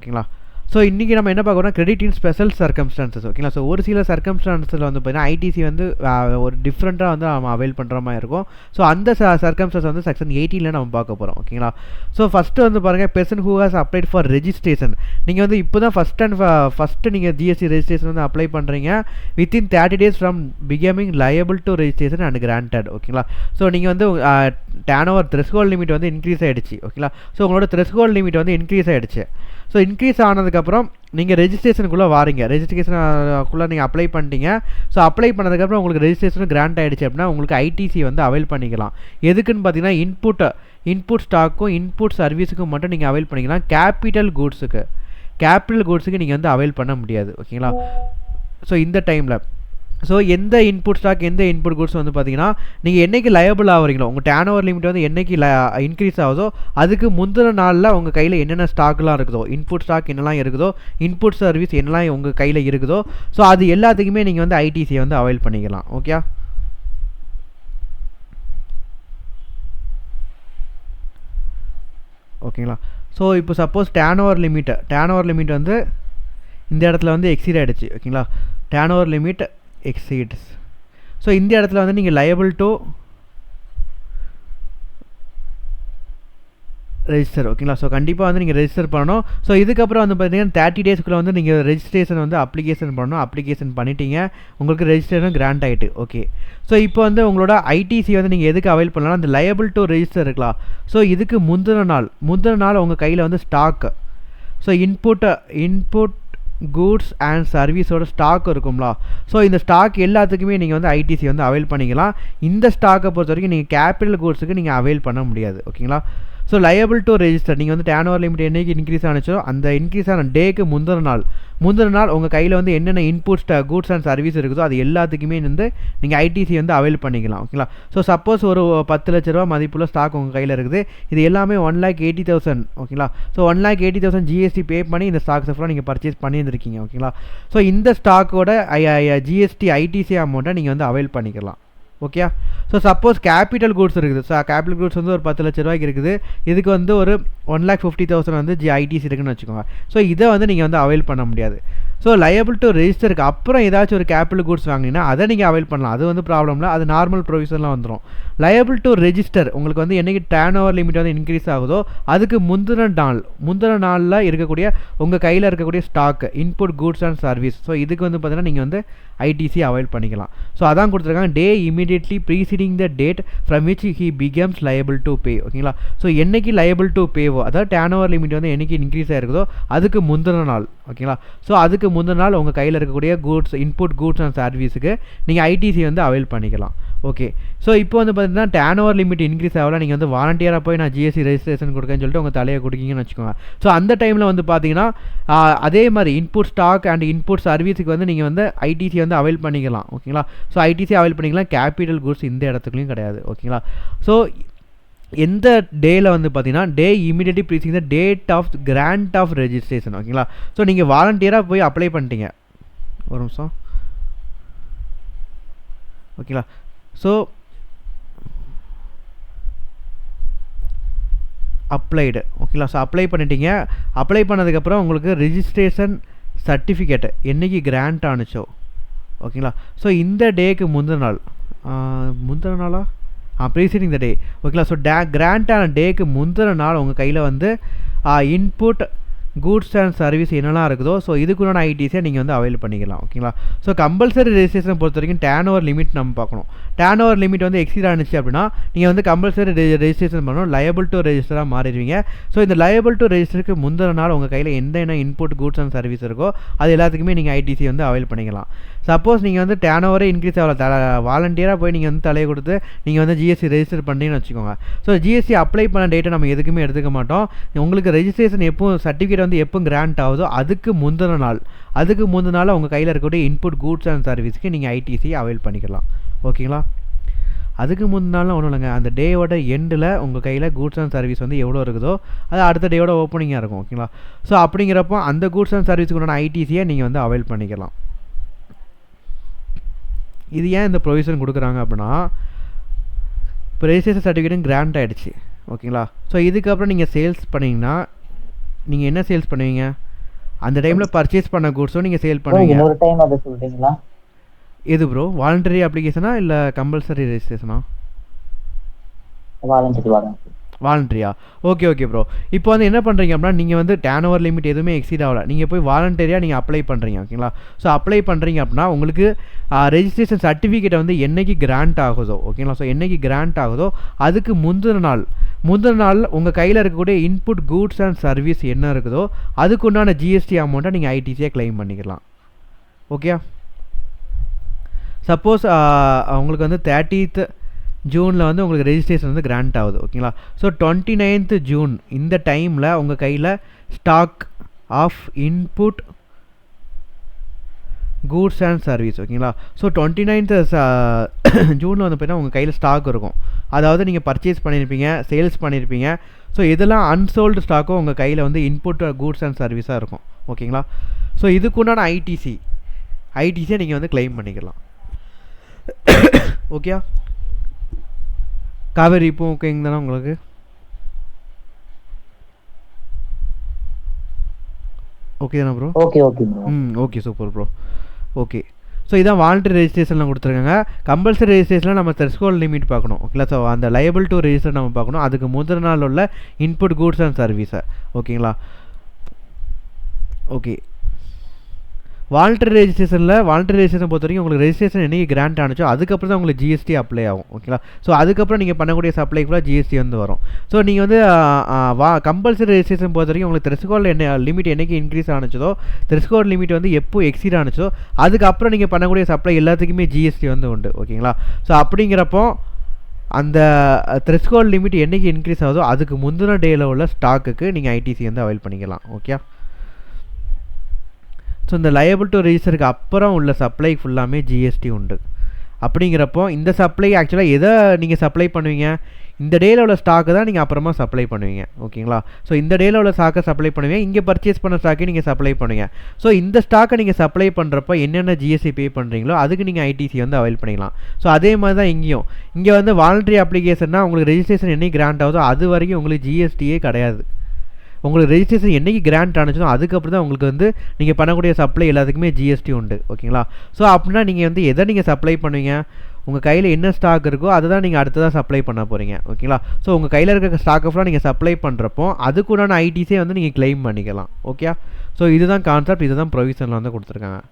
ஓகேங்களா. ஸோ இன்றைக்கி நம்ம என்ன பார்க்கறோம்னா கிரெடிட் இன் ஸ்பெஷல் சர்க்கம்ஸ்டான்சஸ் ஓகேங்களா. ஸோ ஒரு சில சர்க்கம்ஸ்டான்ஸில் வந்து பார்த்தீங்கன்னா ஐடிசி வந்து ஒரு டிஃப்ரெண்ட்டாக வந்து நம்ம அவைல் பண்ணுற மாதிரி இருக்கும். ஸோ அந்த சர்க்கம்ஸ்டான்ஸ் வந்து செக்ஷன் 18 நம்ம பார்க்க போகிறோம் ஓகேங்களா. ஸோ ஃபஸ்ட்டு வந்து பாருங்கள், person who has applied for registration. நீங்கள் வந்து இப்போ தான் ஃபஸ்ட்டு நீங்கள் ஜிஎஸ்டி ரெஜிஸ்ட்ரேஷன் வந்து அப்ளை பண்ணுறீங்க within 30 days from becoming liable to registration and granted ஓகேங்களா. ஸோ நீங்கள் வந்து டேர்ன் ஓவர் த்ரெஷ்ஹோல்ட் லிமிட் வந்து இன்க்ரீஸ் ஆகிடுச்சு ஓகேங்களா. ஸோ உங்களோட த்ரெஷ்ஹோல்ட் லிமிட் வந்து இன்க்ரீஸ் ஆகிடுச்சு. ஸோ இன்க்ரீஸ் ஆனதுக்கப்புறம் நீங்கள் ரெஜிஸ்ட்ரேஷனுக்குள்ளே வாரீங்க, ரெஜிஸ்ட்ரேஷனுக்குள்ளே நீங்கள் அப்ளை பண்ணிட்டீங்க. ஸோ அப்ளை பண்ணதுக்கப்புறம் உங்களுக்கு ரெஜிஸ்ட்ரேஷனும் கிராண்ட் ஆகிடுச்சு அப்படின்னா உங்களுக்கு ஐடிசி வந்து அவைல் பண்ணிக்கலாம். எதுக்குன்னு பார்த்தீங்கன்னா இன்புட் ஸ்டாக்கும் இன்புட் சர்வீஸுக்கும் மட்டும் நீங்கள் அவைல் பண்ணிக்கலாம். கேபிட்டல் கூட்ஸுக்கு நீங்கள் வந்து அவைல் பண்ண முடியாது ஓகேங்களா. ஸோ இந்த டைமில் எந்த இன்புட் ஸ்டாக் எந்த இன்புட் கூட்ஸ் வந்து பார்த்தீங்கன்னா நீங்கள் என்றைக்கு லயபிள் ஆகிறீங்களோ, உங்கள் டேர்ன் ஓவர் லிமிட் வந்து என்றைக்கு இன்க்ரீஸ் ஆகுதோ அதுக்கு முந்தின நாளில் உங்கள் கையில் என்னென்ன ஸ்டாக்லாம் இருக்குதோ, இன்புட் ஸ்டாக் என்னெல்லாம் இருக்குதோ, இன்புட் சர்வீஸ் என்னெல்லாம் உங்கள் கையில் இருக்குதோ, ஸோ அது எல்லாத்துக்குமே நீங்கள் வந்து ஐடிசியை வந்து அவைல் பண்ணிக்கலாம் ஓகே. ஓகேங்களா. ஸோ இப்போ சப்போஸ் டேர்ன் ஓவர் லிமிட் வந்து இந்த இடத்துல வந்து எக்ஸீட் ஆகிடுச்சு ஓகேங்களா. Turn over limit exceeds. So இந்த இடத்துல வந்து நீங்கள் லயபிள் டு ரெஜிஸ்டர் ஓகேங்களா. ஸோ கண்டிப்பாக வந்து நீங்கள் ரெஜிஸ்டர் பண்ணணும். ஸோ இதுக்கப்புறம் வந்து பார்த்தீங்கன்னா 30 daysக்குள்ளே வந்து நீங்கள் ரெஜிஸ்ட்ரேஷன் வந்து அப்ளிகேஷன் பண்ணணும். அப்ளிகேஷன் பண்ணிட்டீங்க, உங்களுக்கு ரெஜிஸ்ட்ரேஷன் கிராண்ட் ஆகிட்டு ஓகே. ஸோ இப்போ வந்து உங்களோட ஐடிசி வந்து நீங்கள் எதுக்கு அவைல் பண்ணலாம், அந்த லயபிள் டு ரெஜிஸ்டர் இருக்கலாம். ஸோ இதுக்கு முந்தின நாள் உங்கள் கையில் வந்து stock, so input goods and சர்வீஸோட ஸ்டாக் இருக்கும்ல. ஸோ இந்த ஸ்டாக் எல்லாத்துக்குமே நீங்கள் வந்து ஐடிசி வந்து அவைல் பண்ணிக்கலாம். இந்த ஸ்டாக்கை பொறுத்த வரைக்கும் நீங்கள் கேபிட்டல் கூட்ஸுக்கு நீங்கள் அவைல் பண்ண முடியாது ஓகேங்களா. ஸோ லயபிள் டு ரெஜிஸ்டர் நீங்கள் வந்து டேர்ன் ஓவர் லிமிட் என்றைக்கு இன்க்ரீஸ் ஆனிச்சோ அந்த இன்க்ரீஸ் ஆன டேக்கு முந்தின நாள் உங்கள் கையில் வந்து என்னென்ன இன்புட் கூட்ஸ் அண்ட் சர்வீஸ் இருக்குதோ அது எல்லாத்துக்குமே வந்து நீங்கள் ஐடிசி வந்து அவைல் பண்ணிக்கலாம் ஓகேங்களா. ஸோ சப்போஸ் ஒரு 10 லட்ச ரூபா மதிப்புள்ள ஸ்டாக் உங்கள் கையில் இருக்குது, இது எல்லாமே 1,80,000 ஓகேங்களா. ஸோ 1,80,000 ஜிஎஸ்டி பே பண்ணி இந்த ஸ்டாக்ஸ் ஃபுல்லாக நீங்கள் பர்ச்சேஸ் பண்ணியிருந்திருக்கீங்க ஓகேங்களா. ஸோ இந்த ஸ்டாக்கோட ஜிஎஸ்டி ஐடிசி அமௌண்ட்டை நீங்கள் வந்து அவைல் பண்ணிக்கலாம் okay. So suppose capital goods இருக்குது, ஸோ கேபிட்டல் கூட்ஸ் வந்து ஒரு 10 லட்ச ரூபாய்க்கு இருக்குது, இதுக்கு வந்து ஒரு 1,50,000 வந்து ஐடிசி இருக்குன்னு வச்சுக்கோங்க. ஸோ இதை வந்து நீங்கள் வந்து அவைல் பண்ண முடியாது. ஸோ லயபிள் டு ரெஜிஸ்டருக்கு அப்புறம் ஏதாச்சும் ஒரு கேபிட்டல் கூட்ஸ் வாங்கினீங்கன்னா அதை நீங்கள் அவைல் பண்ணலாம், அது வந்து ப்ராப்ளம் இல்லை, அது நார்மல் ப்ரொவிஷன்லாம் வந்துடும். லயபிள் டு ரெஜிஸ்டர் உங்களுக்கு வந்து என்றைக்கு டேர்ன் ஓவர் லிமிட் வந்து இன்க்ரீஸ் ஆகுதோ அதுக்கு முந்தின நாளில் இருக்கக்கூடிய உங்கள் கையில் இருக்கக்கூடிய stock, input goods and service, so இதுக்கு வந்து பார்த்தீங்கன்னா நீங்கள் வந்து ஐடிசி அவைல் பண்ணிக்கலாம். ஸோ அதான் கொடுத்துருக்காங்க, day immediately preceding the date from which he becomes liable to pay ஓகேங்களா. ஸோ என்னைக்கு லயபிள் டு பேவோ, அதாவது டேர்ன் ஓவர் லிமிட் வந்து என்னைக்கு இன்க்ரீஸ் ஆகிருக்குதோ அதுக்கு முந்தின நாள் ஓகேங்களா. ஸோ அதுக்கு முந்தின நாள் உங்கள் கையில் இருக்கக்கூடிய இன்புட் கூட்ஸ் அண்ட் சர்வீஸுக்கு நீங்கள் ஐடிசி வந்து அவைல் பண்ணிக்கலாம் ஓகே. ஸோ இப்போ வந்து பார்த்தீங்கன்னா டேர்ன் ஓவர் லிமிட் இன்க்ரீஸ் ஆகலாம், நீங்கள் வந்து வாலண்டியராக போய் நான் ஜிஎஸ்டி ரெஜிஸ்ட்ரேஷன் கொடுக்கேன்னு சொல்லிட்டு உங்கள் தலையை கொடுக்கீங்கன்னு வச்சுக்கோங்க. ஸோ அந்த டைமில் வந்து பார்த்தீங்கன்னா அதே மாதிரி இன்புட் ஸ்டாக் அண்ட் இன்புட் சர்வீஸுக்கு வந்து நீங்கள் வந்து ஐடிசி வந்து அவைல் பண்ணிக்கலாம் ஓகேங்களா. ஸோ ஐடிசி அவைல் பண்ணிக்கலாம், கேபிட்டல் கூட்ஸ் இந்த இடத்துக்குலையும் கிடையாது ஓகேங்களா. ஸோ எந்த டேயில் வந்து பார்த்தீங்கன்னா day immediately preceding the date of grant of registration ஓகேங்களா. ஸோ நீங்கள் வாலண்டியராக போய் அப்ளை பண்ணிட்டீங்க, ஒரு நிமிஷம் ஓகேங்களா. ஸோ அப்ளைடு ஓகேங்களா. ஸோ அப்ளை பண்ணிட்டீங்க, அப்ளை பண்ணதுக்கப்புறம் உங்களுக்கு ரெஜிஸ்ட்ரேஷன் சர்டிஃபிகேட் என்றைக்கு கிராண்ட் ஆனிச்சோ ஓகேங்களா. ஸோ இந்த டேக்கு முந்தின நாளா ப்ரீசீடிங் த டே ஓகேங்களா. ஸோ கிராண்ட் ஆன டேக்கு முந்தின நாள் உங்கள் கையில் வந்து இன்புட் கூட்ஸ் அண்ட் சர்வீஸ் என்னெல்லாம் இருக்குதோ ஸோ இதுக்குண்டான ஐடிஸை நீங்கள் வந்து அவைல் பண்ணிக்கலாம் ஓகேங்களா. ஸோ கம்பல்சரி ரெஜிஸ்ட்ரேஷன் பொறுத்த வரைக்கும் டேர்ன் ஓவர் லிமிட் நம்ம பார்க்கணும். டேர்ன் ஓவர் லிமிட் வந்து எக்ஸீட் ஆனிச்சு அப்படின்னா நீங்கள் வந்து கம்பல்சரி ரெஜிஸ்ட்ரேஷன் பண்ணணும், லயபிள் டு ரெஜிஸ்டராக மாறிடுவீங்க. ஸோ இந்த லயபிள் டு ரெஜிஸ்டருக்கு முந்தின நாள் உங்கள் கையில் என்ன இன்புட் கூட்ஸ் அண்ட் சர்வீஸ் இருக்கோ அது எல்லாத்துக்குமே நீங்கள் ஐடிசி வந்து அவைல் பண்ணிக்கலாம். சப்போஸ் நீங்கள் வந்து டேர்ன் ஓவரே இன்க்ரீஸ் ஆகல, வாலண்டியராக போய் நீங்கள் வந்து தலையை கொடுத்து நீங்கள் வந்து ஜிஎஸ்டி ரெஜிஸ்டர் பண்ணிங்கன்னு வச்சுக்கோங்க. ஸோ ஜிஎஸ்டி அப்ளை பண்ண டேட்டை நம்ம எதுக்குமே எடுத்துக்க மாட்டோம். உங்களுக்கு ரெஜிஸ்ட்ரேஷன் எப்போ சர்டிஃபிகேட் வந்து எப்போ கிராண்ட் ஆகுதோ அதுக்கு முந்தின நாள் உங்கள் கையில் இருக்கக்கூடிய இன்புட் கூட்ஸ் அண்ட் சர்வீஸ்க்கு நீங்கள் ஐடிசி அவைல் பண்ணிக்கலாம் ஓகேங்களா. அதுக்கு முன்னாலும் ஒன்றும் இல்லைங்க, அந்த டேயோட எண்டில் உங்கள் கையில் கூட்ஸ் அண்ட் சர்வீஸ் வந்து எவ்வளோ இருக்குதோ அது அடுத்த டேயோட ஓப்பனிங்காக இருக்கும் ஓகேங்களா. ஸோ அப்படிங்கிறப்போ அந்த கூட்ஸ் அண்ட் சர்வீஸுக்கு உண்டான ஐடிசியை நீங்கள் வந்து அவைல் பண்ணிக்கலாம். இது ஏன் இந்த ப்ரொவிஷன் கொடுக்குறாங்க அப்படின்னா, இப்போ ரெஜிஸ்ட்ரேஷன் சர்டிஃபிகேட்டும் கிராண்ட் ஆகிடுச்சு ஓகேங்களா. ஸோ இதுக்கப்புறம் நீங்கள் சேல்ஸ் பண்ணிங்கன்னா நீங்கள் என்ன சேல்ஸ் பண்ணுவீங்க, அந்த டைமில் பர்ச்சேஸ் பண்ண கூட்ஸும் நீங்கள் சேல் பண்ணுவீங்க. இன்னொரு டைம் அதை சொல்கிறீங்களா? எது ப்ரோ, வாலண்டரி அப்ளிகேஷனா இல்லை கம்பல்சரி ரெஜிஸ்ட்ரேஷனா? வாலண்டரியா? Okay okay bro. இப்போ வந்து என்ன பண்ணுறீங்க அப்படின்னா, நீங்கள் வந்து டேர்ன் ஓவர் லிமிட் எதுவுமே எக்ஸீட் ஆகலை, நீங்கள் போய் வாலண்டரியாக நீங்கள் அப்ளை பண்ணுறீங்க. ஓகேங்களா? ஸோ அப்ளை பண்ணுறீங்க அப்படின்னா உங்களுக்கு ரெஜிஸ்ட்ரேஷன் சர்டிஃபிகேட்டை வந்து என்றைக்கு கிராண்ட் ஆகுதோ, ஓகேங்களா, ஸோ என்றைக்கு கிராண்ட் ஆகுதோ அதுக்கு முந்தின நாள் உங்கள் கையில் இருக்கக்கூடிய இன்புட் கூட்ஸ் அண்ட் சர்வீஸ் என்ன இருக்குதோ அதுக்குண்டான ஜிஎஸ்டி அமௌண்ட்டை நீங்கள் ஐடிசியாக கிளைம் பண்ணிக்கலாம். ஓகே. சப்போஸ் உங்களுக்கு வந்து 30th ஜூனில் வந்து உங்களுக்கு ரெஜிஸ்ட்ரேஷன் வந்து கிராண்ட் ஆகுது. ஓகேங்களா? ஸோ 29th ஜூன் இந்த டைமில் உங்கள் கையில் stock of input goods and service, ஓகேங்களா, ஸோ 29th ஜூனில் வந்து பார்த்தீங்கன்னா உங்கள் கையில் ஸ்டாக் இருக்கும். அதாவது நீங்கள் பர்ச்சேஸ் பண்ணியிருப்பீங்க, சேல்ஸ் பண்ணியிருப்பீங்க. ஸோ இதெல்லாம் அன்சோல்டு ஸ்டாக்கும் உங்கள் கையில் வந்து இன்புட் கூட்ஸ் அண்ட் சர்வீஸாக இருக்கும். ஓகேங்களா? ஸோ இதுக்குண்டான ஐடிசியை நீங்கள் வந்து கிளைம் பண்ணிக்கலாம். ஓகே காவேரி, இப்போ ஓகேங்க தானே உங்களுக்கு? ஓகே தானே bro? Okay okay bro. Okay super bro. Okay. So இதான் வாலண்டரி ரெஜிஸ்ட்ரேஷனில் கொடுத்துருக்காங்க. கம்பல்சரி ரெஜிஸ்ட்ரேஷனில் நம்ம த்ரெஷ்ஹோல்ட் லிமிட் பார்க்கணும். ஓகேங்களா? ஸோ அந்த லைபிள் டு ரெஜிஸ்டர் நம்ம பார்க்கணும். அதுக்கு முதல் நாள் உள்ள இன்புட் கூட்ஸ் அண்ட் சர்வீஸை. ஓகேங்களா? ஓகே. வாலண்டரி ரெஜிஸ்ட்ரேஷன் பொறுத்த வரைக்கும் உங்களுக்கு ரெஜிஸ்ட்ரேஷன் என்றைக்கு கிராண்ட் ஆனிச்சோ அதுக்கப்புறம் தான் உங்களுக்கு ஜிஎஸ்டி அப்ளை ஆகும். ஓகேங்களா? ஸோ அதுக்கப்புறம் நீங்கள் பண்ணக்கூடிய சப்ளை ஃபுல்லாக ஜிஎஸ்டி வந்து வரும். ஸோ நீங்கள் வந்து கம்பல்சரி ரெஜிஸ்ட்ரேஷன் பொறுத்த வரைக்கும் உங்களுக்கு த்ரெஷ்ஹோல்ட் லிமிட் என்றைக்கு இன்க்ரீஸ் ஆனிச்சதோ, த்ரெஷ்ஹோல்ட் லிமிட் வந்து எப்போ எக்ஸீட் ஆனிச்சோ அதுக்கப்புறம் நீங்கள் பண்ணக்கூடிய சப்ளை எல்லாத்துக்குமே ஜிஎஸ்டி வந்து உண்டு. ஓகேங்களா? ஸோ அப்படிங்கிறப்போ அந்த த்ரெஷ்ஹோல்ட் லிமிட் என்றைக்கு இன்க்ரீஸ் ஆகுதோ அதுக்கு முந்தின டேயில் உள்ள ஸ்டாக்குக்கு நீங்கள் ஐடிசி வந்து அவைல் பண்ணிக்கலாம். ஓகே. ஸோ இந்த லயபிள் டு ரெஜிஸ்டருக்கு அப்புறம் உள்ள சப்ளை ஃபுல்லாமே ஜிஎஸ்டி உண்டு. அப்படிங்கிறப்போ இந்த சப்ளை ஆக்சுவலாக எதை நீங்கள் சப்ளை பண்ணுவீங்க, இந்த டேயில் உள்ள ஸ்டாக்கு தான் நீங்கள் அப்புறமா சப்ளை பண்ணுவீங்க. ஓகேங்களா? ஸோ இந்த டேயில் உள்ள ஸ்டாக்கை சப்ளை பண்ணுவீங்க, இங்கே பர்ச்சேஸ் பண்ண ஸ்டாக்கை நீங்கள் சப்ளை பண்ணுவீங்க. ஸோ இந்த ஸ்டாக்கை நீங்கள் சப்ளை பண்ணுறப்போ என்னென்ன ஜிஎஸ்டி பே பண்ணுறீங்களோ அதுக்கு நீங்கள் ஐடிசி வந்து அவைல் பண்ணிக்கலாம். ஸோ அதே மாதிரி தான் இங்கே வந்து வாலண்டரி அப்ளிகேஷன்னா உங்களுக்கு ரெஜிஸ்ட்ரேஷன் என்னைக்கு கிராண்ட் ஆகுதோ அது வரைக்கும் உங்களுக்கு ஜிஎஸ்டியே கிடையாது. உங்களுக்கு ரெஜிஸ்ட்ரேஷன் என்றைக்கு கிராண்ட் ஆனிச்சோ அதுக்கப்புறம் தான் உங்களுக்கு வந்து நீங்கள் பண்ணக்கூடிய சப்ளை எல்லாத்துக்குமே ஜிஎஸ்டி உண்டு. ஓகேங்களா? ஸோ அப்படின்னா நீங்கள் வந்து எதை நீங்கள் சப்ளை பண்ணுவீங்க, உங்கள் கையில் என்ன ஸ்டாக் இருக்கோ அதை தான் நீங்கள் அடுத்ததாக சப்ளை பண்ண போகிறீங்க. ஓகேங்களா? ஸோ உங்கள் கையில் இருக்க ஸ்டாக்கை ஃபுல்லாக நீங்கள் சப்ளை பண்ணுறப்போ அதுக்குண்டான ஐடிஸே வந்து நீங்கள் கிளைம் பண்ணிக்கலாம். ஓகே. ஸோ இதுதான் கான்செப்ட், இதுதான் ப்ரொவிஷனில் வந்து கொடுத்துருக்காங்க.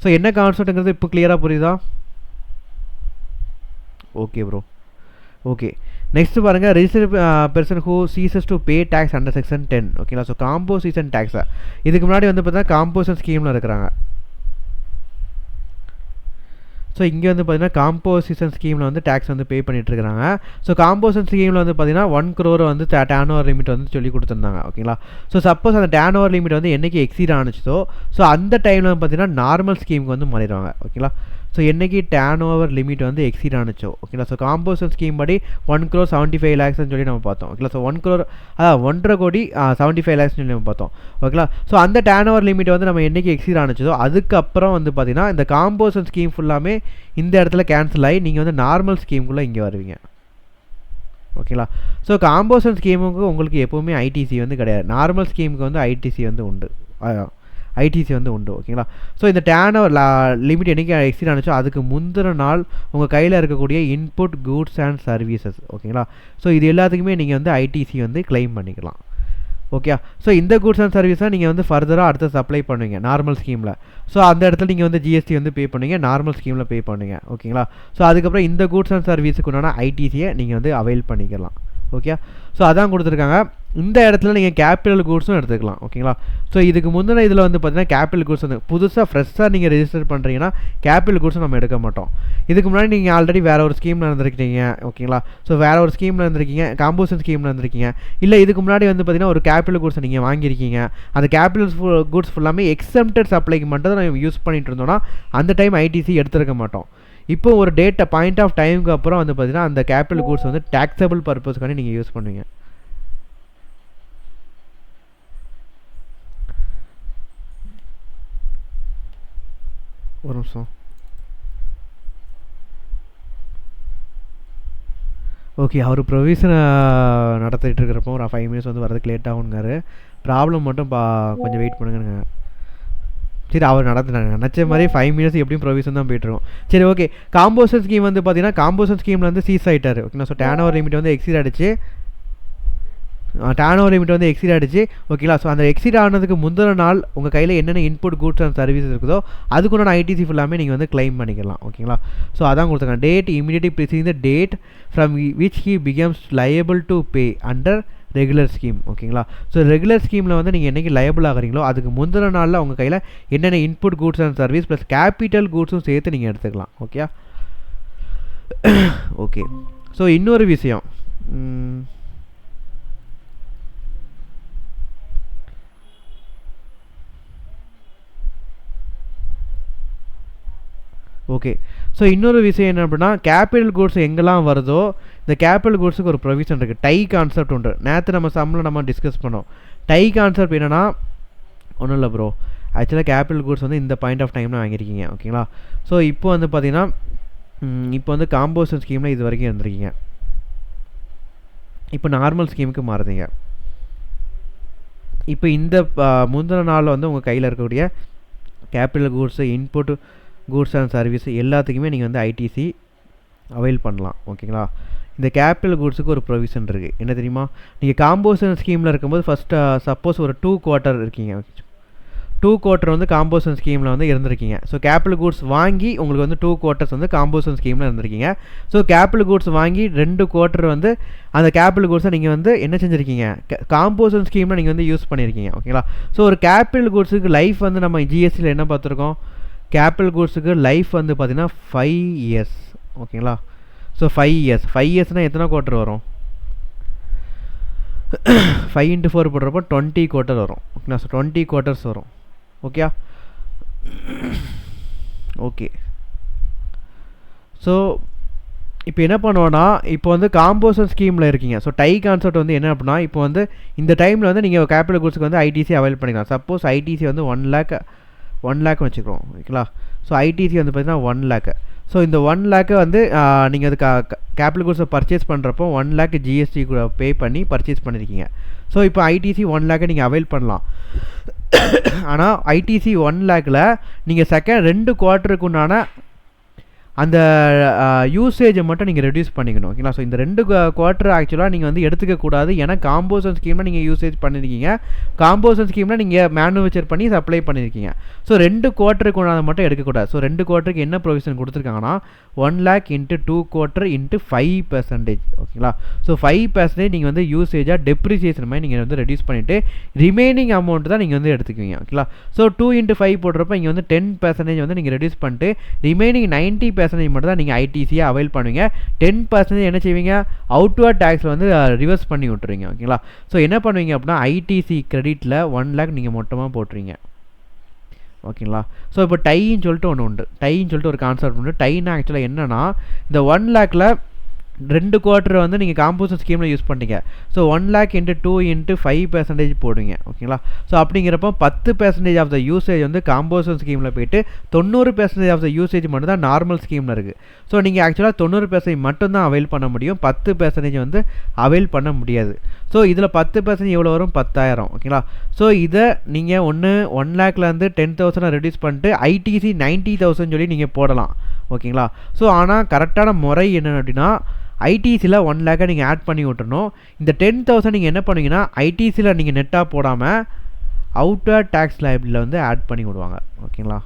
ஸோ என்ன கான்செப்ட்டுங்கிறது இப்போ கிளியராக புரியுதா? Okay bro. ஓகே. நெக்ஸ்ட் பாருங்கள், registered person who ceases to pay tax under section 10. ஓகேங்களா? ஸோ காம்போசிஷன் டேக்ஸை இதுக்கு முன்னாடி வந்து பார்த்தீங்கன்னா காம்போசிஷன் ஸ்கீமில் இருக்கிறாங்க. ஸோ இங்கே வந்து பார்த்தீங்கன்னா காம்போசிஷன் ஸ்கீமில் வந்து டேக்ஸ் வந்து பே பண்ணிட்டுருக்காங்க. ஸோ காம்போசிஷன் ஸ்கீமில் வந்து பார்த்தீங்கன்னா 1 crore வந்து டேர்ன் ஓவர் லிமிட் வந்து சொல்லி கொடுத்துருந்தாங்க. ஓகேங்களா? ஸோ சப்போஸ் அந்த டேர்ன் ஓவர் லிமிட் வந்து என்றைக்கு எக்ஸீட் ஆனிச்சதோ ஸோ அந்த டைமில் வந்து பார்த்தீங்கன்னா நார்மல் ஸ்கீமுக்கு வந்து மாறிடுவாங்க. ஓகேங்களா? ஸோ என்றைக்கு டேர்ன் ஓவர் லிமிட் வந்து எக்ஸீட் ஆனிச்சோ, ஓகேங்களா, ஸோ காம்போசிஷன் ஸ்கீம் படி 1,75 lakhs சொல்லி நம்ம பார்த்தோம். ஓகேங்களா? ஸோ 1 crore 1.5 கோடி 75 lakhs சொல்லி நம்ம பார்த்தோம். ஓகேங்களா? ஸோ அந்த டேர்ன் ஓவர் லிமிட் வந்து நம்ம என்றைக்கு எக்ஸீட் ஆனிச்சதோ அதுக்கப்புறம் வந்து பார்த்தீங்கன்னா இந்த காம்போசிஷன் ஸ்கீம் ஃபுல்லாமே இந்த இடத்துல கேன்சல் ஆகி நீங்கள் வந்து நார்மல் ஸ்கீமுக்குள்ளே இங்கே வருவீங்க. ஓகேங்களா? ஸோ காம்போசிஷன் ஸ்கீமுக்கு உங்களுக்கு எப்போவுமே ஐடிசி வந்து கிடையாது, நார்மல் ஸ்கீமுக்கு வந்து ஐடிசி வந்து உண்டு. ஓகேங்களா? ஸோ இந்த டேர்ன் ஓவர் லிமிட் என்றைக்கு எக்ஸீட் ஆனிச்சோ அதுக்கு முந்தின நாள் உங்கள் கையில் இருக்கக்கூடிய இன்புட் கூட்ஸ் அண்ட் சர்வீசஸ். ஓகேங்களா? ஸோ இது எல்லாத்துக்குமே நீங்கள் வந்து ஐடிசி வந்து கிளைம் பண்ணிக்கலாம். ஓகே. ஸோ இந்த கூட்ஸ் அண்ட் சர்வீஸாக நீங்கள் வந்து ஃபர்தராக அடுத்து சப்ளை பண்ணுவீங்க நார்மல் ஸ்கீமில். ஸோ அந்த இடத்துல நீங்கள் வந்து ஜிஎஸ்டி வந்து பே பண்ணுவீங்க, நார்மல் ஸ்கீமில் பே பண்ணுவீங்க. ஓகேங்களா? ஸோ அதுக்கப்புறம் இந்த கூட்ஸ் அண்ட் சர்வீஸுக்கு உண்டான ஐடிசியை நீங்கள் வந்து அவைல் பண்ணிக்கலாம். ஓகே. ஸோ அதான் கொடுத்துருக்காங்க. இந்த இடத்துல நீங்கள் கேபிட்டல் கூட்ஸும் எடுத்துக்கலாம். ஓகேங்களா? ஸோ இதுக்கு முந்தின இதில் வந்து பார்த்தீங்கன்னா கேபிட்டல் கூட்ஸ் வந்து புதுசாக ஃப்ரெஷ்ஷாக நீங்கள் ரெஜிஸ்டர் பண்ணுறீங்கன்னா கேபிட்டல் கூட்ஸும் நம்ம எடுக்க மாட்டோம். இதுக்கு முன்னாடி நீங்கள் ஆல்ரெடி வேறு ஒரு ஸ்கீமில் இருந்திருக்கீங்க. ஓகேங்களா? ஸோ வேறு ஒரு ஸ்கீமில் இருந்திருக்கீங்க, காம்போசிஷன் ஸ்கீமில் இருந்திருக்கீங்க, இல்லை இதுக்கு முன்னாடி வந்து பார்த்தீங்கன்னா ஒரு கேபிட்டல் கூட்ஸ் நீங்கள் வாங்கியிருக்கீங்க. அந்த கேபிட்டல் கூட்ஸ் ஃபுல்லாமே எக்ஸம்டட் சப்ளைக்கு மட்டும் தான் நம்ம யூஸ் பண்ணிட்டு இருந்தோம்னா அந்த டைம் ஐடிசி எடுத்துருக்க மாட்டோம். இப்போ ஒரு பாயிண்ட் ஆஃப் டைமுக்கு அப்புறம் வந்து பார்த்தீங்கன்னா அந்த கேபிட்டல் கூட்ஸ் வந்து டேக்ஸபிள் பர்பஸ்க்காண்டி நீங்கள் யூஸ் பண்ணுவீங்க. ஒரு நிமிஷம். ஓகே. அவர் ப்ரொவிஷனை நடத்திட்டு இருக்கிறப்போ ஒரு 5 minutes வந்து வரதுக்கு லேட் ஆகுங்காரு. ப்ராப்ளம் மட்டும் கொஞ்சம் வெயிட் பண்ணுங்க. சரி அவர் நடத்துனாங்க நினச்ச மாதிரி 5 மினிட்ஸ் எப்படியும் ப்ரொவிஷன் தான் போயிட்டுருக்கும். சரி ஓகே. காம்போசன் ஸ்கீம் வந்து பார்த்தீங்கன்னா காம்போசன் ஸ்கீமில் வந்து சீஸ் ஆகிட்டார் ஓகேங்களா. ஸோ டேர்ன் ஓவர் லிமிட் வந்து எக்ஸீட் ஆகிடுச்சு. டேர்ன் ஓவர் லிமிட் வந்து எக்ஸீட் ஆகிடுச்சு ஓகேங்களா. ஸோ அந்த எக்ஸீட் ஆனதுக்கு முந்தின நாள் உங்கள் கையில் என்னென்ன இன்புட் கூட்ஸ் அண்ட் சர்வீஸ் இருக்குதோ அதுக்குண்டான ஐடிசி ஃபுல்லாமே நீங்கள் வந்து கிளைம் பண்ணிக்கலாம் ஓகேங்களா. ஸோ அதான் கொடுத்துருக்காங்க. Date immediately preceding the date from which he becomes liable to pay under regular scheme ஓகேங்களா. ஸோ ரெகுலர் ஸ்கீமில் வந்து நீங்கள் என்றைக்கு லயபிள் ஆகிறீங்களோ அதுக்கு முந்தின நாளில் உங்கள் கையில் என்னென்ன input goods and service plus capital கூட்ஸும் சேர்த்து நீங்கள் எடுத்துக்கலாம் ஓகே. ஓகே. ஸோ இன்னொரு விஷயம் ஓகே. ஸோ இன்னொரு விஷயம் என்ன அப்படின்னா கேபிட்டல் கூட்ஸ் எங்கெல்லாம் வருதோ இந்த கேபிட்டல் கூட்ஸுக்கு ஒரு ப்ரொவிஷன் இருக்குது. டை கான்செப்ட் உண்டு. நேற்று நம்ம சம்மில் நம்ம டிஸ்கஸ் பண்ணோம். டை கான்செப்ட் என்னென்னா ஒன்றும் இல்லை ப்ரோ. ஆக்சுவலாக கேபிட்டல் கூட்ஸ் வந்து இந்த பாயிண்ட் ஆஃப் டைமில் வாங்கியிருக்கீங்க ஓகேங்களா. ஸோ இப்போ வந்து பார்த்தீங்கன்னா இப்போ வந்து காம்போசன் ஸ்கீமில் இது வரைக்கும் இருந்திருக்கீங்க. இப்போ நார்மல் ஸ்கீமுக்கு மாறுதீங்க. இப்போ இந்த முந்தின நாளில் வந்து உங்கள் கையில் இருக்கக்கூடிய capital goods input goods and service எல்லாத்துக்குமே நீங்கள் வந்து ஐடிசி அவைல் பண்ணலாம் ஓகேங்களா. இந்த கேபிட்டல் கூட்ஸுக்கு ஒரு ப்ரொவிஷன் இருக்குது. என்ன தெரியுமா, நீங்கள் காம்போசன் ஸ்கீமில் இருக்கும்போது ஃபஸ்ட்டு சப்போஸ் ஒரு 2 குவார்ட்டர் இருக்கீங்க. 2 குவார்ட்டர் வந்து காம்போசன் ஸ்கீமில் வந்து இருந்திருக்கீங்க. ஸோ கேபிட்டல் கூட்ஸ் வாங்கி உங்களுக்கு வந்து 2 குவார்ட்டர்ஸ் வந்து காம்போசன் ஸ்கீமில் இருந்திருக்கீங்க. ஸோ கேபிட்டல் கூட்ஸ் வாங்கி 2 குவார்ட்டர் வந்து அந்த கேபிட்டல் கூட்ஸை நீங்கள் வந்து என்ன செஞ்சுருக்கீங்க, காம்போசன் ஸ்கீமில் நீங்கள் வந்து யூஸ் பண்ணியிருக்கீங்க ஓகேங்களா. ஸோ ஒரு கேபிட்டல் கூட்ஸுக்கு லைஃப் வந்து நம்ம ஜிஎஸ்டியில் என்ன பார்த்துருக்கோம், கேபிட்டல் கூட்ஸுக்கு லைஃப் வந்து பார்த்திங்கன்னா 5 இயர்ஸ் ஓகேங்களா. ஸோ 5 இயர்ஸ்னால் எத்தனை குவார்ட்டர் வரும், 5 × 4 போடுறப்போ 20 குவார்ட்டர் வரும் ஓகேங்களா. ஸோ 20 குவார்ட்டர்ஸ் வரும் ஓகே. ஓகே. ஸோ இப்போ என்ன பண்ணுவோன்னா இப்போ வந்து காம்போசன் ஸ்கீமில் இருக்கீங்க. ஸோ டை கான்செப்ட் வந்து என்ன அப்படின்னா இப்போ வந்து இந்த டைமில் வந்து நீங்கள் கேபிட்டல் கூட்ஸுக்கு வந்து ஐடிசி அவைல் பண்ணிக்கலாம். சப்போஸ் ஐடிசி வந்து 1 லேக் வச்சுக்கிறோம் ஓகேங்களா. ஸோ ஐடிசி வந்து பார்த்தீங்கன்னா 1 லேக். ஸோ இந்த 1 லேக்கை வந்து நீங்கள் அது கேபிட்டல் கூட்ஸை பர்ச்சேஸ் பண்ணுறப்போ 1 லேக் ஜிஎஸ்டி கூட பே பண்ணி பர்ச்சேஸ் பண்ணியிருக்கீங்க. ஸோ இப்போ ஐடிசி 1 லேக்கை நீங்கள் அவைல் பண்ணலாம். ஆனால் ஐடிசி 1 லேக்கில் நீங்கள் 2 குவார்ட்டருக்கு உண்டான அந்த யூசேஜை மட்டும் நீங்கள் ரெடியூஸ் பண்ணிக்கணும் ஓகேங்களா. ஸோ இந்த 2 குவார்ட்டர் ஆக்சுவலாக நீங்கள் வந்து எடுத்துக்கக்கூடாது. ஏன்னா காம்போசன் ஸ்கீமில் நீங்கள் யூசேஜ் பண்ணியிருக்கீங்க. காம்போசன் ஸ்கீமில் நீங்கள் மேனுஃபேக்சர் பண்ணி சப்ளை பண்ணியிருக்கீங்க. ஸோ 2 குவார்ட்டருக்கு உண்டான மட்டும் எடுக்கக்கூடாது. ஸோ 2 குவார்ட்டருக்கு என்ன ப்ரொவிஷன் கொடுத்துருக்காங்கன்னா 1 லேக் × 2 குவார்ட்டர் × 5% ஓகேங்களா. ஸோ 5% நீங்கள் வந்து யூசேஜாக டெப்ரிசியேஷன் மாதிரி நீங்கள் வந்து ரெடியூஸ் பண்ணிவிட்டு ரிமைனிங் அமௌண்ட் தான் நீங்கள் வந்து எடுத்துக்குவீங்க ஓகேங்களா. ஸோ 2 × 5 போடுறப்ப இங்கே வந்து 10% வந்து நீங்கள் ரெடியூஸ் பண்ணிட்டு ரிமைனிங் 90% மட்டும் தான் நீங்கள் ஐடிசியை அவைல் பண்ணுவீங்க. 10% என்ன செய்வீங்க, அவுட்வர்ட் டேக்ஸில் வந்து ரிவர்ஸ் பண்ணி விட்டுருவீங்க ஓகேங்களா. ஸோ என்ன பண்ணுவீங்க அப்படின்னா ஐடிசி கிரெடிட்டில் 1 லேக் நீங்கள் மொத்தமாக போட்டுருவீங்க ஓகேங்களா. ஸோ இப்போ டைன்னு சொல்லிட்டு ஒன்று உண்டு. டைன்னு சொல்லிட்டு ஒரு கான்செப்ட் உண்டு. டைன்னா ஆக்சுவலாக என்னென்னா இந்த 1 லேக்கில் 2 குவார்ட்டர் வந்து நீங்கள் காம்போசன் ஸ்கீமில் யூஸ் பண்ணிட்டீங்க. ஸோ 1 லேக் × 2 × 5% போடுவீங்க ஓகேங்களா. ஸோ அப்படிங்கிறப்போ 10% ஆஃப் த யூசேஜ் வந்து காம்போசன் ஸ்கீமில் போயிட்டு 90% ஆஃப் த யூசேஜ் மட்டும் தான் நார்மல் ஸ்கீமில் இருக்குது. ஸோ நீங்கள் ஆக்சுவலாக 90% மட்டும்தான் அவைல் பண்ண முடியும், 10% வந்து அவைல் பண்ண முடியாது. ஸோ இதில் 10% எவ்வளோ வரும், 10,000 ஓகேங்களா. ஸோ இதை நீங்கள் 1 லேக்லேருந்து 10,000 ரெடியூஸ் பண்ணிட்டு ஐடிசி 90,000 சொல்லி நீங்கள் போடலாம் ஓகேங்களா. ஸோ ஆனால் கரெக்டான முறை என்னென்னு அப்படின்னா ஐடிசியில் 1 லேக்கை நீங்கள் ஆட் பண்ணி விட்டுறணும். இந்த 10,000 நீங்கள் என்ன பண்ணுவீங்கன்னா ஐடிசியில் நீங்கள் நெட்டாக போடாமல் அவுட்வர்ட் டேக்ஸ் லைபிலிட்டியில் வந்து ஆட் பண்ணி விடுவாங்க ஓகேங்களா.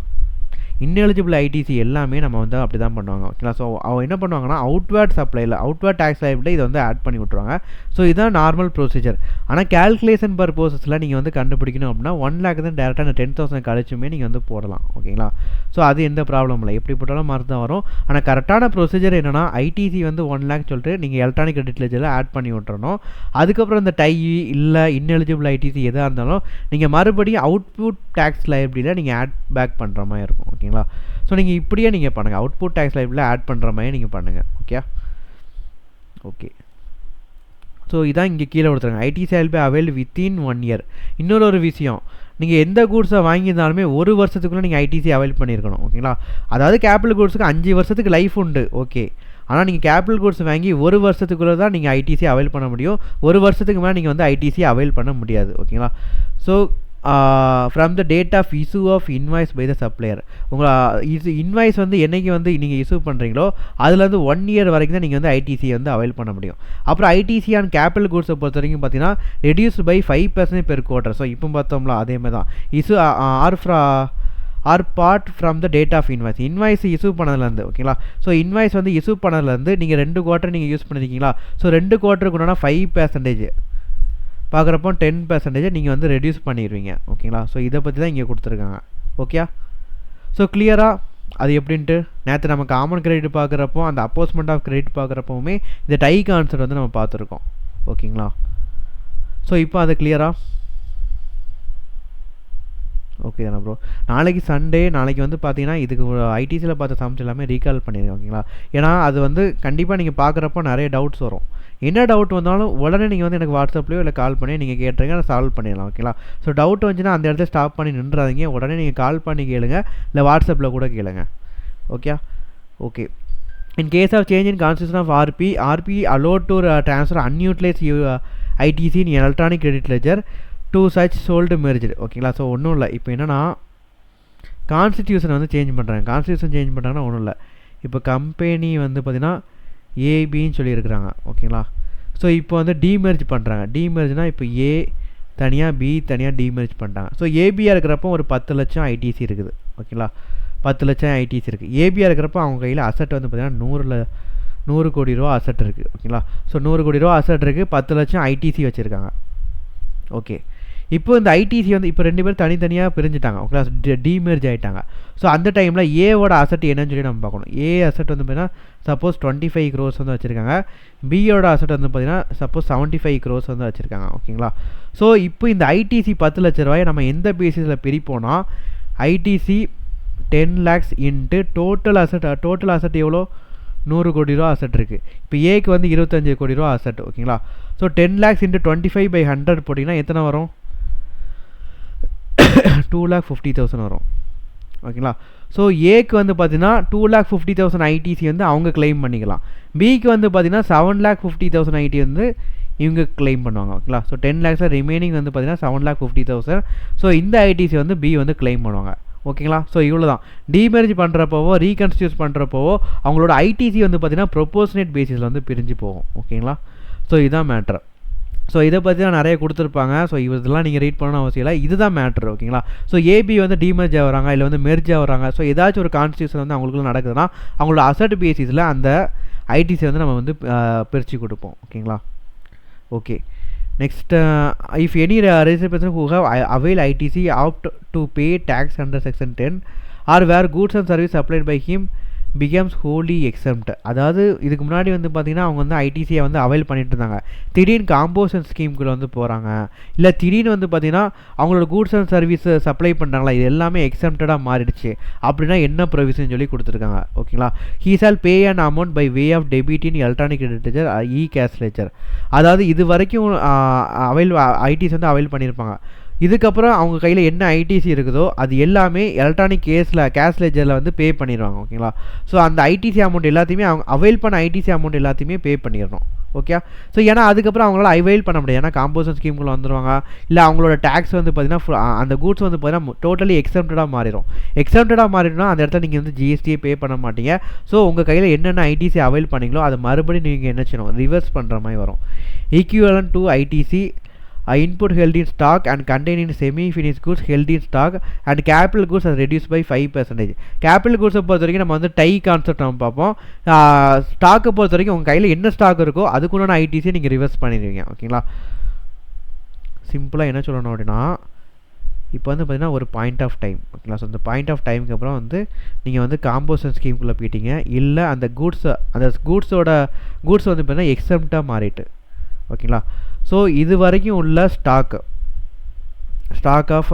இன்எலிஜிபிள் ஐடிசி எல்லாமே நம்ம வந்து அப்படி தான் பண்ணுவாங்க ஓகேங்களா. ஸோ அவங்க என்ன பண்ணுவாங்கன்னா அவுட்வர்ட் சப்ளையில் அவுட்வர்ட் டேக்ஸ் லைபிலிட்டி இதை வந்து ஆட் பண்ணி விட்ருவாங்க. ஸோ இதுதான் நார்மல் ப்ரொசீஜர். ஆனால் கேல்குலேஷன் பர்பஸில் நீங்கள் வந்து கண்டுபிடிக்கணும் அப்படின்னா 1 லேக் தான் டேரெக்டாக அந்த 10,000 கழிச்சுமே நீங்கள் வந்து போடலாம் ஓகேங்களா. ஸோ அது எந்த ப்ராப்ளம் இல்லை, எப்படி போட்டாலும் மாறி தான் வரும். ஆனால் கரெக்டான ப்ரொசீஜர் என்னென்னா ஐடிசி வந்து 1 லேக் சொல்லிட்டு நீங்கள் எலக்ட்ரானிக் கிரெடிட் லெட்ஜரில் ஆட் பண்ணி விட்டுறணும். அதுக்கப்புறம் இந்த டை இல்லை இன்எலிஜிபிள் ஐடிசி எதாக இருந்தாலும் நீங்கள் மறுபடியும் அவுட்புட் டேக்ஸ் லைபிலிட்டியில் நீங்கள் ஆட் பேக் பண்ணுற மாதிரி இருக்கும் ஓகேங்களா. ஸோ நீங்கள் இப்படியே நீங்கள் பண்ணுங்கள், அவுட்புட் டேக்ஸ் லைபிலிட்டியில் ஆட் பண்ணுற மாதிரி நீங்கள் பண்ணுங்கள் ஓகே. ஓகே. ஸோ இதான் இங்கே கீழே கொடுத்துருங்க. ITC will be avail within 1 year. இன்னொரு விஷயம், நீங்கள் எந்த கூட்ஸை வாங்கியிருந்தாலுமே 1 வருஷத்துக்குள்ளே நீங்கள் ஐடிசி அவைல் பண்ணியிருக்கணும் ஓகேங்களா. அதாவது கேபிட்டல் கூட்ஸுக்கு 5 வருஷத்துக்கு லைஃப் உண்டு ஓகே. ஆனால் நீங்கள் கேபிட்டல் கூட்ஸ் வாங்கி 1 வருஷத்துக்குள்ளே தான் நீங்கள் ஐடிசி அவைல் பண்ண முடியும். 1 வருஷத்துக்கு மேலே நீங்கள் வந்து ஐடிசி அவைல் பண்ண முடியாது ஓகேங்களா. So from the date of issue of invoice by the supplier. உங்கள் இன்வாய்ஸ் வந்து என்றைக்கு வந்து நீங்கள் இஷ்யூ பண்ணுறீங்களோ அதுலேருந்து 1 இயர் வரைக்கும் தான் நீங்கள் வந்து ஐடிசியை வந்து அவைல் பண்ண முடியும். அப்புறம் ஐடிசி அண்ட் கேபிட்டல் கூட்ஸை பொறுத்த வரைக்கும் பார்த்தீங்கன்னா reduce by 5% per quarter. So இப்போ பார்த்தோம்ல அதேமாதிரி தான் issue or part from the date of invoice issue பண்ணதுலேருந்து. ஓகேங்களா. ஸோ இன்வாய்ஸ் வந்து இஷ்யூ பண்ணதுலேருந்து நீங்கள் 2 குவார்ட்டர் நீங்கள் யூஸ் பண்ணியிருக்கீங்களா, ஸோ 2 குவார்ட்டருக்கு உண்டான 5% பார்க்குறப்போ 10% நீங்கள் வந்து ரெடியூஸ் பண்ணிடுவீங்க. ஓகேங்களா. ஸோ இதை பற்றி தான் இங்கே கொடுத்துருக்காங்க. ஓகே. ஸோ கிளியராக அது எப்படின்ட்டு நேற்று நம்ம காமன் கிரெடிட் பார்க்குறப்போ அந்த அப்போஸ்மெண்ட் ஆஃப் கிரெடிட் பார்க்குறப்போவுமே இந்த டை கான்செப்ட் வந்து நம்ம பார்த்துருக்கோம். ஓகேங்களா. ஸோ இப்போ அது கிளியராக ஓகே தானே ப்ரோ. நாளைக்கு சண்டே, நாளைக்கு வந்து பார்த்தீங்கன்னா இதுக்கு ஐடிசியில் பார்த்த சம்ஸ் எல்லாமே ரீகால் பண்ணிடுங்க. ஓகேங்களா. ஏன்னா அது வந்து கண்டிப்பாக நீங்கள் பார்க்குறப்போ நிறைய டவுட்ஸ் வரும். என்ன டவுட் வந்தாலும் உடனே நீங்கள் வந்து எனக்கு வாட்ஸ்அப்லேயோ இல்லை கால் பண்ணி நீங்கள் கேட்டுருங்க, நான் சால்வ் பண்ணிடலாம். ஓகேங்களா. ஸோ டவுட் வந்துச்சுன்னா அந்த இடத்துல ஸ்டாப் பண்ணி நின்றாதீங்க, உடனே நீங்கள் கால் பண்ணி கேளுங்க, இல்லை வாட்ஸ்அப்பில் கூட கேளுங்க. Okay. Okay. In case of change in constitution of RP allowed to transfer unutilized ITC in electronic credit ledger to such sold merged. ஓகேங்களா. ஸோ ஒன்றும் இல்லை. இப்போ என்னென்னா கான்ஸ்டியூஷன் வந்து சேஞ்ச் பண்ணுறாங்க. கான்ஸ்டியூஷன் சேஞ்ச் பண்ணுறாங்கன்னா ஒன்றும் இல்லை. இப்போ கம்பெனி வந்து பார்த்திங்கன்னா ஏபின்னு சொல்லியிருக்கிறாங்க. ஓகேங்களா. ஸோ இப்போ வந்து டிமெர்ஜ் பண்ணுறாங்க. டிமெர்ஜ்னால் இப்போ ஏ தனியாக பி தனியாக டிமெர்ஜ் பண்ணிட்டாங்க. ஸோ ஏபியாக இருக்கிறப்போ ஒரு 10 லட்சம் ஐடிசி இருக்குது. ஓகேங்களா. 10 லட்சம் ஐடிசி இருக்குது. ஏபியாக இருக்கிறப்போ அவங்க கையில் அசட் வந்து பார்த்திங்கன்னா 100 கோடி ரூபா அசட் இருக்குது. ஓகேங்களா. ஸோ 100 கோடி ரூபா அசட் இருக்குது, 10 லட்சம் ஐடிசி வச்சுருக்காங்க. ஓகே. இப்போ இந்த ஐடிசி வந்து இப்போ 2 பேர் தனித்தனியாக பிரிஞ்சுட்டாங்க. ஓகேங்களா. டிமெர்ஜ் ஆகிட்டாங்க. ஸோ அந்த டைமில் ஏவோட அசட் என்னன்னு சொல்லி நம்ம பார்க்கணும். ஏ அசட் வந்து பார்த்தீங்கன்னா சப்போஸ் 25 crores வந்து வச்சுருக்காங்க. பியோட அசட் வந்து பார்த்தீங்கன்னா சப்போஸ் 75 crores வந்து வச்சுருக்காங்க. ஓகேங்களா. ஸோ இப்போ இந்த ஐடிசி 10 லட்ச ரூபாயை நம்ம எந்த பேசிஸில் பிரிப்போம்னா ITC 10 lakhs into total asset எவ்வளோ 100 கோடி ரூபா அசட் இருக்குது. இப்போ ஏக்கு வந்து 25 கோடி ரூபா அசட். ஓகேங்களா. ஸோ 10 lakhs இன்ட்டு 25/100 போட்டிங்கன்னா எத்தனை வரும்? 2,50,000 வரும். ஓகேங்களா. ஸோ ஏக்கு வந்து பார்த்தீங்கன்னா 2,50,000 ஐடிசி வந்து அவங்க கிளைம் பண்ணிக்கலாம். பிக்கு வந்து பார்த்தீங்கன்னா 7,50,000 ஐடி வந்து இவங்க கிளைம் பண்ணுவாங்க. ஓகேங்களா. ஸோ 10 lakhs ரிமைனிங் வந்து பார்த்தீங்கன்னா 7,50,000. ஸோ இந்த ஐடிசி வந்து பி வந்து கிளைம் பண்ணுவாங்க. ஓகேங்களா. ஸோ இவ்வளோ தான். டிமெர்ஜ் பண்ணுறப்போவோ ரீகன்ஸ்டியூஸ் பண்ணுறப்போவோ அவங்களோட ஐடிசி வந்து பார்த்தீங்கன்னா ப்ரொபோஷனேட் பேசிஸில் வந்து பிரிஞ்சு போகும். ஓகேங்களா. ஸோ இதுதான் மேட்ரு. ஸோ இதை பற்றி தான் நிறைய கொடுத்துருப்பாங்க. ஸோ இதெல்லாம் நீங்கள் ரீட் பண்ணணும் அவசியம் இல்லை, இதுதான் மேட்ரு. ஓகேங்களா. ஸோ ஏபி வந்து டிமெர்ஜ் ஆகிறாங்க இல்லை வந்து மெர்ஜ் ஆகிறாங்க. ஸோ ஏதாச்சும் ஒரு கான்ஸ்டியூஷன் வந்து அவங்களுக்குள்ள நடக்குதுன்னா அவங்களோட அசட் பேசிஸில் அந்த ஐடிசி வந்து நம்ம வந்து பிரித்து கொடுப்போம். ஓகேங்களா. Okay. Next, if any registered person who have avail ITC opt to pay tax under section 10 or where goods and service supplied by him becomes wholly exempt. அதாவது இதுக்கு முன்னாடி வந்து பார்த்திங்கன்னா அவங்க வந்து ஐடிசியை வந்து அவைல் பண்ணிட்டு இருந்தாங்க. திடீர்னு காம்போசன் ஸ்கீம்குள்ளே வந்து போகிறாங்க, இல்லை திடீர்னு வந்து பார்த்திங்கன்னா அவங்களோட கூட்ஸ் அண்ட் சர்வீஸ் சப்ளை பண்ணுறாங்களா, இது எல்லாமே எக்ஸம்ப்டடாக மாறிடுச்சு. அப்படின்னா என்ன ப்ரொவிஷன் சொல்லி கொடுத்துருக்காங்க. ஓகேங்களா. he shall pay an amount by way of debit in electronic credit ledger e-cash ledger. அதாவது இது வரைக்கும் ஐடிசி வந்து அவைல் பண்ணியிருப்பாங்க. இதுக்கப்புறம் அவங்க கையில் என்ன ஐடிசி இருக்குதோ அது எல்லாமே எலக்ட்ரானிக் கேஷ் லெஜரில் வந்து பே பண்ணிடுவாங்க. ஓகேங்களா. ஸோ அந்த ஐடிசி அமௌண்ட் எல்லாத்தையுமே அவங்க அவைல் பண்ண ஐடிசி அமௌண்ட் எல்லாத்தையுமே பே பண்ணிடணும். ஓகே. ஸோ ஏன்னா அதுக்கப்புறம் அவங்களால அவைல் பண்ண முடியாது. ஏன்னா காம்போசன் ஸ்கீம்குள்ளே வந்துடுவாங்க, இல்லை அவங்களோட டேக்ஸ் வந்து பார்த்திங்கன்னா அந்த கூட்ஸ் வந்து பார்த்திங்கன்னா டோட்டலி எக்ஸம்ப்டடாக மாறிடும். எக்ஸம்ப்டடாக மாறிடும்னா அந்த இடத்துல நீங்கள் வந்து ஜிஎஸ்டியை பே பண்ண மாட்டீங்க. ஸோ உங்கள் கையில் என்னென்ன ஐடிசி அவைல் பண்ணீங்களோ அதை மறுபடியும் நீங்கள் என்ன செய்யணும், ரிவர்ஸ் பண்ணுற மாதிரி வரும். Equivalent to ITC input held in stock and containing semi-finished goods held in stock and capital goods are reduced by 5%. capital goods பொறுத்த வரைக்கும் நம்ம வந்து டை கான்செப்ட் நம்ம பார்ப்போம். ஸ்டாக்கை பொறுத்த வரைக்கும் உங்கள் கையில் என்ன ஸ்டாக் இருக்கோ அதுக்குண்டான ஐடிசியை நீங்கள் ரிவர்ஸ் பண்ணிடுவீங்க. ஓகேங்களா. சிம்பிளாக என்ன சொல்லணும் அப்படின்னா இப்போ வந்து பார்த்திங்கன்னா ஒரு பாயிண்ட் ஆஃப் டைம். ஓகேங்களா. ஸோ அந்த பாயிண்ட் ஆஃப் டைமுக்கு அப்புறம் வந்து நீங்கள் வந்து காம்போசன் ஸ்கீம்குள்ளே போயிட்டீங்க, இல்லை அந்த கூட்ஸ் வந்து பார்த்திங்கன்னா எக்ஸம்ப்டாக மாறிட்டு. ஓகேங்களா. ஸோ இது வரைக்கும் உள்ள stock of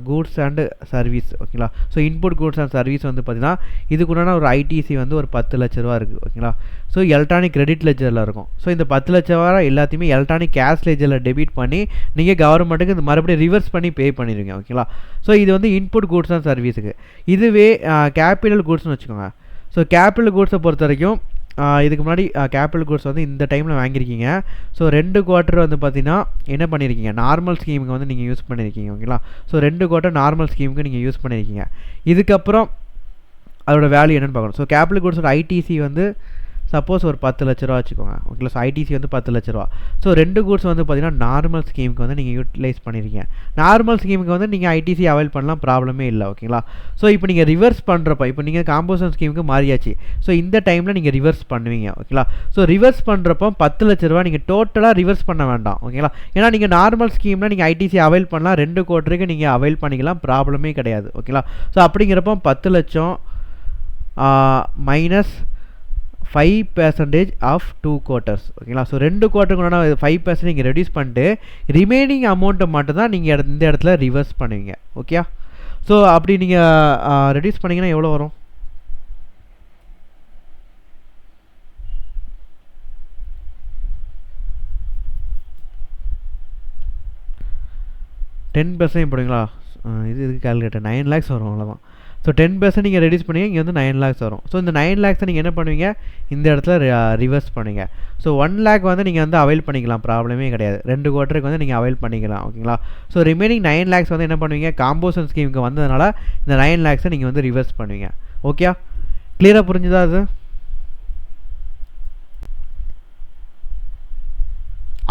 goods and service. ஓகேங்களா. So input goods and service வந்து பார்த்திங்கன்னா இதுக்குண்டான ஒரு ஐடிசி வந்து ஒரு 10 லட்ச ரூபா இருக்குது. ஓகேங்களா. ஸோ எலக்ட்ரானிக் கிரெடிட் லெஜரில் இருக்கும். ஸோ இந்த 10 லட்ச ரூபா எல்லாத்தையுமே எலக்ட்ரானிக் கேஷ் லெஜரில் டெபிட் பண்ணி நீங்கள் கவர்மெண்ட்டுக்கு இந்த மறுபடியும் ரிவர்ஸ் பண்ணி பே பண்ணிடுவீங்க. ஓகேங்களா. ஸோ இது வந்து இன்புட் கூட்ஸ் அண்ட் சர்வீஸுக்கு. இதுவே கேபிட்டல் கூட்ஸ்னு வச்சுக்கோங்க. ஸோ கேபிட்டல் கூட்ஸை பொறுத்த வரைக்கும் இதுக்கு முன்னாடி கேபிட்டல் கூட்ஸ் வந்து இந்த டைமில் வாங்கியிருக்கீங்க. ஸோ 2 குவார்ட்டர் வந்து பார்த்தீங்கன்னா என்ன பண்ணியிருக்கீங்க, நார்மல் ஸ்கீமுக்கு வந்து நீங்கள் யூஸ் பண்ணியிருக்கீங்க. ஓகேங்களா. ஸோ 2 குவார்ட்டர் நார்மல் ஸ்கீமுக்கு நீங்கள் யூஸ் பண்ணியிருக்கீங்க. இதுக்கப்புறம் அதோட வேல்யூ என்னென்னு பார்க்கணும். ஸோ கேபிட்டல் கூட்ஸோட ஐடிசி வந்து சப்போஸ் ஒரு 10 லட்ச ரூபா வச்சுக்கோங்க. ஓகேங்களா. ஸோ ஐடிசி வந்து 10 லட்ச ரூபா. ஸோ 2 கூட்ஸ் வந்து பார்த்தீங்கன்னா நார்மல் ஸ்கீமுக்கு வந்து நீங்கள் யூட்டிலைஸ் பண்ணியிருக்கீங்க. நார்மல் ஸ்கீமுக்கு வந்து நீங்கள் ஐடிசி அவைல் பண்ணலாம், ப்ராப்ளமே இல்லை. ஓகேங்களா. ஸோ இப்போ நீங்கள் ரிவர்ஸ் பண்ணுறப்ப இப்போ நீங்கள் காம்போசன் ஸ்கீமுக்கு மாறியாச்சு. ஸோ இந்த டைமில் நீங்கள் ரிவர்ஸ் பண்ணுவீங்க. ஓகேங்களா. ஸோ ரிவர்ஸ் பண்ணுறப்போ 10 லட்ச ரூபா நீங்கள் டோட்டலாக ரிவர்ஸ் பண்ண வேண்டாம். ஓகேங்களா. ஏன்னா நீங்கள் நார்மல் ஸ்கீமில் நீங்கள் ஐடிசி அவைல் பண்ணலாம், 2 குவார்ட்டருக்கு நீங்கள் அவைல் பண்ணிக்கலாம், ப்ராப்ளமே கிடையாது. ஓகேங்களா. ஸோ அப்படிங்கிறப்போ 10 லட்சம் மைனஸ் 5% ஆஃப் 2 குவார்ட்டர்ஸ். ஓகேங்களா. ஸோ 2 குவார்ட்டருக்குனா 5% நீங்கள் ரெடியூஸ் பண்ணிட்டு ரிமைனிங் அமௌண்ட்டை மட்டும் தான் நீங்கள் இந்த இடத்துல ரிவர்ஸ் பண்ணுவீங்க. ஓகே. ஸோ அப்படி நீங்கள் ரெடியூஸ் பண்ணிங்கன்னா எவ்வளோ வரும்? $10 போடுவீங்களா? இதுக்கு கால்குலேட்டர் 9 lakhs வரும், அவ்வளோதான். ஸோ 10% நீங்கள் ரெடியூஸ் பண்ணுவீங்க, இங்கே வந்து 9 lakhs வரும். ஸோ இந்த 9 lakhs நீங்கள் என்ன பண்ணுவீங்க, இந்த இடத்துல ரிவர்ஸ் பண்ணுவீங்க. ஸோ 1 lakh வந்து நீங்கள் வந்து அவைல் பண்ணிக்கலாம், ப்ராப்ளமே கிடையாது. 2 குவார்ட்டருக்கு வந்து நீங்கள் அவைல் பண்ணிக்கலாம். ஓகேங்களா. ஸோ ரிமைனிங் 9 lakhs வந்து என்ன பண்ணுவீங்க, காம்போசன் ஸ்கீமுக்கு வந்ததுனால இந்த 9 lakhs நீங்கள் வந்து ரிவர்ஸ் பண்ணுவீங்க. ஓகே. கிளியராக புரிஞ்சுதா அது?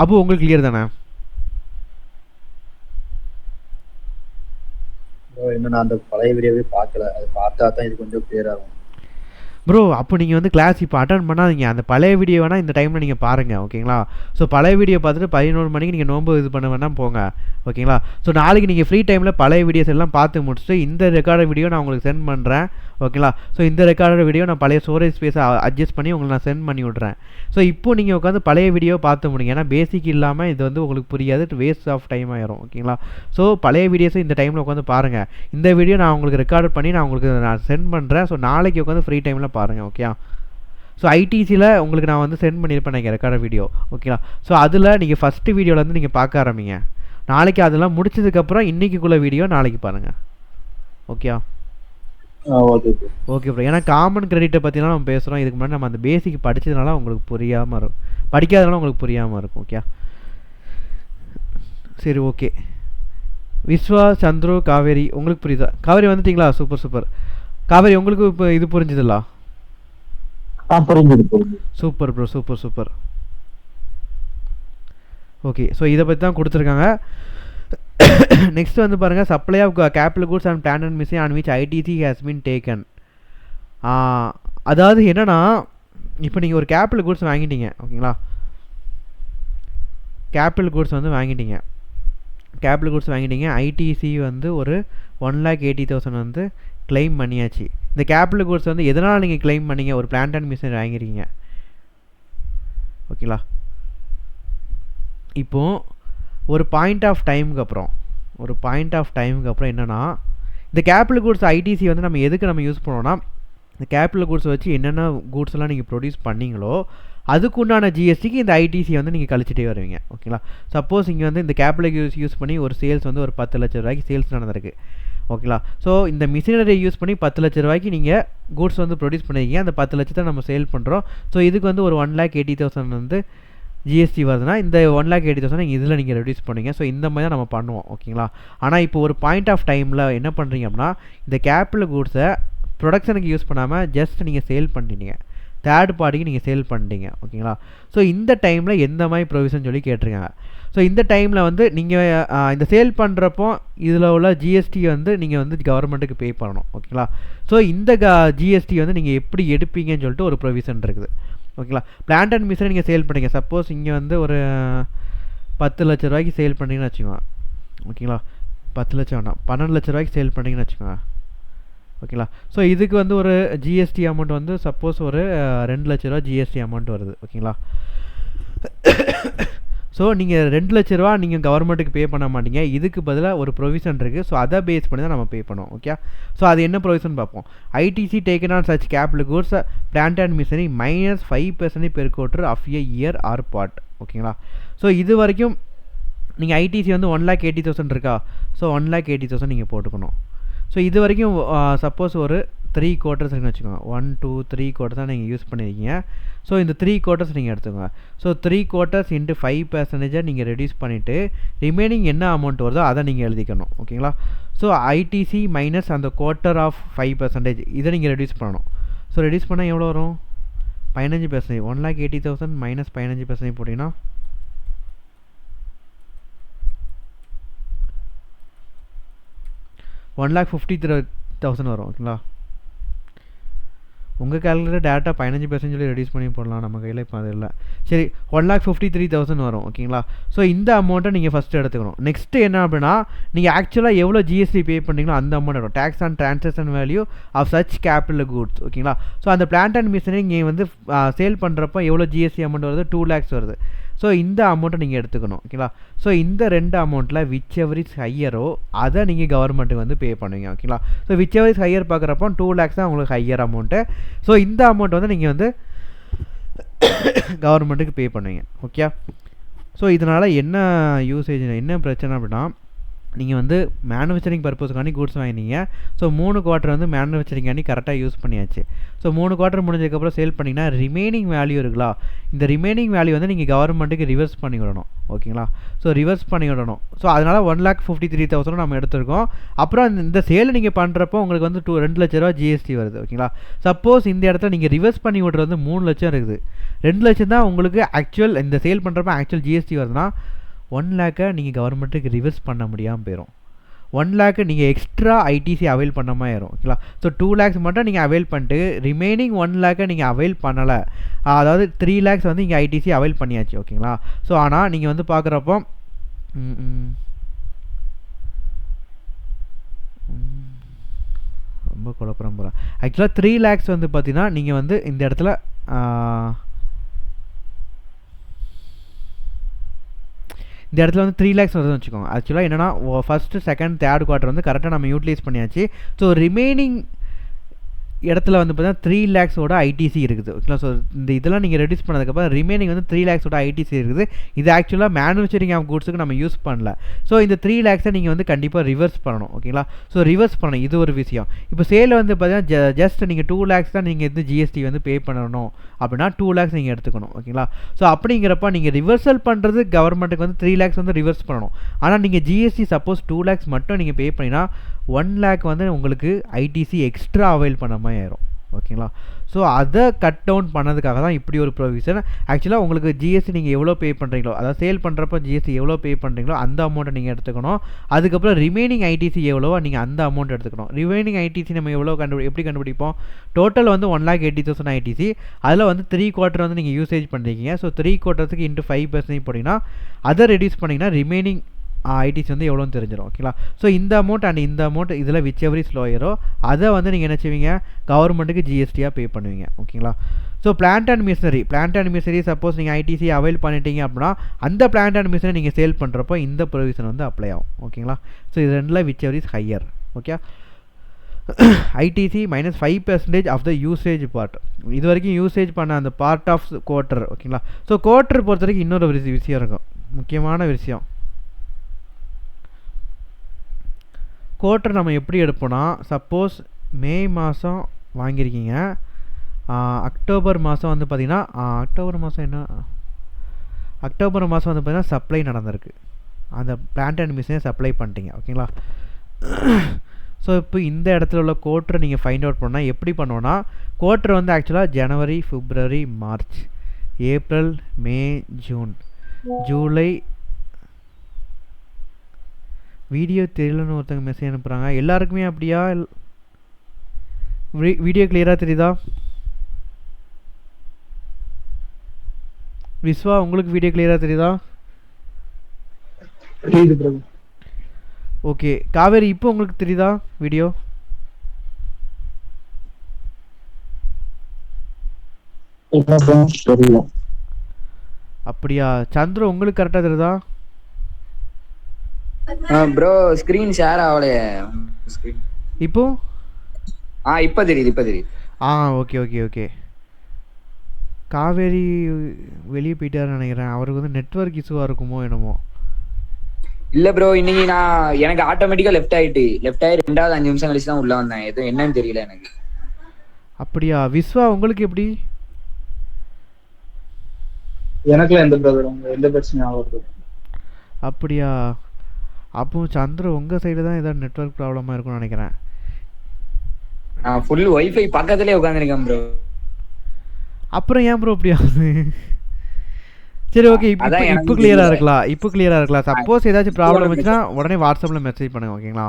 அப்போ உங்களுக்கு கிளியர் தானே? இன்னும் நான் அந்த பழைய வீடியோவே பார்க்கல, அது பார்த்தா தான் இது கொஞ்சம் கிளியர் ஆகும். ப்ரோ அப்போ நீங்கள் வந்து கிளாஸ் இப்போ அட்டன் பண்ணாதீங்க, அந்த பழைய வீடியோ வேணால் இந்த டைமில் நீங்கள் பாருங்கள். ஓகேங்களா. ஸோ பழைய வீடியோ பார்த்துட்டு 11 மணிக்கு நீங்கள் நோம்பு இது பண்ண வேணால் போங்க. ஓகேங்களா. ஸோ நாளைக்கு நீங்கள் ஃப்ரீ டைமில் பழைய வீடியோஸ் எல்லாம் பார்த்து முடிச்சுட்டு இந்த ரெக்கார்டு வீடியோ நான் உங்களுக்கு சென்ட் பண்ணுறேன். ஓகேங்களா. ஸோ இந்த ரெக்கார்டு வீடியோ நான் பழைய ஸ்டோரேஜ் ஸ்பேஸை அட்ஜஸ்ட் பண்ணி உங்களுக்கு நான் சென்ட் பண்ணி விட்றேன். ஸோ இப்போது நீங்கள் உட்காந்து பழைய வீடியோ பார்த்து முடியுங்க. ஏன்னா பேசிக் இல்லாமல் இது வந்து உங்களுக்கு புரியாது, வேஸ்ட் ஆஃப் டைம் ஆயிரும். ஓகேங்களா. ஸோ பழைய வீடியோஸை இந்த டைமில் உட்காந்து பாருங்கள். இந்த வீடியோ நான் உங்களுக்கு ரெக்கார்டு பண்ணி நான் உங்களுக்கு சென்ட் பண்ணுறேன். ஸோ நாளைக்கு உட்காந்து ஃப்ரீ டைமில் பாருங்கள். ஓகே. ஸோ ஐடிசியில் உங்களுக்கு நான் வந்து சென்ட் பண்ணியிருப்பேன் நீங்கள் ரெக்கார்டு வீடியோ. ஓகேங்களா. ஸோ அதில் நீங்கள் ஃபஸ்ட்டு வீடியோலேருந்து நீங்கள் பார்க்க ஆரம்பிங்க. நாளைக்கு அதெல்லாம் முடிச்சதுக்கப்புறம் இன்றைக்கிக்குள்ள வீடியோ நாளைக்கு பாருங்கள். ஓகே. Okay bro. ஏன்னா காமன் கிரெடிட்டை பற்றினா நம்ம பேசுகிறோம். இதுக்கு முன்னாடி நம்ம அந்த பேசிக் படித்ததுனால உங்களுக்கு புரியாமல் இருக்கும், படிக்காதனால உங்களுக்கு புரியாமல் இருக்கும். ஓகே. சரி ஓகே. விஸ்வா, சந்துரு, காவேரி உங்களுக்கு புரியுதா? காவேரி வந்துட்டிங்களா? Super super. காவேரி உங்களுக்கு இப்போ இது புரிஞ்சுதுங்களா? Super bro, super super. Okay. So இதை பற்றி தான் கொடுத்துருக்காங்க. நெக்ஸ்ட் வந்து பாருங்கள், supply of capital goods and plant and machine on which ITC has been taken. அதாவது என்னென்னா, இப்போ நீங்கள் ஒரு கேபிட்டல் கூட்ஸ் வாங்கிட்டீங்க. ஓகேங்களா. கேபிட்டல் கூட்ஸ் வந்து வாங்கிட்டீங்க, கேபிட்டல் கூட்ஸ் வாங்கிட்டீங்க. ஐடிசி வந்து ஒரு 1,80,000 வந்து கிளைம் பண்ணியாச்சு. இந்த கேபிட்டல் கூட்ஸ் வந்து எதனால் நீங்கள் கிளைம் பண்ணீங்க, ஒரு பிளான்ட் அண்ட் மிஷின் வாங்கிருக்கீங்க. ஓகேங்களா. இப்போது ஒரு பாயிண்ட் ஆஃப் டைமுக்கு அப்புறம் என்னென்னா, இந்த கேபிட்டல் கூட்ஸ் ஐடிசி வந்து நம்ம எதுக்கு நம்ம யூஸ் பண்ணோன்னா, இந்த கேபிட்டல் கூட்ஸ் வச்சு என்னென்ன கூட்ஸ் எல்லாம் நீங்கள் ப்ரொடியூஸ் பண்ணீங்களோ அதுக்கு உண்டான ஜிஎஸ்டிக்கு இந்த ஐடிசி வந்து நீங்கள் கழிச்சிட்டே வருவீங்க. ஓகேங்களா. சப்போஸ் இங்கே வந்து இந்த கேபிட்டல் யூஸ் பண்ணி ஒரு சேல்ஸ் வந்து ஒரு 10 லட்ச ரூபாய்க்கு சேல்ஸ் நடந்திருக்கு. ஓகேங்களா. ஸோ இந்த மிஷினரியை யூஸ் பண்ணி 10 லட்ச ரூபாய்க்கு நீங்கள் கூட்ஸ் வந்து ப்ரொடியூஸ் பண்ணியிருக்கீங்க. அந்த 10 லட்சத்தை நம்ம சேல் பண்ணுறோம். ஸோ இதுக்கு வந்து ஒரு 1,80,000 வந்து ஜிஎஸ்டி வருதுன்னா இந்த 1,80,000 நீங்கள் இதில் நீங்கள் ரெடியூஸ் பண்ணுவீங்க. ஸோ இந்த மாதிரி தான் நம்ம பண்ணுவோம். ஓகேங்களா. ஆனால் இப்போ ஒரு பாயிண்ட் ஆஃப் டைமில் என்ன பண்ணுறீங்க அப்படின்னா, இந்த கேபிட்டல் கூட்ஸை ப்ரொடக்ஷனுக்கு யூஸ் பண்ணாமல் ஜஸ்ட் நீங்கள் சேல் பண்ணிட்டீங்க, தேர்ட் பார்ட்டிக்கு நீங்கள் சேல் பண்ணிட்டீங்க. ஓகேங்களா. ஸோ இந்த டைமில் எந்த மாதிரி ப்ரொவிஷன் சொல்லி கேட்டிருக்காங்க. ஸோ இந்த டைமில் வந்து நீங்கள் இந்த சேல் பண்ணுறப்போ இதில் உள்ள ஜிஎஸ்டி வந்து நீங்கள் வந்து கவர்மெண்ட்டுக்கு பே பண்ணணும். ஓகேங்களா. ஸோ இந்த ஜிஎஸ்டி வந்து நீங்கள் எப்படி எடுப்பீங்கன்னு சொல்லிட்டு ஒரு ப்ரொவிஷன் இருக்குது. ஓகேங்களா. பிளான்ட் அண்ட் மிஷினை நீங்கள் சேல் பண்ணுறீங்க. சப்போஸ் இங்கே வந்து ஒரு 10 லட்ச ரூபாய்க்கு சேல் பண்ணிங்கன்னு வச்சுக்கோங்க. ஓகேங்களா. 10 லட்சம் வேணாம், 12 லட்ச ரூபாய்க்கு சேல் பண்ணிங்கன்னு வச்சுக்கோங்க. ஓகேங்களா. ஸோ இதுக்கு வந்து ஒரு ஜிஎஸ்டி அமௌண்ட் வந்து சப்போஸ் ஒரு 2 லட்ச ரூபா ஜிஎஸ்டி அமௌண்ட் வருது. ஓகேங்களா. ஸோ நீங்கள் 2 லட்ச ரூபா நீங்கள் கவர்மெண்ட்டுக்கு பே பண்ண மாட்டீங்க, இதுக்கு பதிலாக ஒரு ப்ரொவிஷன் இருக்குது. ஸோ அதை பேஸ் பண்ணி தான் நம்ம பே பண்ணுவோம். ஓகே. ஸோ அது என்ன ப்ரொவிஷன் பார்ப்போம். ITC taken on such capital goods plant and machinery -5% per quarter of a year or part. ஓகேங்களா. ஸோ இது வரைக்கும் நீங்கள் ஐடிசி வந்து 1,80,000 இருக்கா. ஸோ 1,80,000 நீங்கள் போட்டுக்கணும். ஸோ இது வரைக்கும் சப்போஸ் ஒரு 3 குவார்ட்டர்ஸ் இருக்குன்னு வச்சுக்கோங்க. 1 2 3 குவார்ட்டர் தான் நீங்கள் யூஸ் பண்ணியிருக்கீங்க. ஸோ இந்த 3 குவார்ட்டர்ஸ் நீங்கள் எடுத்துக்கோங்க. ஸோ 3 குவார்ட்டர்ஸ் இன்ட்டு 5% நீங்கள் ரெடியூஸ் பண்ணிவிட்டு ரிமைனிங் என்ன அமௌண்ட் வருதோ அதை நீங்கள் எழுதிக்கணும். ஓகேங்களா? ஸோ ஐடிசி மைனஸ் அந்த குவார்ட்டர் ஆஃப் 5% இதை நீங்கள் ரெடியூஸ் பண்ணணும். ஸோ ரெடியூஸ் பண்ணால் எவ்வளோ வரும்? 15%. 1,80,000 மைனஸ் 15% போட்டிங்கன்னா 1,50,000 வரும். ஓகேங்களா? உங்கள் கேல்குலேட்டர் டேட்டா 15% சொல்லி ரெடியூஸ் பண்ணி போடலாம். நம்ம கையில் இப்போ அது இல்லை. சரி, 1,53,000 வரும். ஓகேங்களா? ஸோ இந்த அமௌண்ட்டை நீங்கள் ஃபஸ்ட்டு எடுத்துக்கணும். நெக்ஸ்ட்டு என்ன அப்படின்னா, நீங்கள் ஆக்சுவலாக எவ்வளோ ஜிஎஸ்டி பே பண்ணுறீங்களோ அந்த அமௌண்ட் வரும். Tax on transaction value of such capital goods. ஓகேங்களா? ஸோ அந்த பிளான்ட் அண்ட் மிஷினரி நீங்கள் வந்து சேல் பண்ணுறப்போ எவ்வளோ ஜிஎஸ்டி அமௌண்ட் வருது? 2 lakhs வருது. ஸோ இந்த அமௌண்ட்டை நீங்கள் எடுத்துக்கணும். ஓகேங்களா? ஸோ இந்த 2 அமௌண்ட்டில் விச் எவர் இஸ் ஹையரோ அதை நீங்கள் கவர்மெண்ட்டுக்கு வந்து பே பண்ணுவீங்க. ஓகேங்களா? So which ever is higher பார்க்குறப்போ 2 lakhs தான் உங்களுக்கு ஹையர் அமௌண்ட்டு. ஸோ இந்த அமௌண்ட் வந்து நீங்கள் வந்து கவர்மெண்ட்டுக்கு பே பண்ணுவீங்க. ஓகே? ஸோ இதனால் என்ன யூசேஜ், என்ன பிரச்சனை அப்படின்னா, நீங்கள் வந்து மேனுஃபேக்சரிங் பர்பஸ்க்காண்டி கூட்ஸ் வாங்கினீங்க. ஸோ 3 குவார்ட்டர் வந்து மேனுஃபேக்சரிங்காண்டி கரெக்டாக யூஸ் பண்ணியாச்சு. ஸோ 3 குவார்ட்டர் முடிஞ்சதுக்கப்புறம் சேல் பண்ணிங்கன்னா ரிமைனிங் வேல்யூ இருக்குங்களா, இந்த ரிமைனிங் வேல்யூ வந்து நீங்கள் கவர்மெண்ட்டுக்கு ரிவர்ஸ் பண்ணி விடணும். ஓகேங்களா? ஸோ ரிவர்ஸ் பண்ணி விடணும். ஸோ அதனால் 1,53,000 நம்ம எடுத்துருக்கோம். அப்புறம் இந்த சேலை நீங்கள் பண்ணுறப்போ உங்களுக்கு வந்து 2 லட்ச ரூபா ஜிஎஸ்டி வருது. ஓகேங்களா? சப்போஸ் இந்த இடத்துல நீங்கள் ரிவர்ஸ் பண்ணி விட்றது வந்து 3 லட்சம் இருக்குது. 2 லட்சம் தான் உங்களுக்கு ஆக்சுவல் இந்த சேல் பண்ணுறப்ப ஆக்சுவல் ஜிஎஸ்டி வருதுன்னா 1 lakh நீங்கள் கவர்மெண்ட்டுக்கு ரிவர்ஸ் பண்ண முடியாமல் போயிடும். 1 lakh நீங்கள் எக்ஸ்ட்ரா ஐடிசி அவைல் பண்ண மாதிரி ஆயிரும். ஓகேங்களா? ஸோ 2 lakhs மட்டும் நீங்கள் அவைல் பண்ணிட்டு ரிமைனிங் 1 lakh நீங்கள் அவைல் பண்ணலை. அதாவது 3 lakhs வந்து இங்கே ஐடிசி அவைல் பண்ணியாச்சு. ஓகேங்களா? ஸோ ஆனால் நீங்கள் வந்து பார்க்குறப்போ ரொம்ப குழப்பம் போகிறேன். ஆக்சுவலாக 3 lakhs வந்து பார்த்தீங்கன்னா நீங்கள் வந்து இந்த இடத்துல வந்து 3 lakhs வருதுன்னு வச்சுக்கோங்க. ஆக்சுவலாக என்னென்னா ஃபஸ்ட்டு செகண்ட் தேர்ட் குவார்ட்டர் வந்து கரெக்டாக நம்ம யூட்டிலைஸ் பண்ணியாச்சு. ஸோ ரிமைனிங் இடத்துல வந்து பார்த்தீங்கன்னா 3 lakhs ஐடிசி இருக்குது. ஓகேங்களா? ஸோ இந்த இதெல்லாம் நீங்கள் ரெடியூஸ் பண்ணதுக்கப்புறம் ரிமைனிங் வந்து 3 lakhs ஐடிசி இருக்குது. இது ஆக்சுவலாக மேனுஃபேக்சரிங் ஆஃப் குட்ஸுக்கு நம்ம யூஸ் பண்ணல. ஸோ இந்த 3 lakhs நீங்கள் வந்து கண்டிப்பாக ரிவர்ஸ் பண்ணணும். ஓகேங்களா? ஸோ ரிவர்ஸ் பண்ணணும், இது ஒரு விஷயம். இப்போ சேல் வந்து பார்த்தீங்கன்னா ஜஸ்ட் நீங்கள் 2 lakhs தான் நீங்கள் வந்து ஜிஎஸ்டி வந்து பே பண்ணணும் அப்படின்னா 2 lakhs நீங்கள் எடுத்துக்கணும். ஓகேங்களா? ஸோ அப்படிங்கிறப்ப நீங்கள் ரிவர்சல் பண்ணுறது கவர்மெண்ட்டுக்கு வந்து 3 lakhs வந்து ரிவர்ஸ் பண்ணணும். ஆனால் நீங்கள் ஜிஎஸ்டி சப்போஸ் 2 lakhs மட்டும் நீங்கள் பே பண்ணினா 1 lakh வந்து உங்களுக்கு ஐடிசி எக்ஸ்ட்ரா அவைல் பண்ண மாதிரி ஆயிரும். ஓகேங்களா? ஸோ அதை கட் டவுன் பண்ணதுக்காக தான் இப்படி ஒரு ப்ரொவிஷன். ஆக்சுவலாக உங்களுக்கு ஜிஎஸ்டி நீங்கள் எவ்வளோ பே பண்ணுறீங்களோ, அதாவது சேல் பண்ணுறப்போ ஜிஎஸ்டி எவ்வளோ பே பண்ணுறீங்களோ அந்த அமௌண்ட்டை நீங்கள் எடுத்துக்கணும். அதுக்கப்புறம் ரிமைனிங் ஐடிசி எவ்வளவோ நீங்கள் அந்த அமௌண்ட் எடுத்துக்கணும். ரிமைனிங் ஐடிசி நம்ம எவ்வளோ எப்படி கண்டுபிடிப்போம்? டோட்டல் வந்து 1,80,000 ஐடிசி. அதில் வந்து 3 குவார்ட்டர் வந்து நீங்கள் யூசேஜ் பண்ணுறீங்க. ஸோ 3 குவார்ட்டர்ஸுக்கு இன்ட்டு 5% போட்டிங்கன்னா அதை ரெடியூஸ் பண்ணிங்கன்னா ரிமைனிங் ஐடிசி வந்து எவ்வளோன்னு தெரிஞ்சிடும். ஓகேங்களா? ஸோ இந்த அமௌண்ட் அண்ட் இந்த அமௌண்ட் இதில் விச் எவரி ஸ்லோயரோ அதை வந்து நீங்கள் என்ன செய்வீங்க? கவர்மெண்ட்டுக்கு ஜிஎஸ்டியாக பே பண்ணுவீங்க. ஓகேங்களா? So plant and machinery suppose நீங்கள் ஐடிசி அவைல் பண்ணிட்டீங்க அப்படின்னா அந்த பிளான்ட் அண்ட் மிஷினரி நீங்கள் சேல் பண்ணுறப்போ இந்த ப்ரொவிஷன் வந்து அப்ளை ஆகும். ஓகேங்களா? ஸோ இது ரெண்டில் whichever is higher. Okay? ITC minus 5% of the usage part. இது வரைக்கும் யூசேஜ் பண்ண அந்த பார்ட் ஆஃப் குவார்ட்டர். ஓகேங்களா? ஸோ குவார்ட்டர் பொறுத்த வரைக்கும் இன்னொரு விஷயம் இருக்கும், முக்கியமான விஷயம். குவார்ட்டர் நம்ம எப்படி எடுப்போம்னா, சப்போஸ் மே மாதம் வாங்கியிருக்கீங்க, அக்டோபர் மாதம் வந்து பார்த்திங்கன்னா அக்டோபர் மாதம் வந்து பார்த்திங்கன்னா சப்ளை நடந்திருக்கு. அந்த பிளான்ட் அண்ட் மிஷினை சப்ளை பண்ணிட்டீங்க. ஓகேங்களா? ஸோ இப்போ இந்த இடத்துல உள்ள குவார்ட்டரை நீங்கள் ஃபைண்ட் அவுட் பண்ணால் எப்படி பண்ணுவோன்னா, குவார்ட்டர் வந்து ஆக்சுவலாக ஜனவரி, பிப்ரவரி, March, April, May, June, July. Video தெரியலன்னு ஒருத்தங்க மெசேஜ் அனுப்புகிறாங்க. எல்லாருக்குமே அப்படியா? வீடியோ கிளியராக தெரியுதா? விஸ்வா, உங்களுக்கு வீடியோ கிளியராக தெரியுதா? ஓகே. காவேரி, இப்போ உங்களுக்கு தெரியுதா வீடியோ? அப்படியா? சந்திர, உங்களுக்கு கரெக்டாக தெரியுதா? ப்ரோ ஸ்கிரீன் ஷேர் ஆவலையே இப்போ? இப்போ தெரியுது. Okay okay okay. காவேரி வெளியே போயிட்டாருன்னு நினைக்கிறேன். அவருக்கு வந்து நெட்வொர்க் இஷ்யூவாக இருக்குமோ என்னமோ. இல்ல ப்ரோ, இன்னைக்கு எனக்கு ஆட்டோமேட்டிக்கா லெஃப்ட் ஆகி 2வது 5 நிமிஷம் கழிச்சு தான் உள்ள வந்தேன். எதுவும் என்னன்னு தெரியல எனக்கு. அப்படியா? விஸ்வா உங்களுக்கு எப்படி? எனக்குலாம் எந்த ப்ராப்ளம் எந்த பிரச்சனையும் ஆகாது. அப்படியா? அப்போ சந்திர உங்கள் சைடு தான் ஏதாவது நெட்வொர்க் ப்ராப்ளமாக இருக்கும்னு நினைக்கிறேன். நான் ஃபுல் வைஃபை பக்கத்துலயே உட்காந்துருக்கேன் ப்ரோ. அப்புறம் ஏன் ப்ரோ அப்படி ஆகுது? சரி ஓகே, இப்போ அதான் இப்போ எனக்கு கிளியராக தெரியல. இருக்கலாம். இப்போ கிளியராக இருக்கலாம். சப்போஸ் ஏதாச்சும் ப்ராப்ளம் வந்துச்சுன்னா உடனே வாட்ஸ்அப்பில் மெசேஜ் பண்ணுங்க, ஓகேங்களா?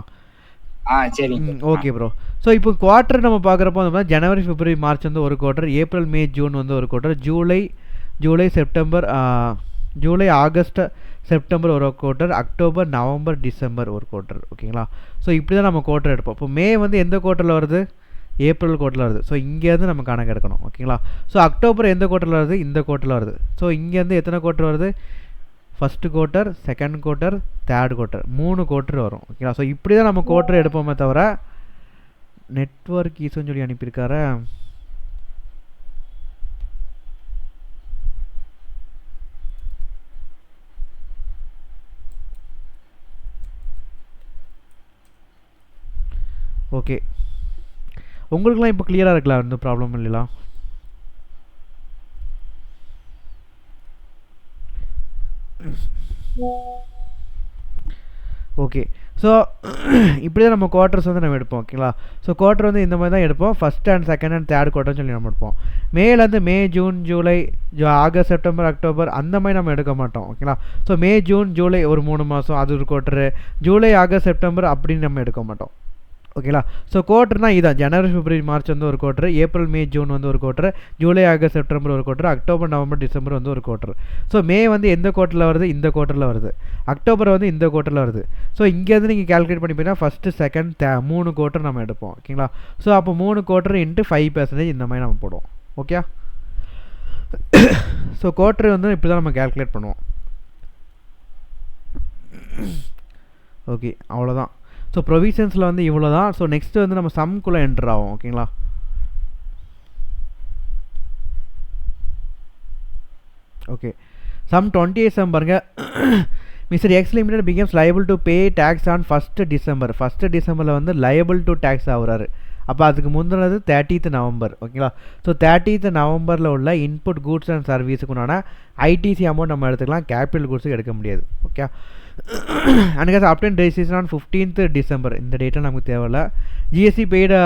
சரிங்க. Okay bro. ஸோ இப்போ குவார்ட்டர் நம்ம பார்க்குறப்போ வந்து ஜனவரி பிப்ரவரி மார்ச் வந்து ஒரு குவார்ட்டர், ஏப்ரல் மே ஜூன் வந்து ஒரு quarter, July September July August September ஒரு குவார்ட்டர், அக்டோபர் நவம்பர் டிசம்பர் ஒரு குவார்ட்டர், ஓகேங்களா? ஸோ இப்படி தான் நம்ம குவார்ட்டர் எடுப்போம். இப்போ மே வந்து எந்த குவார்ட்டரில் வருது? ஏப்ரல் குவார்ட்டரில் வருது. ஸோ இங்கேருந்து நம்ம கணக்கு எடுக்கணும், ஓகேங்களா? ஸோ அக்டோபர் எந்த குவார்ட்டரில் வருது? இந்த குவார்ட்டரில் வருது. ஸோ இங்கேருந்து எத்தனை குவார்ட்டர் வருது? First quarter, second quarter, third quarter, 3 quarter வரும், ஓகேங்களா? ஸோ இப்படி தான் நம்ம குவார்ட்டர் எடுப்போமே தவிர நெட்வொர்க் ஈஸுன்னு சொல்லி அனுப்பியிருக்காரு. ஓகே, உங்களுக்குலாம் இப்போ கிளியராக இருக்கலாம், எந்த ப்ராப்ளம் இல்லைங்களா? ஓகே, ஸோ இப்படி தான் நம்ம குவார்ட்டர்ஸ் வந்து நம்ம எடுப்போம், ஓகேங்களா? ஸோ குவார்ட்டர் வந்து இந்த மாதிரி தான் எடுப்போம். First and second and third குவார்ட்டர்னு சொல்லி நம்ம எடுப்போம். மேலேருந்து May June July August September October அந்த மாதிரி நம்ம எடுக்க மாட்டோம், ஓகேங்களா? ஸோ மே ஜூன் ஜூலை ஒரு 3 மாதம் அது ஒரு குவார்ட்டரு, ஜூலை ஆகஸ்ட் செப்டம்பர் அப்படின்னு நம்ம எடுக்க மாட்டோம், ஓகேங்களா? ஸோ குவார்ட்டர்னா இதுதான், ஜனவரி பிப்ரவரி மார்ச் வந்து ஒரு குவார்ட்டர், ஏப்ரல் மே ஜூன் வந்து ஒரு குவார்ட்டர், ஜூலை ஆகஸ்ட் செப்டம்பர் ஒரு குவார்ட்டர், அக்டோபர் நவம்பர் டிசம்பர் வந்து ஒரு குவார்ட்டர். ஸோ மே வந்து எந்த குவார்ட்டரில் வருது? இந்த குவார்ட்டரில் வருது. அக்டோபர் வந்து இந்த குவார்ட்டரில் வருது. ஸோ இங்கேருந்து நீங்கள் கேல்குலேட் பண்ணி போயின்னா ஃபஸ்ட்டு செகண்ட் 3 குவார்ட்டர் நம்ம எடுப்போம், ஓகேங்களா? ஸோ அப்போ 3 குவார்ட்டர் இன்ட்டு 5% இந்த மாதிரி நம்ம போடுவோம், ஓகே? ஸோ குவார்ட்டர் வந்து இப்படி தான் நம்ம கேல்குலேட் பண்ணுவோம். ஓகே, அவ்வளோதான். ஸோ ப்ரொவிஷன்ஸில் வந்து இவ்வளோ தான். ஸோ நெக்ஸ்ட்டு வந்து நம்ம சம்குள்ளே என்ட்ரு ஆகும், ஓகேங்களா? ஓகே, சம் 28 சம் பாருங்கள். Mister X limited becomes liable to pay tax on 1st December. 1st டிசம்பரில் வந்து லைபிள் டு டேக்ஸ் ஆகுறாரு. அப்போ அதுக்கு முந்தினது 30th நவம்பர், ஓகேங்களா? ஸோ 30th நவம்பரில் உள்ள இன்புட் கூட்ஸ் அண்ட் சர்வீஸுக்கு உண்டான ஐடிசி அமௌண்ட் நம்ம எடுத்துக்கலாம், கேபிட்டல் கூட்ஸுக்கு எடுக்க முடியாது, okay? And case upon registration on 15th December. இந்த டேட்டா நமக்கு தேவையில்ல. GST paid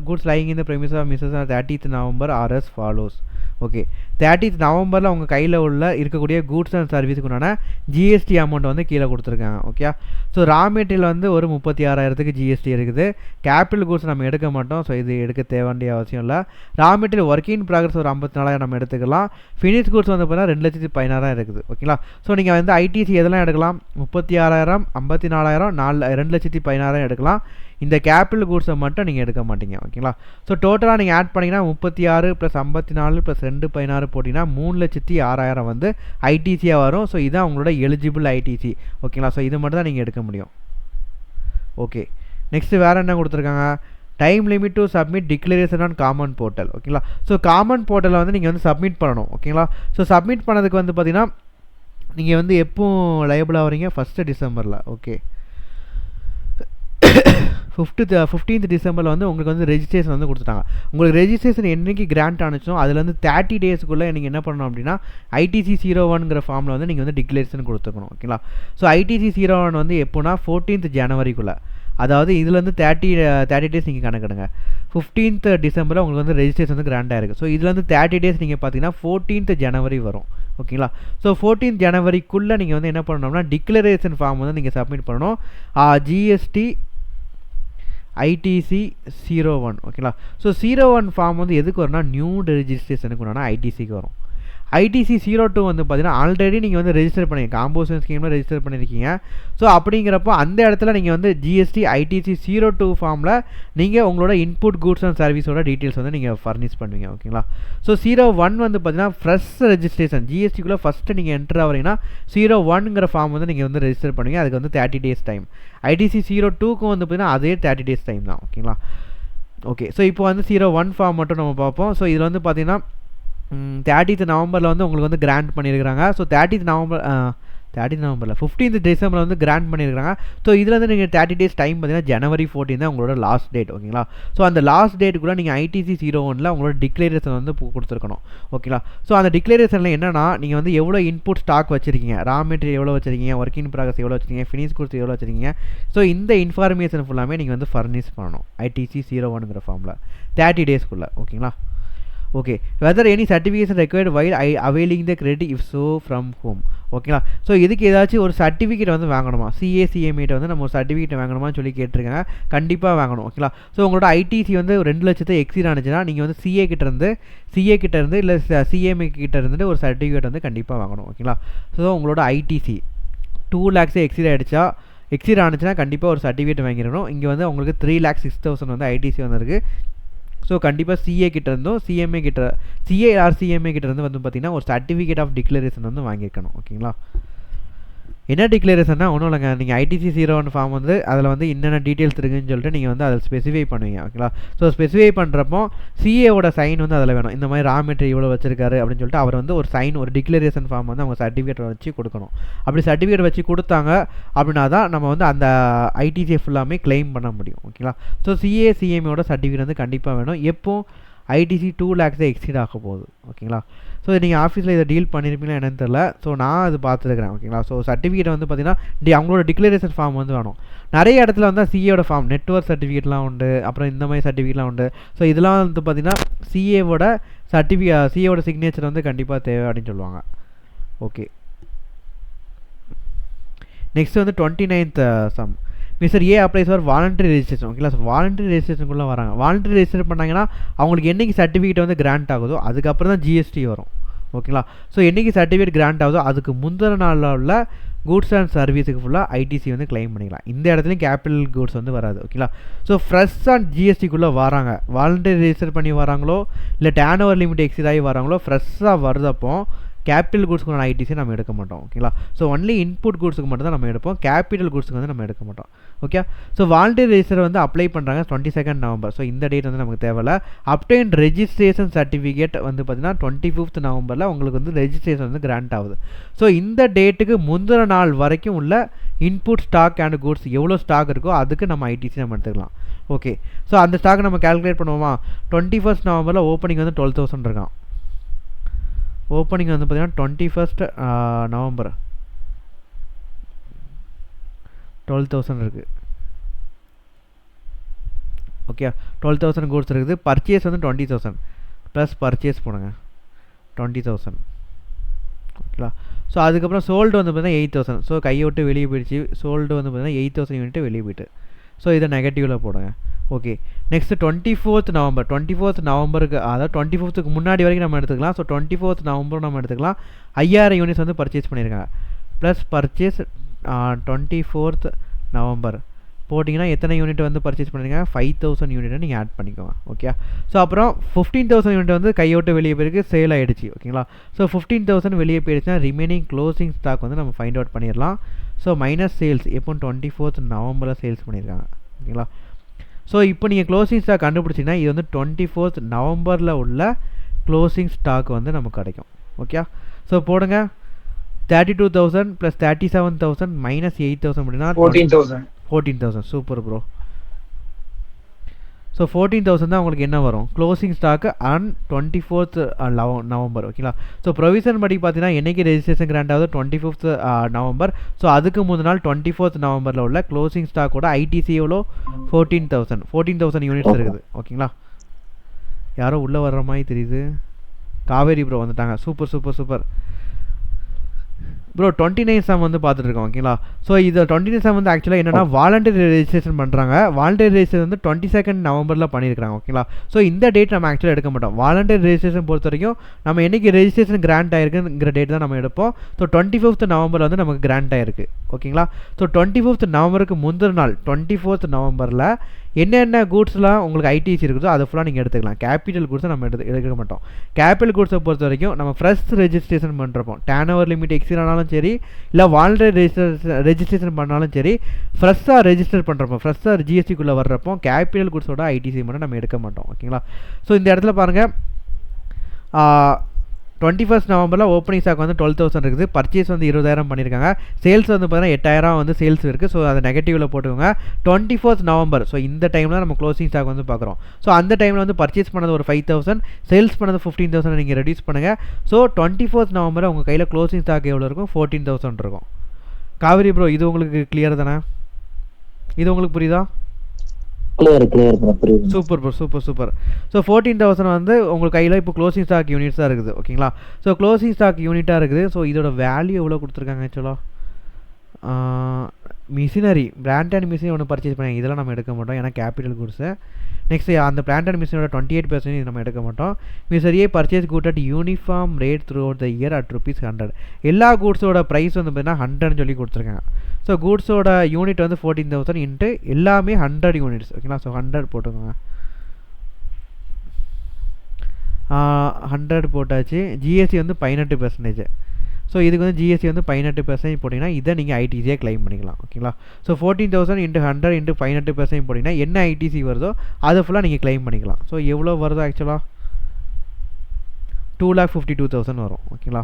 goods lying in the premises of Mrs 30th November are as follows. Okay, 30th நவம்பரில் உங்கள் கையில் உள்ள இருக்கக்கூடிய கூட்ஸ் அண்ட் சர்வீஸுக்கு உண்டான ஜிஎஸ்டி அமௌண்ட் வந்து கீழே கொடுத்துருக்காங்க, ஓகே? ஸோ ரா மெட்டீரியல் வந்து ஒரு 36,000க்கு ஜிஎஸ்டி இருக்குது. கேபிட்டல் கூட்ஸ் நம்ம எடுக்க மாட்டோம், ஸோ இது எடுக்க தேவைய அவசியம் இல்லை. Raw material work in progress ஒரு 54,000 நம்ம எடுத்துக்கலாம். ஃபினிஷ் கூட்ஸ் வந்து பார்த்தீங்கன்னா 2,16,000 இருக்குது, ஓகேங்களா? ஸோ நீங்கள் வந்து ஐடிசி எதெல்லாம் எடுக்கலாம்? 36,000, 54,000, 2,16,000 எடுக்கலாம். இந்த கேபிட்டல் கூட்ஸை மட்டும் நீங்கள் எடுக்க மாட்டீங்க, ஓகேங்களா? ஸோ டோட்டலாக நீங்கள் ஆட் பண்ணிங்கன்னா 36 + 54 + 216 போட்டிங்கன்னா 3,06,000 வந்து ஐடிசியாக வரும். ஸோ இதுதான் உங்களோட எலிஜிபிள் ஐடிசி, ஓகேங்களா? ஸோ இது மட்டும் தான் நீங்கள் எடுக்க முடியும், ஓகே? நெக்ஸ்ட்டு வேறு என்ன கொடுத்துருக்காங்க? Time limit to submit declaration on common portal, ஓகேங்களா? ஸோ காமன் போர்ட்டலில் வந்து நீங்கள் வந்து சப்மிட் பண்ணணும், ஓகேங்களா? ஸோ சப்மிட் பண்ணதுக்கு வந்து பார்த்தீங்கன்னா நீங்கள் வந்து எப்போ லைபிள் ஆகிறீங்க? 1st டிசம்பரில், ஓகே? 15th டிசம்பரில் வந்து உங்களுக்கு வந்து ரெஜிஸ்ட்ரேஷன் வந்து கொடுத்துட்டாங்க. உங்களுக்கு ரெஜிஸ்ட்ரேஷன் என்றைக்கு கிராண்ட் ஆனிச்சோ அதுலேருந்து 30 டேஸ்க்குள்ளே நீங்கள் என்ன பண்ணணும் அப்படின்னா ஐடிசி 01ங்கிற ஃபார்மில் வந்து நீங்கள் வந்து டிக்ளரேஷன் கொடுத்துக்கணும், ஓகேங்களா? ஸோ ஐடிசி 01 வந்து எப்போனா 14th ஜனவரிக்குள்ளே, அதாவது இதுலேருந்து 30 டேஸ் நீங்கள் கணக்கெடுங்க. 15th டிசம்பரில் உங்களுக்கு வந்து ரெஜிஸ்ட்ரேஷன் வந்து கிராண்டாக இருக்குது. ஸோ இதுலேருந்து 30 டேஸ் நீங்கள் பார்த்தீங்கன்னா 14th ஜனவரி வரும், ஓகேங்களா? ஸோ 14th ஜனவரிக்குள்ளே நீங்கள் வந்து என்ன பண்ணணும்னா டிக்ளரேஷன் ஃபார்ம் வந்து நீங்கள் சப்மிட் பண்ணணும். ஜிஎஸ்டி ஐடிசி 01, ஓகேங்களா? ஸோ 01 ஃபார்ம் வந்து எதுக்கு வரும்னா நியூ ரெஜிஸ்ட்ரேஷனுக்கு வேணால் ஐடிசிக்கு வரும். ஐடிசி 02 வந்து பார்த்தீங்கன்னா ஆல்ரெடி நீங்கள் வந்து ரெஜிஸ்டர் பண்ணியிருக்கீங்க, காம்போசிஷன் ஸ்கீமில் ரெஜிஸ்டர் பண்ணியிருக்கீங்க. ஸோ அப்படிங்கிறப்போ அந்த இடத்துல நீங்கள் வந்து ஜிஎஸ்டி ஐடிசி 02 ஃபார்மில் நீங்கள் உங்களோட இன்புட் கூட்ஸ் அண்ட் சர்வீஸோட டீட்டெயில்ஸ் வந்து நீங்கள் ஃபர்னிஷ் பண்ணுவீங்க, ஓகேங்களா? ஸோ 01 வந்து பார்த்தீங்கன்னா ஃப்ரெஷ் ரெஜிஸ்ட்ரேஷன், ஜிஎஸ்டிக்குள்ளே ஃபஸ்ட்டு நீங்கள் என்ட்ரு ஆகிறீங்கன்னா 01ங்கிற ஃபார்ம் வந்து நீங்கள் வந்து ரெஜிஸ்டர் பண்ணுவீங்க. அதுக்கு வந்து 30 டேஸ் டைம். ஐடிசி 02க்கும் வந்து பார்த்தீங்கன்னா அதே 30 டேஸ் டைம் தான், ஓகேங்களா? ஓகே, ஸோ இப்போ வந்து 01 ஃபார்ம் மட்டும் நம்ம பார்ப்போம். ஸோ இதில் வந்து பார்த்தீங்கன்னா 30th நவம்பரில் வந்து உங்களுக்கு வந்து கிராண்ட் பண்ணியிருக்கிறாங்க. ஸோ 30th நவம்பர் 13 நவம்பரில் 15th டிசம்பரில் வந்து கிராண்ட் பண்ணியிருக்காங்க. ஸோ இதில் வந்து நீங்கள் 30 days டைம் பார்த்தீங்கன்னா January 14 தான் உங்களோட லாஸ்ட் டேட். ஓகேங்களா. ஸோ அந்த லாஸ்ட் டேட்டுக்குள்ளே நீங்கள் ITC 01 உங்களோட டிக்ளரேஷன் வந்து கொடுத்துருக்கணும். ஓகேங்களா. ஸோ அந்த டிக்ளரேஷனில் என்னன்னா நீங்கள் வந்து எவ்வளோ இன்புட் ஸ்டாக் வச்சிருக்கீங்க, ரா மெட்டீரியல் எவ்வளோ வச்சிருக்கீங்க, ஒர்க் இன் ப்ராக்ரஸ் எவ்வளோ வச்சிருக்கீங்க, ஃபினிஷ் குட்ஸ் எவ்வளோ வச்சிருக்கீங்க. ஸோ இந்த இன்ஃபர்மேஷன் ஃபுல்லாமே நீங்கள் வந்து ஃபர்னிஷ் பண்ணணும் ITC 01ங்கிற ஃபார்மில் 30 daysக்குள்ளே. ஓகேங்களா. Okay, weather any certification required while availing the credit if so from home. ஓகேங்களா. ஸோ இதுக்கு ஏதாச்சும் ஒரு சர்டிஃபிகேட் வந்து வாங்கணுமா, CACMAட்ட வந்து நம்ம ஒரு சர்டிஃபிகேட் வாங்கணுமான்னு சொல்லி கேட்டிருக்காங்க. கண்டிப்பாக வாங்கணும். ஓகேங்களா. ஸோ உங்களோட ITC வந்து 2 லட்சத்தை எக்ஸீட் ஆனிச்சுன்னா நீங்கள் வந்து CA கிட்ட இருந்து இல்லை CMA கிட்ட இருந்துட்டு ஒரு சர்டிஃபிகேட் வந்து கண்டிப்பாக வாங்கணும். ஓகேங்களா. ஸோ உங்களோட ITC 2 lakhs எக்ஸீட் ஆனிச்சுன்னா கண்டிப்பாக ஒரு சர்டிஃபிகேட் வாங்கிடணும். இங்கே வந்து உங்களுக்கு 3,06,000 வந்து ITC வந்துருக்கு. ஸோ கண்டிப்பாக CA கிட்ட இருந்தும் CMA கிட்ட இருந்து வந்து பார்த்தீங்கன்னா ஒரு சர்டிஃபிகேட் ஆஃப் டிக்ளரேஷன் வந்து வாங்கியிருக்கணும். ஓகேங்களா. என்ன டிக்ளரேஷன்னா ஒன்றும் இல்லைங்க, நீங்கள் ITC 01 ஃபார்ம் வந்து அதில் வந்து என்னென்ன டீட்டெயில்ஸ் இருக்குதுன்னு சொல்லிட்டு நீங்கள் வந்து அதில் ஸ்பெசிஃபை பண்ணுவீங்க. ஓகேங்களா. ஸோ ஸ்பெசிஃபை பண்ணுறப்போ CAவோட சைன் வந்து அதில் வேணும். இந்த மாதிரி ரா மெட்டீரியல் இவ்வளோ வச்சிருக்காரு அப்படின்னு சொல்லிட்டு அவர் வந்து ஒரு சைன், ஒரு டிக்ளரேஷன் ஃபார்ம் வந்து அவங்க சர்டிஃபிகேட் வச்சு கொடுக்கணும். அப்படி சர்டிஃபிகேட் வச்சு கொடுத்தாங்க அப்படின்னா தான் நம்ம வந்து அந்த ITC ஃபுல்லாமே கிளைம் பண்ண முடியும். ஓகேங்களா. ஸோ CACMAவோட சர்டிஃபிகேட் வந்து கண்டிப்பாக வேணும். எப்போ ITC 2 lakhs எக்ஸீட் ஆக போகுது. ஓகேங்களா. ஸோ நீங்கள் ஆஃபீஸில் இதை டீல் பண்ணியிருப்பீங்களா என்னன்னு தெரியல. ஸோ நான் அது பார்த்துருக்கிறேன். ஓகேங்களா. ஸோ சர்டிஃபிகேட் வந்து பார்த்தீங்கன்னா அவங்களோட டிக்ளரேஷன் ஃபார்ம் வந்து வேணும். நிறைய இடத்துல வந்து CAவோட ஃபார்ம், நெட்வொர்க் சர்டிஃபிகேட்லாம் உண்டு, அப்புறம் இந்த மாதிரி சர்டிஃபிகேட்லாம் உண்டு. ஸோ இதெல்லாம் வந்து பார்த்தீங்கன்னா CAவோட சிக்னேச்சர் வந்து கண்டிப்பாக தேவை அப்படின்னு சொல்லுவாங்க. ஓகே, நெக்ஸ்ட் வந்து 29th sum. Mister A applies for voluntary registration. ஓகேங்களா. ஸோ வாலண்டரி ரெஜிஸ்ட்ரேஷனுக்குள்ளே வராங்க. வாலண்டரி ரெஜிஸ்டர் பண்ணாங்கன்னா அவங்களுக்கு என்றைக்கு சர்டிஃபிகேட் வந்து கிராண்ட் ஆகுதோ அதுக்கப்புறம் தான் GST வரும். ஓகேங்களா. ஸோ என்றைக்கு சர்டிஃபிகேட் கிராண்ட் ஆகுதோ அதுக்கு முந்தின நாளில் உள்ள கூட்ஸ் அண்ட் சர்வீஸுக்கு ஃபுல்லாக ITC வந்து கிளைம் பண்ணிக்கலாம். இந்த இடத்துலையும் கேபிட்டல் கூட்ஸ் வந்து வராது. ஓகேங்களா. ஸோ ஃப்ரெஷ் அண்ட் GSTக்குள்ளே வராங்க, வாலண்டரி ரெஜிஸ்டர் பண்ணி வராங்களோ இல்லை டேர்ன் ஓவர் லிமிட் எக்ஸீட் ஆகி வராங்களோ, ஃப்ரெஷ்ஷாக வருதப்போ கேபிட்டல் கூட்ஸ்க்கு ITC நம்ம எடுக்க மாட்டோம். ஓகேங்களா. ஸோ ஒன்லி இன்புட் கூட்ஸுக்கு மட்டும் தான் நம்ம எடுப்போம், கேபிட்டல் கூட்ஸுக்கு வந்து நம்ம எடுக்க மாட்டோம். ஓகே. ஸோ வாலண்டரி ரெஜிஸ்டர் வந்து அப்ளை பண்ணுறாங்க 22 நவம்பர். ஸோ இந்த டேட் வந்து நமக்கு தேவையில்லை. அப்டைன் ரெஜிஸ்ட்ரேஷன் சர்டிஃபிகேட் வந்து பார்த்தீங்கன்னா 25th நவம்பரில் உங்களுக்கு வந்து ரெஜிஸ்ட்ரேஷன் வந்து கிராண்ட் ஆகுது. ஸோ இந்த டேட்டுக்கு முந்தின நாள் வரைக்கும் உள்ள இன்புட் ஸ்டாக் அண்ட் கூட்ஸ் எவ்வளோ ஸ்டாக் இருக்கோ அதுக்கு நம்ம ITC நம்ம எடுத்துக்கலாம். ஓகே. ஸோ அந்த ஸ்டாக் நம்ம கால்குலேட் பண்ணுவோமா. 21st நவம்பரில் ஓப்பனிங் வந்து 12,000 இருக்கான். ஓப்பனிங் வந்து பார்த்தீங்கன்னா 21st நவம்பர் 12,000 இருக்குது. ஓகே, 12,000 கூட்ஸ் இருக்குது. பர்ச்சேஸ் வந்து 20,000 ப்ளஸ் பர்ச்சேஸ் போடுங்க 20,000. ஓகேங்களா. ஸோ அதுக்கப்புறம் சோல்டு வந்து பார்த்தீங்கன்னா 8,000. ஸோ கையை விட்டு வெளியே போயிடுச்சு. சோல்டு வந்து பார்த்தீங்கன்னா 8,000 யூனிட்டு வெளியே போயிட்டு. ஸோ இதை நெகட்டிவில் போடுங்க. ஓகே. நெக்ஸ்ட்டு 24th நவம்பருக்கு, அதாவது 25th முன்னாடி வரைக்கும் நம்ம எடுத்துக்கலாம். ஸோ 24th நவம்பர் நம்ம எடுத்துக்கலாம். 5000 யூனிட்ஸ் வந்து பர்ச்சேஸ் பண்ணியிருக்காங்க. ப்ளஸ் பர்ச்சேஸ் 24th நவம்பர் போட்டிங்கன்னா எத்தனை யூனிட் வந்து பர்ச்சேஸ் பண்ணியிருக்காங்க, 5,000 யூனிட்டை நீங்கள் ஆட் பண்ணிக்கோங்க. ஓகே. ஸோ அப்புறம் 15,000 யூனிட் வந்து கையோட்டு வெளியே போயிருக்கு, சேல் ஆகிடுச்சு. ஓகேங்களா. ஸோ 15,000 வெளியே போயிடுச்சுன்னா ரிமைனிங் க்ளோசிங் ஸ்டாக் வந்து நம்ம ஃபைண்ட் அவுட் பண்ணிடலாம். ஸோ மைனஸ் சேல்ஸ் எப்போ 24th நவம்பரில் சேல்ஸ் பண்ணியிருக்காங்க. ஓகேங்களா. ஸோ இப்போ நீங்கள் க்ளோசிங் ஸ்டாக் கண்டுபிடிச்சிங்கன்னா இது வந்து 24th நவம்பரில் உள்ள க்ளோசிங் ஸ்டாக் வந்து நமக்கு கிடைக்கும். ஓகே. ஸோ போடுங்க 32,000 ப்ளஸ் 37,000 மைனஸ் 8,000 அப்படின்னா 14,000. Super bro. ஸோ 14,000 தான் உங்களுக்கு என்ன வரும் closing stock on 24th November. ஓகேங்களா. ஸோ ப்ரொவிஷன் படி பார்த்தீங்கன்னா என்றைக்கு ரெஜிஸ்ட்ரேஷன் கிராண்ட் ஆகுது 25th நவம்பர். ஸோ அதுக்கு முதல் நாள் 24th நவம்பரில் உள்ள க்ளோசிங் ஸ்டாக்கோட ITC எவ்வளோ 14,000 யூனிட்ஸ் இருக்குது. ஓகேங்களா. யாரோ உள்ளே வர்ற மாதிரி தெரியுது. காவேரி ப்ரோ வந்துட்டாங்க. Super bro. 29 சம் வந்து பார்த்துட்டு இருக்கோம். ஓகேங்களா. ஸோ இது 29 சம் வந்து ஆக்சுவலாக என்னென்னா வாலண்டரி ரெஜிஸ்ட்ரேஷன் பண்ணுறாங்க. வாலண்டரி ரெஜிஸ்ட்ரேஷன் வந்து 22nd நவம்பரில் பண்ணியிருக்காங்க. ஓகேங்களா. ஸோ இந்த டேட் நம்ம ஆக்சுவலாக எடுக்க மாட்டோம். வாலண்டரி ரெஜிஸ்ட்ரேஷன் பொறுத்த வரைக்கும் நம்ம என்றைக்கு ரெஜிஸ்ட்ரேஷன் கிராண்ட் ஆயிருக்குங்கிற டேட் தான் நம்ம எடுப்போம். ஸோ 25th நவம்பரில் வந்து நமக்கு கிராண்ட் ஆயிருக்கு. ஓகேங்களா. ஸோ 25th நவம்பருக்கு முந்தின நாள் 24th நவம்பரில் என்னென்ன கூட்ஸ்லாம் உங்களுக்கு ITC இருக்குதோ அதை ஃபுல்லாக நீங்கள் எடுத்துக்கலாம். கேபிட்டல் கூட்ஸை நம்ம எடுக்க மாட்டோம். கேபிட்டல் கூட்ஸை பொறுத்த வரைக்கும் நம்ம ஃப்ரெஷ் ரெஜிஸ்ட்ரேஷன் பண்ணுறப்போ டேர்ன் ஓவர் லிமிட் எக்ஸீட் ஆனாலும் சரி, இல்லை வாலண்டரி ரெஜிஸ்ட்ரேஷன் பண்ணாலும் சரி, ஃப்ரெஷ்ஷாக ரெஜிஸ்டர் பண்ணுறப்போ ஃப்ரெஷ்ஷாக GSTக்குள்ளே வர்றப்போ கேபிட்டல் கூட்ஸோட ITC மட்டும் நம்ம எடுக்க மாட்டோம். ஓகேங்களா. ஸோ இந்த இடத்துல பாருங்கள் 21 நவம்பரில் ஓப்பனிங் ஸ்டாக் வந்து 12,000 இருக்குது. பர்ச்சேஸ் வந்து 20,000 பண்ணியிருக்காங்க. சேல்ஸ் வந்து பார்த்தீங்கன்னா 8,000 வந்து சேல்ஸ் இருக்குது. ஸோ அதை நெகட்டிவில் போட்டுக்கோங்க. 21 நவம்பர் ஸோ இந்த டைமில் நம்ம க்ளோசிங் ஸ்டாக் வந்து பார்க்குறோம். ஸோ அந்த டைமில் வந்து பர்ச்சேஸ் பண்ணது ஒரு 5,000, சேல்ஸ் பண்ணது 15,000 நீங்கள் ரெடியூஸ் பண்ணுங்கள். ஸோ 21 நவம்பர் உங்கள் கையில் க்ளோசிங் ஸ்டாக் எவ்வளோ இருக்கும்? 14,000 இருக்கும். காவிரி ப்ரோ, இது உங்களுக்கு கிளியர் தானே? இது உங்களுக்கு புரியுதா? கிளியர் புரியுது. Super bro, super. ஸோ 14,000 வந்து உங்களுக்கு கையில் இப்போ க்ளோசிங் ஸ்டாக் யூனிட்ஸ் தான் இருக்குது. ஓகேங்களா? ஸோ க்ளோசிங் ஸ்டாக் யூனிட்டாக இருக்குது. ஸோ இதோட வேல்யூ எவ்வளோ கொடுத்துருக்காங்க ஆக்சுவலாக? மிஷினரி பிராண்ட் அண்ட் மிஷினரி ஒன்று பர்ச்சேஸ் பண்ணி இதெல்லாம் நம்ம எடுக்க மாட்டோம், ஏன்னா கேபிட்டல் குட்ஸு. நெக்ஸ்ட் அந்த பிராண்ட் அண்ட் மிஷினோட 28% நம்ம எடுக்க மாட்டோம். மிஷரியே purchase good at uniform rate throughout the year at ₹100. எல்லா கூட்ஸோட ப்ரைஸ் வந்து பார்த்தீங்கன்னா 100ன்னு சொல்லி கொடுத்துருக்காங்க. ஸோ கூட்ஸோட யூனிட் வந்து 14,000 இன்ட்டு எல்லாமே 100 யூனிட்ஸ். ஓகேங்களா? ஸோ 100 போட்டுக்கோங்க. 100 போட்டாச்சு. ஜிஎஸ்டி வந்து 18%. ஸோ இதுக்கு வந்து ஜிஎஸ்டி வந்து 18% போட்டிங்கன்னா இதை நீங்கள் ஐடிசியாக கிளைம் பண்ணிக்கலாம். ஓகேங்களா? ஸோ 14,000 × 100 × 18% போட்டிங்கன்னா என்ன ஐடிசி வருதோ அதை ஃபுல்லாக நீங்கள் கிளைம் பண்ணிக்கலாம். ஸோ எவ்வளோ வருதோ ஆக்சுவலாக 2,52,000 வரும். ஓகேங்களா?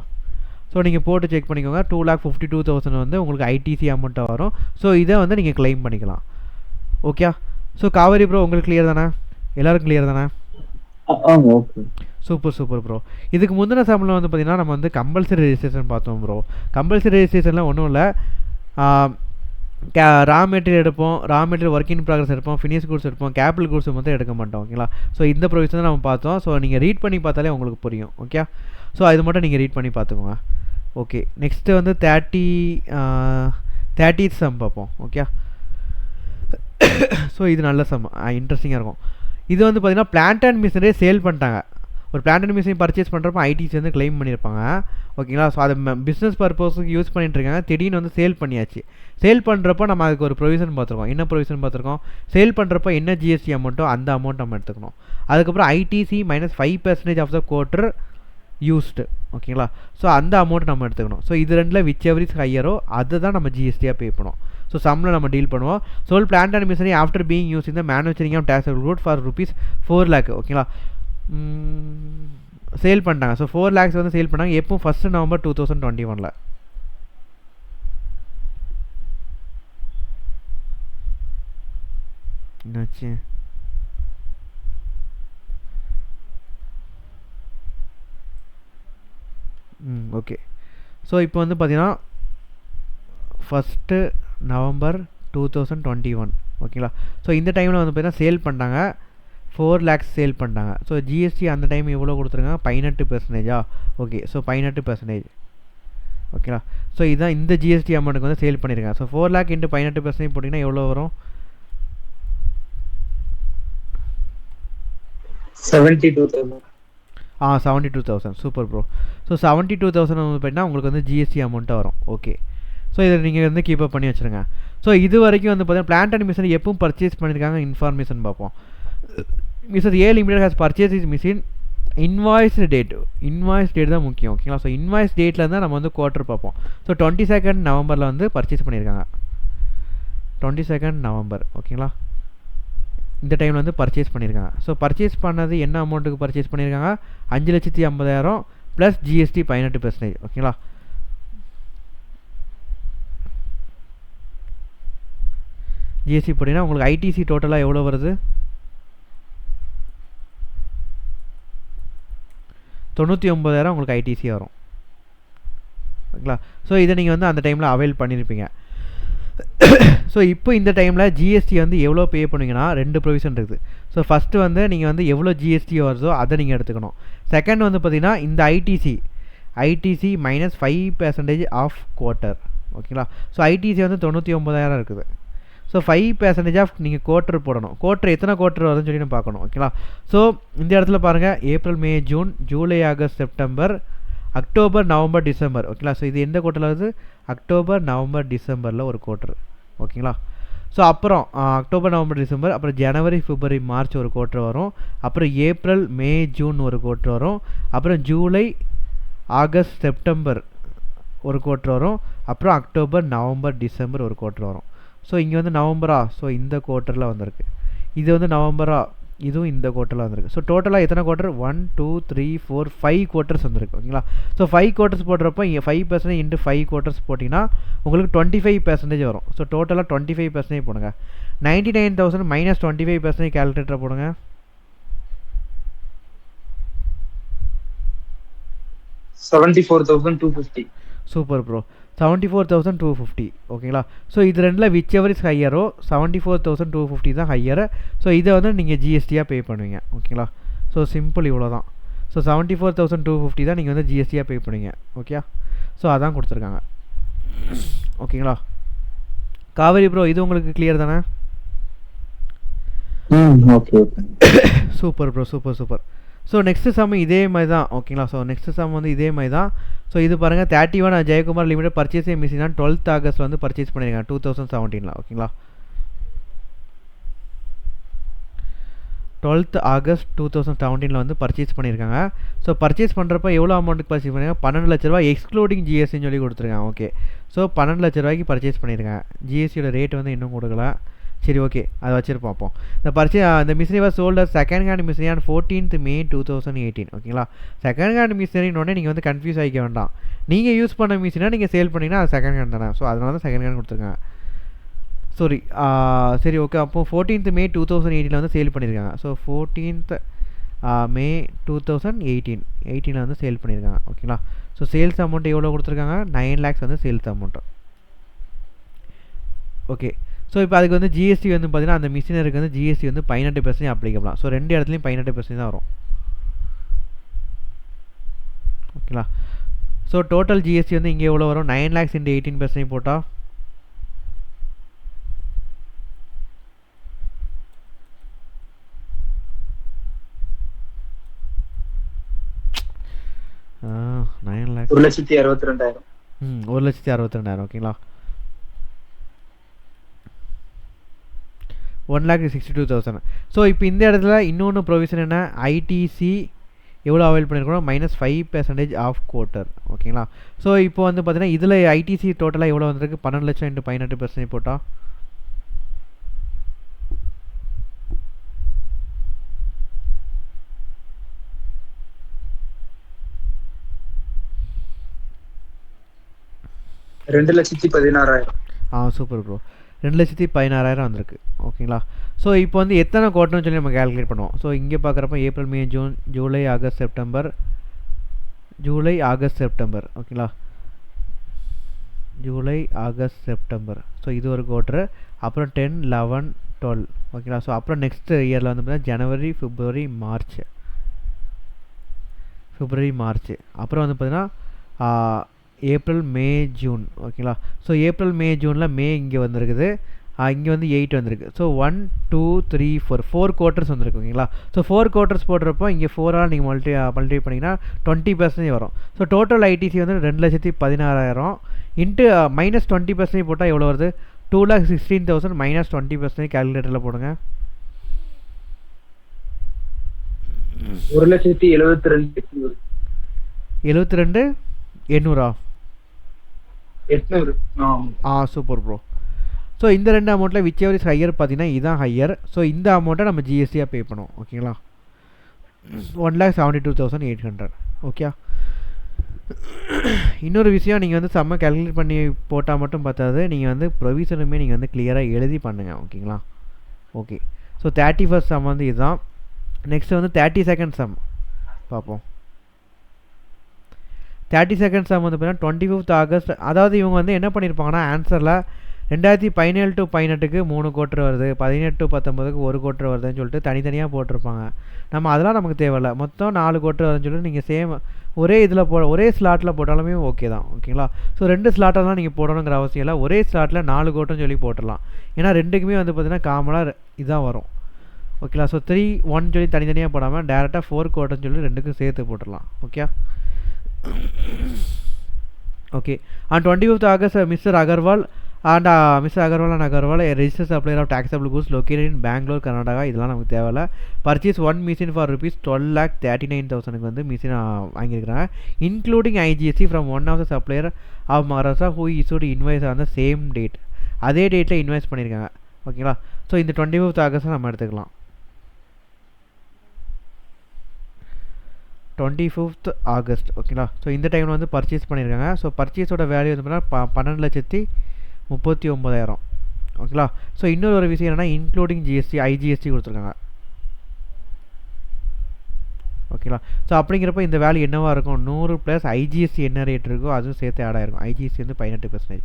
ஸோ நீங்கள் போட்டு செக் பண்ணிக்கோங்க. 2,52,000 வந்து உங்களுக்கு ஐடிசி அமௌண்ட்டாக வரும். ஸோ இதை வந்து நீங்கள் கிளைம் பண்ணிக்கலாம். ஓகே. ஸோ காவேரி ப்ரோ, உங்களுக்கு கிளியர் தானே? எல்லோரும் கிளியர் தானே? Okay, super bro. இதுக்கு முந்தின சம்பளம் வந்து பார்த்திங்கன்னா நம்ம வந்து கம்பல்சரி ரெஜிஸ்ட்ரேஷன் பார்த்தோம் ப்ரோ. கம்பல்சரி ரெஜிஸ்ட்ரேஷன்லாம் ஒன்றும் இல்லை. ரா மெட்டீரியல் எடுப்போம், raw material work in progress எடுப்போம், ஃபினிஷ் கூட்ஸ் எடுப்போம், கேபிட்டல் கூட்ஸ் மட்டும் எடுக்க மாட்டோம். ஓகேங்களா? ஸோ இந்த ப்ரொவிஷன் தான் நம்ம பார்த்தோம். ஸோ நீங்கள் ரீட் பண்ணி பார்த்தாலே உங்களுக்கு புரியும். ஓகே. ஸோ அது மட்டும் நீங்கள் ரீட் பண்ணி பார்த்துக்கோங்க. ஓகே. நெக்ஸ்ட்டு வந்து 30th சம் பார்ப்போம். ஓகே. ஸோ இது நல்ல சம், இன்ட்ரெஸ்டிங்காக இருக்கும். இது வந்து பார்த்திங்கன்னா பிளான்ட் அண்ட் மிஷினரியே சேல் பண்ணிட்டாங்க. ஒரு பிளான்ட் அண்ட் மிஷினரி பர்ச்சேஸ் பண்ணுறப்ப ஐடிசி வந்து கிளைம் பண்ணியிருப்பாங்க. ஓகேங்களா? ஸோ அதை பிஸ்னஸ் பர்பஸுக்கு யூஸ் பண்ணிட்டுருக்காங்க. திடீர்னு வந்து சேல் பண்ணியாச்சு. சேல் பண்ணுறப்போ நம்ம அதுக்கு ஒரு ப்ரொவிஷன் பார்த்துருக்கோம். என்ன ப்ரொவிஷன் பார்த்துருக்கோம்? சேல் பண்ணுறப்போ என்ன ஜிஎஸ்டி அமௌண்ட்டோ அந்த அமௌண்ட் நம்ம எடுத்துக்கணும். அதுக்கப்புறம் ITC -5% of the quarter used. ஓகேங்களா? ஸோ அந்த அமௌண்ட் நம்ம எடுத்துக்கணும். ஸோ இது ரெண்டில் விச் எவர் இஸ் ஹையரோ அதை தான் நம்ம ஜிஎஸ்டியாக பே பண்ணுவோம். ஸோ சம்மில் நம்ம டீல் பண்ணுவோம். Sold plant and machinery after being use இந்த manufacturing of taxable good for ₹4 lakh. ஓகேங்களா? சேல் பண்ணிட்டாங்க. ஸோ 4 lakhs வந்து சேல் பண்ணாங்க. எப்போ? 1 நவம்பர் 2021. என்னாச்சு? ஓகே. ஸோ இப்போ வந்து பார்த்தீங்கன்னா 1 நவம்பர் 2021. ஓகேங்களா? ஸோ இந்த டைமில் வந்து பார்த்தீங்கன்னா சேல் பண்ணிட்டாங்க. 4 lakhs சேல் பண்ணிட்டாங்க. ஸோ ஜிஎஸ்டி அந்த டைம் எவ்வளோ கொடுத்துருங்க? 18%. ஓகே. ஸோ 18%. ஓகேங்களா? ஸோ இதுதான் இந்த ஜிஎஸ்டி அமௌண்ட்டுக்கு வந்து சேல் பண்ணியிருக்காங்க. ஸோ 4 lakh × 18% போட்டிங்கன்னா எவ்வளோ வரும்? 72,000. 72,000. Super bro. ஸோ 72,000 வந்து பார்த்தீங்கன்னா உங்களுக்கு வந்து ஜிஎஸ்டி அமௌண்ட்டாக வரும். ஓகே. ஸோ இதை நீங்கள் வந்து கீப்பப் பண்ணி வச்சுருங்க. ஸோ இது வரைக்கும் வந்து பார்த்தீங்கன்னா பிளான்ட் அண்ட் மிஷினரி எப்பவும் பர்ச்சேஸ் பண்ணியிருக்காங்க இன்ஃபார்மேஷன் பார்ப்போம். Mister A limited has purchase is machine invoice date தான் முக்கியம். ஓகேங்களா? ஸோ இன்வாய்ஸ் டேட்டில் தான் நம்ம வந்து குவார்ட்டர் பார்ப்போம். ஸோ 22 நவம்பரில் வந்து பர்ச்சேஸ் பண்ணியிருக்காங்க. 22 நவம்பர். ஓகேங்களா? இந்த டைமில் வந்து பர்ச்சேஸ் பண்ணியிருக்காங்க. ஸோ பர்ச்சேஸ் பண்ணது என்ன அமௌண்ட்டுக்கு பர்ச்சேஸ் பண்ணியிருக்காங்க? 5,50,000 ப்ளஸ் ஜிஎஸ்டி 18%. ஓகேங்களா? ஜிஎஸ்டி போட்டிங்கன்னா உங்களுக்கு ஐடிசி டோட்டலாக எவ்வளோ வருது? 99,000 உங்களுக்கு ஐடிசி வரும். ஓகேங்களா? ஸோ இதை நீங்கள் வந்து அந்த டைமில் அவைல் பண்ணியிருப்பீங்க. ஸோ இப்போ இந்த டைமில் ஜிஎஸ்டி வந்து எவ்வளோ பே பண்ணுவீங்கன்னா 2 ப்ரொவிஷன் இருக்குது. ஸோ ஃபஸ்ட்டு வந்து நீங்கள் வந்து எவ்வளோ ஜிஎஸ்டி வருதோ அதை நீங்கள் எடுத்துக்கணும். செகண்ட் வந்து பார்த்தீங்கன்னா இந்த ஐடிசி -5% ஆஃப் குவார்ட்டர். ஓகேங்களா? ஸோ ஐடிசி வந்து 99,000 இருக்குது. ஸோ 5% ஆஃப் நீங்கள் குவார்ட்டர் போடணும். குவார்ட்டர் எத்தனை குவார்ட்டர் வருதுன்னு சொல்லி நம்ம பார்க்கணும். ஓகேங்களா? ஸோ இந்த இடத்துல பாருங்கள், April, May, June, July, August, September, October, November, December. ஓகேங்களா? ஸோ இது எந்த குவார்ட்டரில் வருது? அக்டோபர், நவம்பர், டிசம்பரில் ஒரு குவார்ட்டர். ஓகேங்களா? ஸோ அப்புறம் அக்டோபர், நவம்பர், டிசம்பர், அப்புறம் ஜனவரி, பிப்ரவரி, மார்ச் ஒரு குவார்ட்டர் வரும். அப்புறம் ஏப்ரல், மே, ஜூன் ஒரு குவார்ட்டர் வரும். அப்புறம் ஜூலை, ஆகஸ்ட், செப்டம்பர் ஒரு குவார்ட்டர் வரும். அப்புறம் அக்டோபர், நவம்பர், டிசம்பர் ஒரு குவார்ட்டர் வரும். ஸோ இங்கே வந்து நவம்பரா? ஸோ இந்த குவார்ட்டரில் வந்திருக்கு. இது வந்து நவம்பரா? இதுவும் இந்த குவார்ட்டரில் வந்திருக்கு. ஸோ டோட்டலாக எத்தனை குவார்ட்டர்? 1 2 3 4 5 குவார்ட்டர்ஸ் வந்திருக்கு. ஓகேங்களா? ஸோ 5 குவார்ட்டர்ஸ் போடுறப்போ இங்கே 5% இன்ட்டு 5 குவார்ட்டர்ஸ் போட்டிங்கன்னா உங்களுக்கு 25% வரும். ஸோ டோட்டலாக 25% போடுங்க. 99,000 மைனஸ் 25% கேல்குலேட்டரை போடுங்க. $74,250. Super bro. 74,250. ஓகேங்களா? ஸோ இது ரெண்டில் விச் எவர் இஸ் ஹையரோ 74,250 தான் ஹையரு. ஸோ இதை வந்து நீங்கள் ஜிஎஸ்டியாக பே பண்ணுவீங்க. ஓகேங்களா? ஸோ சிம்பிள் இவ்வளோ தான். ஸோ 74,250 தான் நீங்கள் வந்து ஜிஎஸ்டியாக பே பண்ணுவீங்க. ஓகே? ஸோ அதான் கொடுத்துருக்காங்க. ஓகேங்களா? காவேரி ப்ரோ இது உங்களுக்கு கிளியர் தானே? Okay okay. Super bro, super super. So next sum இதே மாதிரி தான். ஓகேங்களா? ஸோ நெக்ஸ்ட்டு சம் வந்து இதே மாதிரி தான். ஸோ இது பாருங்கள் 31 ஜெயக்குமார் லிமிடெட் பர்ச்சேஸ் மிஷினா 12th ஆகஸ்ட்டில் வந்து பர்ச்சேஸ் பண்ணியிருக்காங்க 2017. ஓகேங்களா? 12th ஆகஸ்ட் 2017 வந்து பர்ச்சேஸ் பண்ணியிருக்காங்க. ஸோ பர்ச்சேஸ் பண்ணுறப்ப எவ்வளோ அமௌண்ட்டுக்கு பர்ச்சேஸ் பண்ணியிருக்காங்க? 12 லட்ச ரூபா எக்ஸ்க்ளூடிங் ஜிஎஸ்டின்னு சொல்லி கொடுத்துருக்காங்க. ஓகே. ஸோ 12 லட்ச ரூபாய்க்கு பர்ச்சேஸ் பண்ணியிருக்காங்க. ஜிஎஸ்டியோட ரேட் வந்து இன்னும் கொடுக்கல. சரி, ஓகே, அதை வச்சுட்டு பார்ப்போம். இந்த machinery was sold second hand machinery on 14th May 2018. ஓகேங்களா? செகண்ட் ஹேண்ட் மிஷினரினோடனே நீங்கள் வந்து கன்ஃபியூஸ் ஆகிக்க வேண்டாம். நீங்கள் யூஸ் பண்ண மிஷினா நீங்கள் சேல் பண்ணிங்கன்னா அது செகண்ட் ஹேண்ட் தானே. ஸோ அதனால தான் செகண்ட் ஹேண்ட் கொடுத்துருக்காங்க. சாரி, சரி, ஓகே. அப்போது 14th May 2018 வந்து சேல் பண்ணியிருக்காங்க. ஸோ 14th May 2018 வந்து சேல் பண்ணியிருக்காங்க. ஓகேங்களா? ஸோ சேல்ஸ் அமௌண்ட் எவ்வளோ கொடுத்துருக்காங்க? 9 lakhs வந்து சேல்ஸ் அமௌண்ட்டு. ஓகே. ஸோ இப்போ அதுக்கு வந்து ஜிஎஸ்டி வந்து பார்த்தீங்கன்னா அந்த மிஷினருக்கு வந்து ஜிஎஸ்டி வந்து 18% அப்ளிகபிளாம். ஸோ ரெண்டு இடத்துலையும் 18% தான் வரும். ஓகேங்களா? ஸோ டோட்டல் ஜிஎஸ்டி வந்து இங்கே எவ்வளோ வரும்? 9 lakhs into 18% போட்டால் $1,62,000. 1,62,000. ஓகேங்களா? 1,62,000. ஸோ இப்போ இந்த இடத்துல இன்னொன்று ப்ரொவிஷன் என்ன? ஐடிசி எவ்வளோ அவைல் பண்ணியிருக்கோம்? -5% ஆஃப் குவார்ட்டர். ஓகேங்களா? ஸோ இப்போ வந்து பார்த்தீங்கன்னா இதில் ஐடிசி டோட்டலாக எவ்வளோ வந்திருக்கு? 12 லட்சம் into 18% போட்டால் $2,16,000. Super bro. 2,16,000 வந்திருக்கு. ஓகேங்களா? ஸோ இப்போ வந்து எத்தனை குவார்ட்டர்னு சொல்லி நம்ம கேல்குலேட் பண்ணுவோம். ஸோ இங்கே பார்க்குறப்ப April, May, June, July, August, September. ஓகேங்களா? July, August, September. ஸோ இது ஒரு குவார்ட்டர். அப்புறம் 10, 11, 12. ஓகேங்களா? ஸோ அப்புறம் நெக்ஸ்ட் இயரில் வந்து பார்த்தீங்கன்னா ஜனவரி, பிப்ரவரி, மார்ச். அப்புறம் வந்து பார்த்தீங்கன்னா ஏப்ரல், மே, ஜூன். ஓகேங்களா? ஸோ ஏப்ரல், மே, ஜூனில் மே இங்கே வந்திருக்குது. இங்கே வந்து 8 வந்திருக்கு. ஸோ 1 2 3 4 குவார்ட்டர்ஸ் வந்திருக்கு. ஓகேங்களா? ஸோ 4 குவார்ட்டர்ஸ் போடுறப்போ இங்கே 4ஆல் நீங்கள் மல்டிப்ளை பண்ணிங்கன்னா 20% வரும். ஸோ டோட்டல் ஐடிசி வந்து 2,16,000 இன்ட்டு -20% போட்டால் எவ்வளோ வருது? 2,16,000 -20% கேல்குலேட்டரில் போடுங்க. 1,72,800. 72,800. Super bro. ஸோ இந்த ரெண்டு அமௌண்ட்டில் விச் எவர் இஸ் ஹையர் பார்த்தீங்கன்னா இதுதான் ஹையர். ஸோ இந்த அமௌண்ட்டை நம்ம ஜிஎஸ்டியாக பே பண்ணுவோம். ஓகேங்களா? 1,72,800. ஓகே. இன்னொரு விஷயம், நீங்கள் வந்து செம்ம கேல்குலேட் பண்ணி போட்டால் மட்டும் பார்த்தாது, நீங்கள் வந்து ப்ரொவிஷனுமே நீங்கள் வந்து கிளியராக எழுதி பண்ணுங்கள். ஓகேங்களா? ஓகே. ஸோ 31st சம் வந்து இதுதான். நெக்ஸ்ட் வந்து 32nd சம் பார்ப்போம். 32nd சம் வந்து பார்த்தீங்கன்னா 25th ஆகஸ்ட். அதாவது இவங்க வந்து என்ன பண்ணியிருப்பாங்கன்னா ஆன்சரில் 2017 to 18க்கு 3 குவார்ட்டர் வருது, 18 to 19க்கு 1 குவார்ட்டர் வருதுன்னு சொல்லிட்டு தனித்தனியாக போட்டிருப்பாங்க. அதெல்லாம் நமக்கு தேவையில்ல. மொத்தம் 4 குவார்ட்டர் வருதுன்னு சொல்லிட்டு நீங்கள் சேம் ஒரே ஸ்லாட்டில் போட்டாலுமே ஓகே தான். ஓகேங்களா? ஸோ 2 ஸ்லாட்டெல்லாம் நீங்கள் போடணுங்கிற அவசியம் இல்லை. ஒரே ஸ்லாட்டில் 4 குவார்ட்டர்னு சொல்லி போட்டுடலாம். ஏன்னா ரெண்டுக்குமே வந்து பார்த்தீங்கன்னா காமனாக இதான் வரும். ஓகேங்களா? ஸோ 3, 1 சொல்லி தனித்தனியாக போடாமல் டேரெக்டாக 4 குவார்ட்டர்னு சொல்லி ரெண்டுக்கும் சேர்த்து போட்டுடலாம். Okay. Okay. On 25th August, Mr. Agarwal and registered supplier of taxable goods located in Bangalore, Karnataka. இதெல்லாம் நமக்கு தேவையில்ல. Purchase one machine for rupees 12,39,000 வந்து மிஷின் வாங்கியிருக்கிறாங்க, including IGST from one of the supplier of Maharashtra who issued invoice on the same date. அதே டேட்டில் invoice பண்ணியிருக்காங்க. ஓகேங்களா? So இந்த 25th August நம்ம எடுத்துக்கலாம். 25th ஆகஸ்ட் ஓகேங்களா. ஸோ இந்த டைமில் வந்து பர்ச்சேஸ் பண்ணியிருக்காங்க. ஸோ பர்ச்சேஸோட வேல்யூ வந்து பார்த்தீங்கன்னா 12,39,000 ஓகேங்களா. ஸோ இன்னொரு ஒரு விஷயம் என்னென்னா இன்க்ளூடிங் ஜிஎஸ்டி ஐஜிஎஸ்டி கொடுத்துருக்காங்க ஓகேங்களா. ஸோ அப்படிங்கிறப்ப இந்த வேல்யூ என்னவாக இருக்கும் 100 ப்ளஸ் ஐஜிஎஸ்டி என்ன ரேட் இருக்கோ அதுவும் சேர்த்து ஆட் ஆகிருக்கும். ஐஜிஎஸ்டி வந்து 18%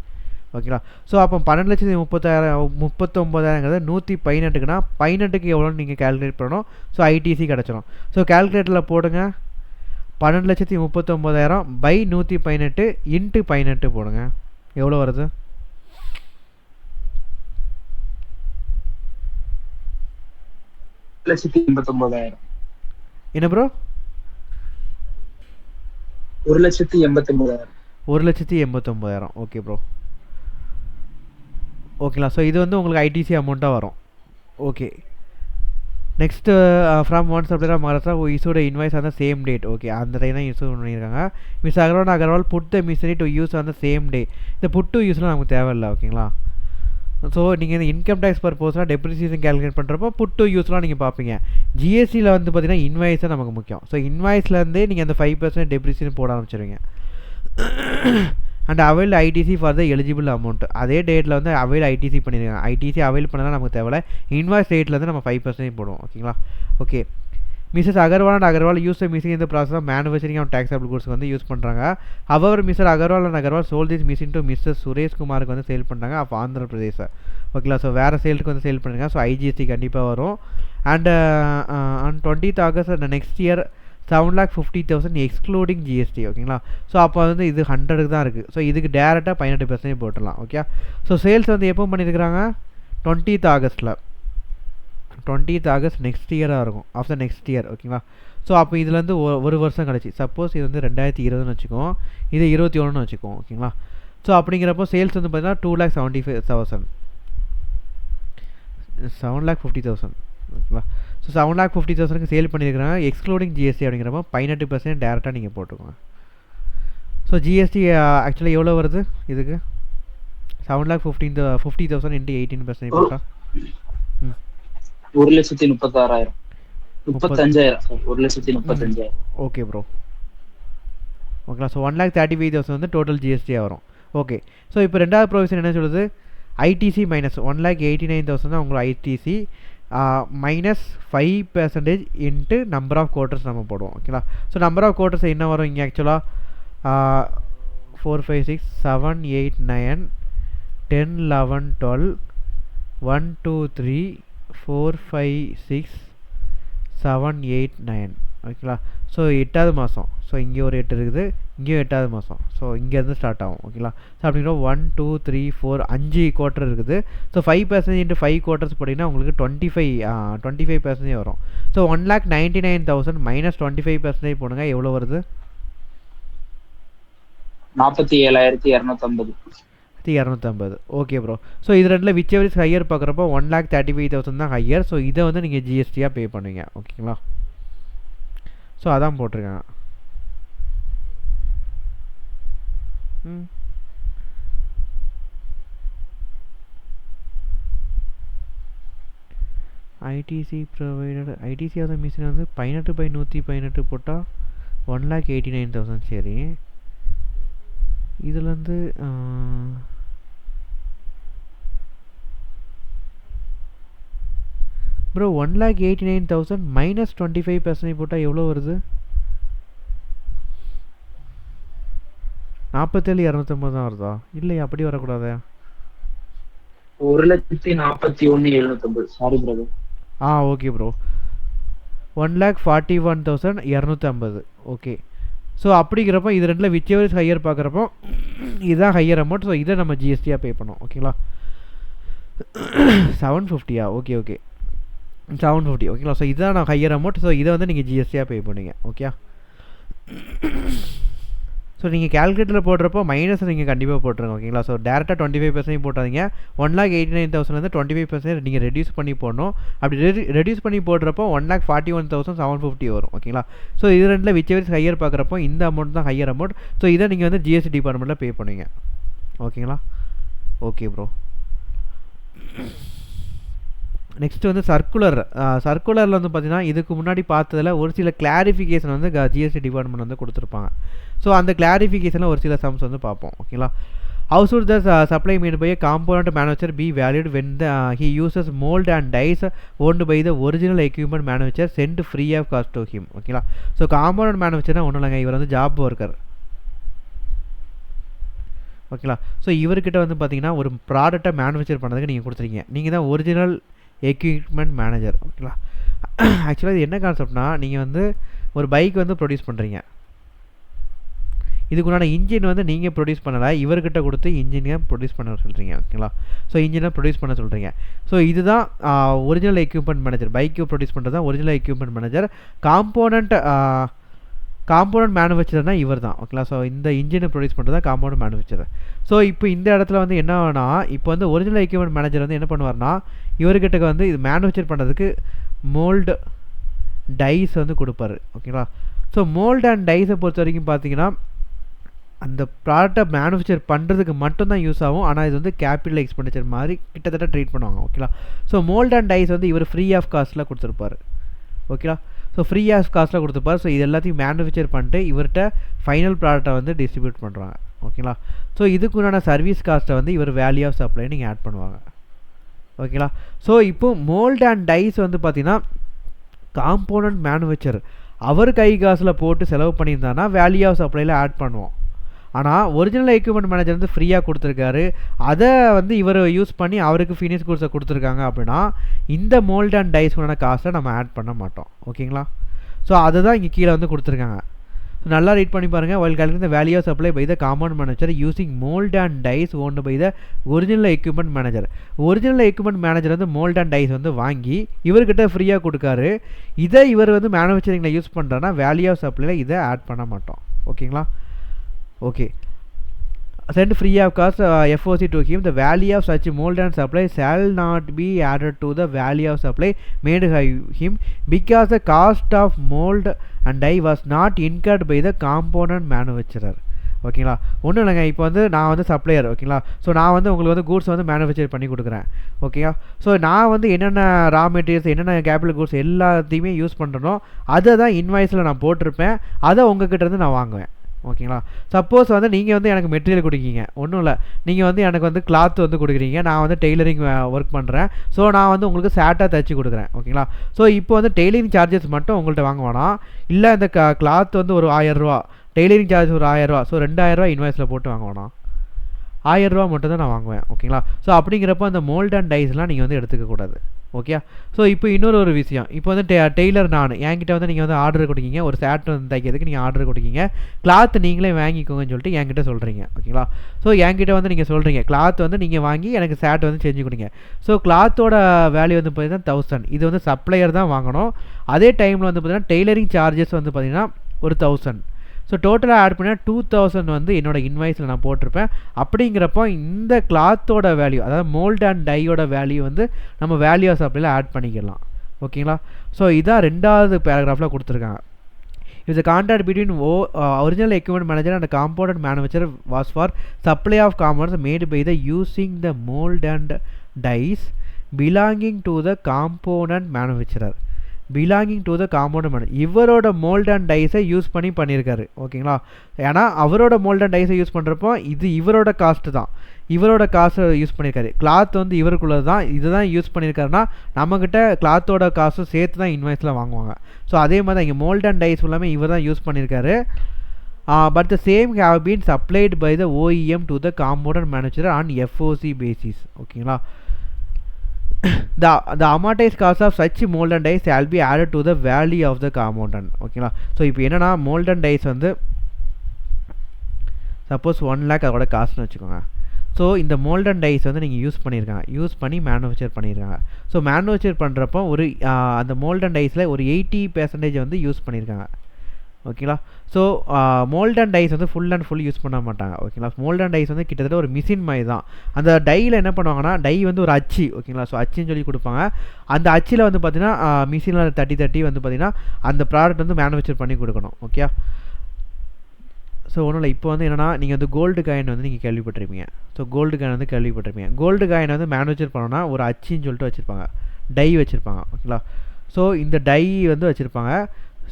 ஓகேங்களா. ஸோ அப்போ 12,39,000 118க்குனா 18க்கு எவ்வளோன்னு நீங்கள் கேல்குலேட் பண்ணணும். ஸோ ஐடிசி கிடச்சிடும். ஸோ கேல்குலேட்டரில் போடுங்க 12,39,000 பை 118 இன்ட்டு 18 போடுங்க. எவ்வளோ வருது? என்ன ப்ரோ? 1,89,000. 1,89,000 okay bro. ஓகேங்களா. ஸோ இது வந்து உங்களுக்கு ஐடிசி அமௌண்ட்டாக வரும். Okay. Next from one supplier Maharashtra issued invoice on the same date. Okay அந்த டைம் தான் இஷ்யூ பண்ணியிருக்காங்க. Miss Agarwal put the machinery to use on the same day. இந்த புட் டு யூஸ்லாம் நமக்கு தேவையில்லை ஓகேங்களா. ஸோ நீங்கள் இந்த இன்கம் டேக்ஸ் பர்பஸ்லாம் டெப்ரிசியேஷன் கேல்குலேட் பண்ணுறப்போ புட் டு யூஸ்லாம் நீங்கள் பார்ப்பீங்க. ஜிஎஸ்டியில் வந்து பார்த்தீங்கன்னா இன்வாய்ஸ் தான் நமக்கு முக்கியம். ஸோ இன்வாய்ஸ்லேருந்தே நீங்கள் அந்த 5% டெப்ரிசியேஷன் போட ஆரம்பிச்சிருவீங்க. And avail ITC for the eligible amount. அதே டேட்டில் வந்து அவைல் ஐடிசி பண்ணியிருக்காங்க. ஐடிசி அவைல் பண்ணலாம் நமக்கு தேவையில்ல. இன்வாய்ஸ் ரேட்லேருந்து நம்ம 5% போடுவோம் ஓகேங்களா. Okay. Mrs Agarwal and Agarwal use the machine இந்த process of manufacturing of taxable goods வந்து யூஸ் பண்ணுறாங்க. அவர் Mr Agarwal and Agarwal sold this machine to Mr சுரேஷ்குமாருக்கு வந்து சேல் பண்ணுறாங்க ஆஃப் ஆந்திர பிரதேஷ் ஓகேங்களா. ஸோ வேறு சேலுக்கு வந்து சேல் பண்ணுறாங்க. ஸோ ஐஜிஎஸ்டி கண்டிப்பாக வரும். And on 20th August next year 7,50,000 excluding GST ஓகேங்களா. ஸோ அப்போ வந்து இது 100க்கு தான் இருக்குது. ஸோ இதுக்கு டேரெக்டாக 18% போட்டுடலாம் ஓகே. ஸோ சேல்ஸ் வந்து எப்போ பண்ணியிருக்கிறாங்க 20th ஆகஸ்ட்டில் 20th ஆகஸ்ட் நெக்ஸ்ட் இயராக இருக்கும். ஆஃப்டர் நெக்ஸ்ட் இயர் ஓகேங்களா. ஸோ அப்போ இதுலேருந்து ஒரு வருஷம் கழிச்சு சப்போஸ் இது வந்து 2020ன்னு வச்சுக்கோம், இது 21ன்னு வச்சுக்கோம் ஓகேங்களா. ஸோ அப்படிங்கிறப்போ சேல்ஸ் வந்து பார்த்தீங்கன்னா 2,75,000 7,50,000 ஓகேங்களா. ஸோ 7,50,000க்கு சேல் பண்ணியிருக்கிறாங்க எக்ஸ்க்ளூடிங் ஜிஎஸ்டி அப்படிங்கிறப்போ 18% டேரெக்டாக நீங்கள் போட்டுக்கோங்க. ஸோ ஜிஎஸ்டி ஆக்சுவலாக எவ்வளோ வருது இதுக்கு 7,50,000 இன்ட்டு 18% போட்டால் 1,36,000 35,000 1,35,000 ஓகே ப்ரோ ஓகேங்களா. ஸோ 1,35,000 வந்து டோட்டல் ஜிஎஸ்டியாக வரும். ஓகே. ஸோ இப்போ ரெண்டாவது ப்ரொவிஷன் என்ன சொல்லுது ஐடிசி மைனஸ் 1,89,000 தான் உங்களோட ITC minus 5% into number of quarters நம்ம போடுவோம் ஓகேங்களா. ஸோ நம்பர் ஆஃப் குவார்ட்டர்ஸ் என்ன வரும் இங்கே ஆக்சுவலாக 4, 5, 6, 7, 8, 9, 10, 11, 12, 1, 2, 3, 4, 5, 6, 7, 8, 9 ஓகேங்களா. ஸோ 8வது மாதம். ஸோ இங்கே ஒரு 8 இருக்குது, இங்கேயும் 8வது மாதம். ஸோ இங்கேருந்து ஸ்டார்ட் ஆகும் ஓகேங்களா. ஸோ அப்படிங்கிற 1, 2, 3, 4 5 குவார்ட்டர் இருக்குது. ஸோ 5% இன்ட்டு 5 குவார்ட்டர்ஸ் போட்டிங்கன்னா உங்களுக்கு 25% வரும். ஸோ 1,99,000 மைனஸ் 25% போடுங்க எவ்வளோ வருது 47,250 250. Okay bro. ஸோ இது ரெண்டில் விச் எவர் இஸ் ஹையர் பார்க்குறப்போ 1,35,000 தான் ஹையர். ஸோ இதை வந்து நீங்கள் ஜிஎஸ்டியாக பே பண்ணுவீங்க ஓகேங்களா. ஸோ அதான் போட்டிருக்கேன். ITC provided ITC of the machine வந்து 18/118 போட்டால் 1,89,000 சரி. இதுலேருந்து ப்ரோ 1,89,000 மைனஸ் 25% போட்டால் எவ்வளோ வருது 47,250 தான் வருதா? இல்லை அப்படி வரக்கூடாதா? 1,41,750 sorry brother. Okay bro 1,41,250 okay. So அப்படிங்கிறப்போ இது ரெண்டில் விச் எவர் இஸ் ஹையர் பார்க்குறப்போ இதுதான் ஹையர் அமௌண்ட். ஸோ இதை நம்ம ஜிஎஸ்டியாக பே பண்ணோம் ஓகேங்களா. 750 ஓகே ஓகே 750 ஓகேங்களா. ஸோ இதுதான் நான் ஹையர் அமௌண்ட். ஸோ இதை வந்து நீங்கள் ஜிஎஸ்டியாக பே பண்ணுவீங்க ஓகே. ஸோ நீங்கள் கேல்குலேட்டரில் போடுறப்போ மைனஸ் நீங்கள் கண்டிப்பாக போட்டுருங்க ஓகேங்களா. ஸோ டேரெக்டாக 25% போட்டாதீங்க. 1,89,000 25% நீங்கள் ரெடியூஸ் பண்ணி போடணும். அப்படி ரெடியூஸ் பண்ணி போடுறப்போ 1,41,750 வரும் ஓகேங்களா. ஸோ இது ரெண்டில் விச் எவர் இஸ் ஹையர் பார்க்குறப்போ இந்த அமௌண்ட் தான் ஹையர் அமௌண்ட். ஸோ இதை நீங்கள் வந்து ஜிஎஸ்டி டிபார்ட்மெண்ட்டில் பே பண்ணுவீங்க ஓகேங்களா. Okay bro. நெக்ஸ்ட் வந்து சர்க்குலரில் வந்து பார்த்தீங்கன்னா இதுக்கு முன்னாடி பார்த்ததில் ஒரு சில கிளாரிஃபிகேஷன் வந்து ஜிஎஸ்டி டிபார்ட்மெண்ட் வந்து கொடுத்துருப்பாங்க. ஸோ அந்த கிளாரிஃபிகேஷனில் ஒரு சில சம்ஸ் வந்து பார்ப்போம். ஓகேங்களா. How should the supply made by a component manufacturer be valued when he uses mold and dies owned by the original equipment manufacturer sent free of cost to him? ஓகேங்களா. So component மேனுஃபேக்சர்னா ஒன்றும் இல்லைங்க, இவர் வந்து job worker. ஓகேங்களா. So இவர்கிட்ட வந்து பார்த்தீங்கன்னா ஒரு ப்ராடக்டை மேனுஃபேக்சர் பண்ணுறதுக்கு நீங்கள் கொடுத்துருக்கீங்க, நீங்கள் தான் ஒரிஜினல் எக்யூப்மெண்ட் மேனேஜர். ஓகேங்களா. ஆக்சுவலாக இது என்ன கான்செப்ட்னா, நீங்கள் வந்து ஒரு பைக் வந்து ப்ரொடியூஸ் பண்ணுறீங்க, இதுக்குண்டான இன்ஜின் வந்து நீங்கள் ப்ரொடியூஸ் பண்ணலை, இவர்கிட்ட கொடுத்து இன்ஜினை ப்ரொடியூஸ் பண்ண சொல்கிறீங்க. ஓகேங்களா. ஸோ இன்ஜினை ப்ரொடியூஸ் பண்ண சொல்கிறீங்க. ஸோ இதுதான் original equipment manager. Bike produce பண்ணுறது தான் ஒரிஜினல் எக்யூப்மெண்ட் மேனேஜர். காம்போனன்ட் மேனுஃபேக்சரர்னால் இவர் தான். ஓகேங்களா. ஸோ இந்த இன்ஜினை ப்ரொடியூஸ் பண்ணுறது தான் காம்போனன்ட் மேனுஃபேக்சரர். ஸோ இப்போ இந்த இடத்துல வந்து என்னன்னா, இப்போ வந்து ஒரிஜினல் எக்யூப்மெண்ட் மேனேஜர் வந்து என்ன பண்ணுவார்னா, இவர்கிட்ட வந்து இது மேனுஃபேக்சர் பண்ணுறதுக்கு மோல்டு டைஸ் வந்து கொடுப்பாரு. ஓகேங்களா. ஸோ மோல்டு அண்ட் டைஸை பொறுத்த வரைக்கும் பார்த்தீங்கன்னா அந்த ப்ராடக்டை மேனுஃபேக்சர் பண்ணுறதுக்கு மட்டும்தான் யூஸ் ஆகும். ஆனால் இது வந்து கேபிட்டல் எக்ஸ்பெண்டிச்சர் மாதிரி கிட்டத்தட்ட ட்ரீட் பண்ணுவாங்க. ஓகேங்களா. ஸோ மோல்ட் அண்ட் டைஸ் வந்து இவர் ஃப்ரீ ஆஃப் காஸ்ட்டில் கொடுத்துருப்பார். ஓகேங்களா. ஸோ ஃப்ரீ ஆஃப் காஸ்ட்டில் கொடுத்துருப்பார். ஸோ இது எல்லாத்தையும் மேனுஃபேக்சர் பண்ணிட்டு இவர்கிட்ட ஃபைனல் ப்ராடக்டை வந்து டிஸ்ட்ரிபியூட் பண்ணுறாங்க. ஓகேங்களா. ஸோ இதுக்குண்டான சர்வீஸ் காஸ்ட்டை வந்து இவர் வேல்யூ ஆஃப் சப்ளை நீங்கள் ஆட் பண்ணுவாங்க. ஓகேங்களா. ஸோ இப்போ மோல்ட் அண்ட் டைஸ் வந்து பார்த்தீங்கன்னா காம்போனன்ட் மேனுஃபேக்சர் அவர் கை காசில் போட்டு செலவு பண்ணியிருந்தாங்கன்னா வேல்யூ ஆஃப் சப்ளையில் ஆட் பண்ணுவோம். ஆனால் ஒரிஜினல் எக்யூப்மெண்ட் மேனேஜர் வந்து ஃப்ரீயாக கொடுத்துருக்காரு, அதை வந்து இவர் யூஸ் பண்ணி அவருக்கு ஃபினிஷ் குட்ஸை கொடுத்துருக்காங்க அப்படின்னா இந்த மோல்ட் அண்ட் டைஸ்க்கான காசை நம்ம ஆட் பண்ண மாட்டோம். ஓகேங்களா. ஸோ அதை தான் இங்கே கீழே வந்து கொடுத்துருக்காங்க. ஸோ நல்லா ரீட் பண்ணி பாருங்கள். while calculating the value of supply by the component manager using mold and dies owned by the original equipment manager. Original equipment manager வந்து மோல்ட் அண்ட் டைஸ் வந்து வாங்கி இவர்கிட்ட ஃப்ரீயாக கொடுக்காரு, இதை இவர் வந்து மேனுஃபேக்சரிங்கில் யூஸ் பண்ணுறாருன்னா வேல்யூ ஆஃப் சப்ளையில் இதை ஆட் பண்ண மாட்டோம். ஓகேங்களா. Okay. Send free of cost FOC to him. The value of such mold and supply shall not be added to the value of supply made by him because the cost of mold and dye was not incurred by the component manufacturer. ஓகேங்களா. ஒன்றும் இல்லைங்க, இப்போ வந்து நான் வந்து supplier. ஓகேங்களா. So நான் வந்து உங்களுக்கு வந்து கூட்ஸ் வந்து மேனுஃபேக்சர் பண்ணி கொடுக்குறேன். ஓகேங்களா. ஸோ நான் வந்து என்னென்ன ரா மெட்டீரியல்ஸ் என்னென்ன கேபிட்டல் கூட்ஸ் எல்லாத்தையுமே யூஸ் பண்ணுறனோ அதை தான் இன்வாய்ஸில் நான் போட்டிருப்பேன், அதை உங்ககிட்ட இருந்து நான் வாங்குவேன். ஓகேங்களா. சப்போஸ் வந்து நீங்கள் வந்து எனக்கு மெட்டீரியல் கொடுக்கீங்க, ஒன்றும் இல்லை, நீங்கள் வந்து எனக்கு வந்து கிளாத் வந்து கொடுக்குறீங்க, நான் வந்து டெய்லரிங் ஒர்க் பண்ணுறேன். ஸோ நான் வந்து உங்களுக்கு சேட்டாக தைச்சி கொடுக்குறேன். ஓகேங்களா. ஸோ இப்போ வந்து டெய்லரிங் சார்ஜஸ் மட்டும் உங்கள்கிட்ட வாங்க வேணாம், இல்லை இந்த கிளாத் வந்து ஒரு 1000 ரூபா, டெய்லரிங் சார்ஜ் ஒரு 1000 ரூபா, ஸோ 2000 ரூபா இன்வாய்ஸில் போட்டு வாங்க வேணாம், 1000 ரூபா மட்டும் தான் நான் வாங்குவேன். ஓகேங்களா. ஸோ அப்படிங்கிறப்ப அந்த மோல்ட் அண்ட் டைஸ்லாம் நீங்கள் வந்து எடுத்துக்கக்கூடாது. ஓகே. ஸோ இப்போ இன்னொரு விஷயம், இப்போ வந்து டெய்லர் நான் என்கிட்ட வந்து நீங்கள் வந்து ஆர்டர் கொடுக்கீங்க, ஒரு சேட் வந்து தைக்கிறதுக்கு நீங்கள் ஆர்டர் கொடுக்கீங்க, கிளாத் நீங்களே வாங்கிக்கோங்கன்னு சொல்லிட்டு என்கிட்ட சொல்கிறீங்க. ஓகேங்களா. ஸோ என்கிட்ட வந்து நீங்கள் சொல்கிறீங்க கிளாத் வந்து நீங்கள் வாங்கி எனக்கு சேட் வந்து செஞ்சு கொடுங்க. ஸோ கிளாத்தோட வேல்யூ வந்து பார்த்தீங்கன்னா 1000, இது வந்து சப்ளையர் தான் வாங்கணும். அதே டைமில் வந்து பார்த்தீங்கன்னா டெய்லரிங் சார்ஜஸ் வந்து பார்த்தீங்கன்னா ஒரு 1000. ஸோ டோட்டலாக ஆட் பண்ணால் 2000 வந்து என்னோடய இன்வாய்ஸில் நான் போட்டிருப்பேன். அப்படிங்கிறப்போ இந்த கிளாத்தோட வேல்யூ, அதாவது மோல்ட் அண்ட் டையோட வேல்யூ வந்து நம்ம வேல்யூ ஆஃப் சப்ளையில் ஆட் பண்ணிக்கலாம். ஓகேங்களா. ஸோ இதான் 2வது பேராகிராஃபில் கொடுத்துருக்காங்க. If the contract between original equipment manager and the component manufacturer was for supply of components made by the using the mold and dies belonging to the component manufacturer, belonging to the compound manager, இவரோட mould and டைஸை use பண்ணியிருக்காரு. ஓகேங்களா. ஏன்னா அவரோட mould and டைஸை use பண்ணுறப்போ இது இவரோட cost தான், இவரோட காசை யூஸ் பண்ணியிருக்காரு. கிளாத் வந்து இவருக்குள்ளது தான், இதுதான் யூஸ் பண்ணியிருக்காருன்னா நம்மக்கிட்ட கிளாத்தோட காசும் சேர்த்து தான் இன்வாய்ஸில் வாங்குவாங்க. ஸோ அதே மாதிரி தான் இங்கே மோல்ட் அண்ட் டைஸ் எல்லாமே இவர் தான் யூஸ் பண்ணியிருக்காரு. But the same have been supplied by the OEM to the compound manufacturer on FOC basis. ஓகேங்களா. the amortized cost of such mold and dies shall be added to the value of the component. ஓகேங்களா. So இப்போ என்னென்னா mold and dies வந்து suppose 1 lakh அதோட காசுன்னு வச்சுக்கோங்க. So இந்த mold and dies வந்து நீங்கள் யூஸ் பண்ணி மேனுஃபேக்சர் பண்ணியிருக்காங்க. ஸோ மேனுஃபேக்சர் பண்ணுறப்போ ஒரு அந்த mold and diesல ஒரு 80% வந்து யூஸ் பண்ணியிருக்காங்க. ஓகேங்களா. ஸோ மோல்ட் அண்ட் டைஸ் வந்து ஃபுல் அண்ட் ஃபுல் யூஸ் பண்ண மாட்டாங்க. ஓகேங்களா. மோல்ட் அண்ட் டைஸ் வந்து கிட்டத்தட்ட ஒரு மிஷின் மாதிரி தான். அந்த டையில் என்ன பண்ணுவாங்கன்னா, டை வந்து ஒரு அச்சு. ஓகேங்களா. ஸோ அச்சுன்னு சொல்லி கொடுப்பாங்க. அந்த அச்சில் வந்து பார்த்தீங்கன்னா மிஷினில் தட்டி வந்து பார்த்தீங்கன்னா அந்த ப்ராடக்ட் வந்து மேனுஃபேக்சர் பண்ணி கொடுக்கணும். ஓகே. ஸோ ஒன்றும் இல்லை, இப்போ வந்து என்னென்னா நீங்கள் வந்து கோல்டு காயின் வந்து நீங்கள் கேள்விப்பட்டிருப்பீங்க. ஸோ கோல்டு காயின் வந்து கேள்விப்பட்டிருப்பீங்க. கோல்டு காயின் வந்து மேனுஃபேக்சர் பண்ணோன்னா ஒரு அச்சின்னு சொல்லிட்டு வச்சுருப்பாங்க. டை வச்சுருப்பாங்க ஓகேங்களா. ஸோ இந்த டை வந்து வச்சுருப்பாங்க.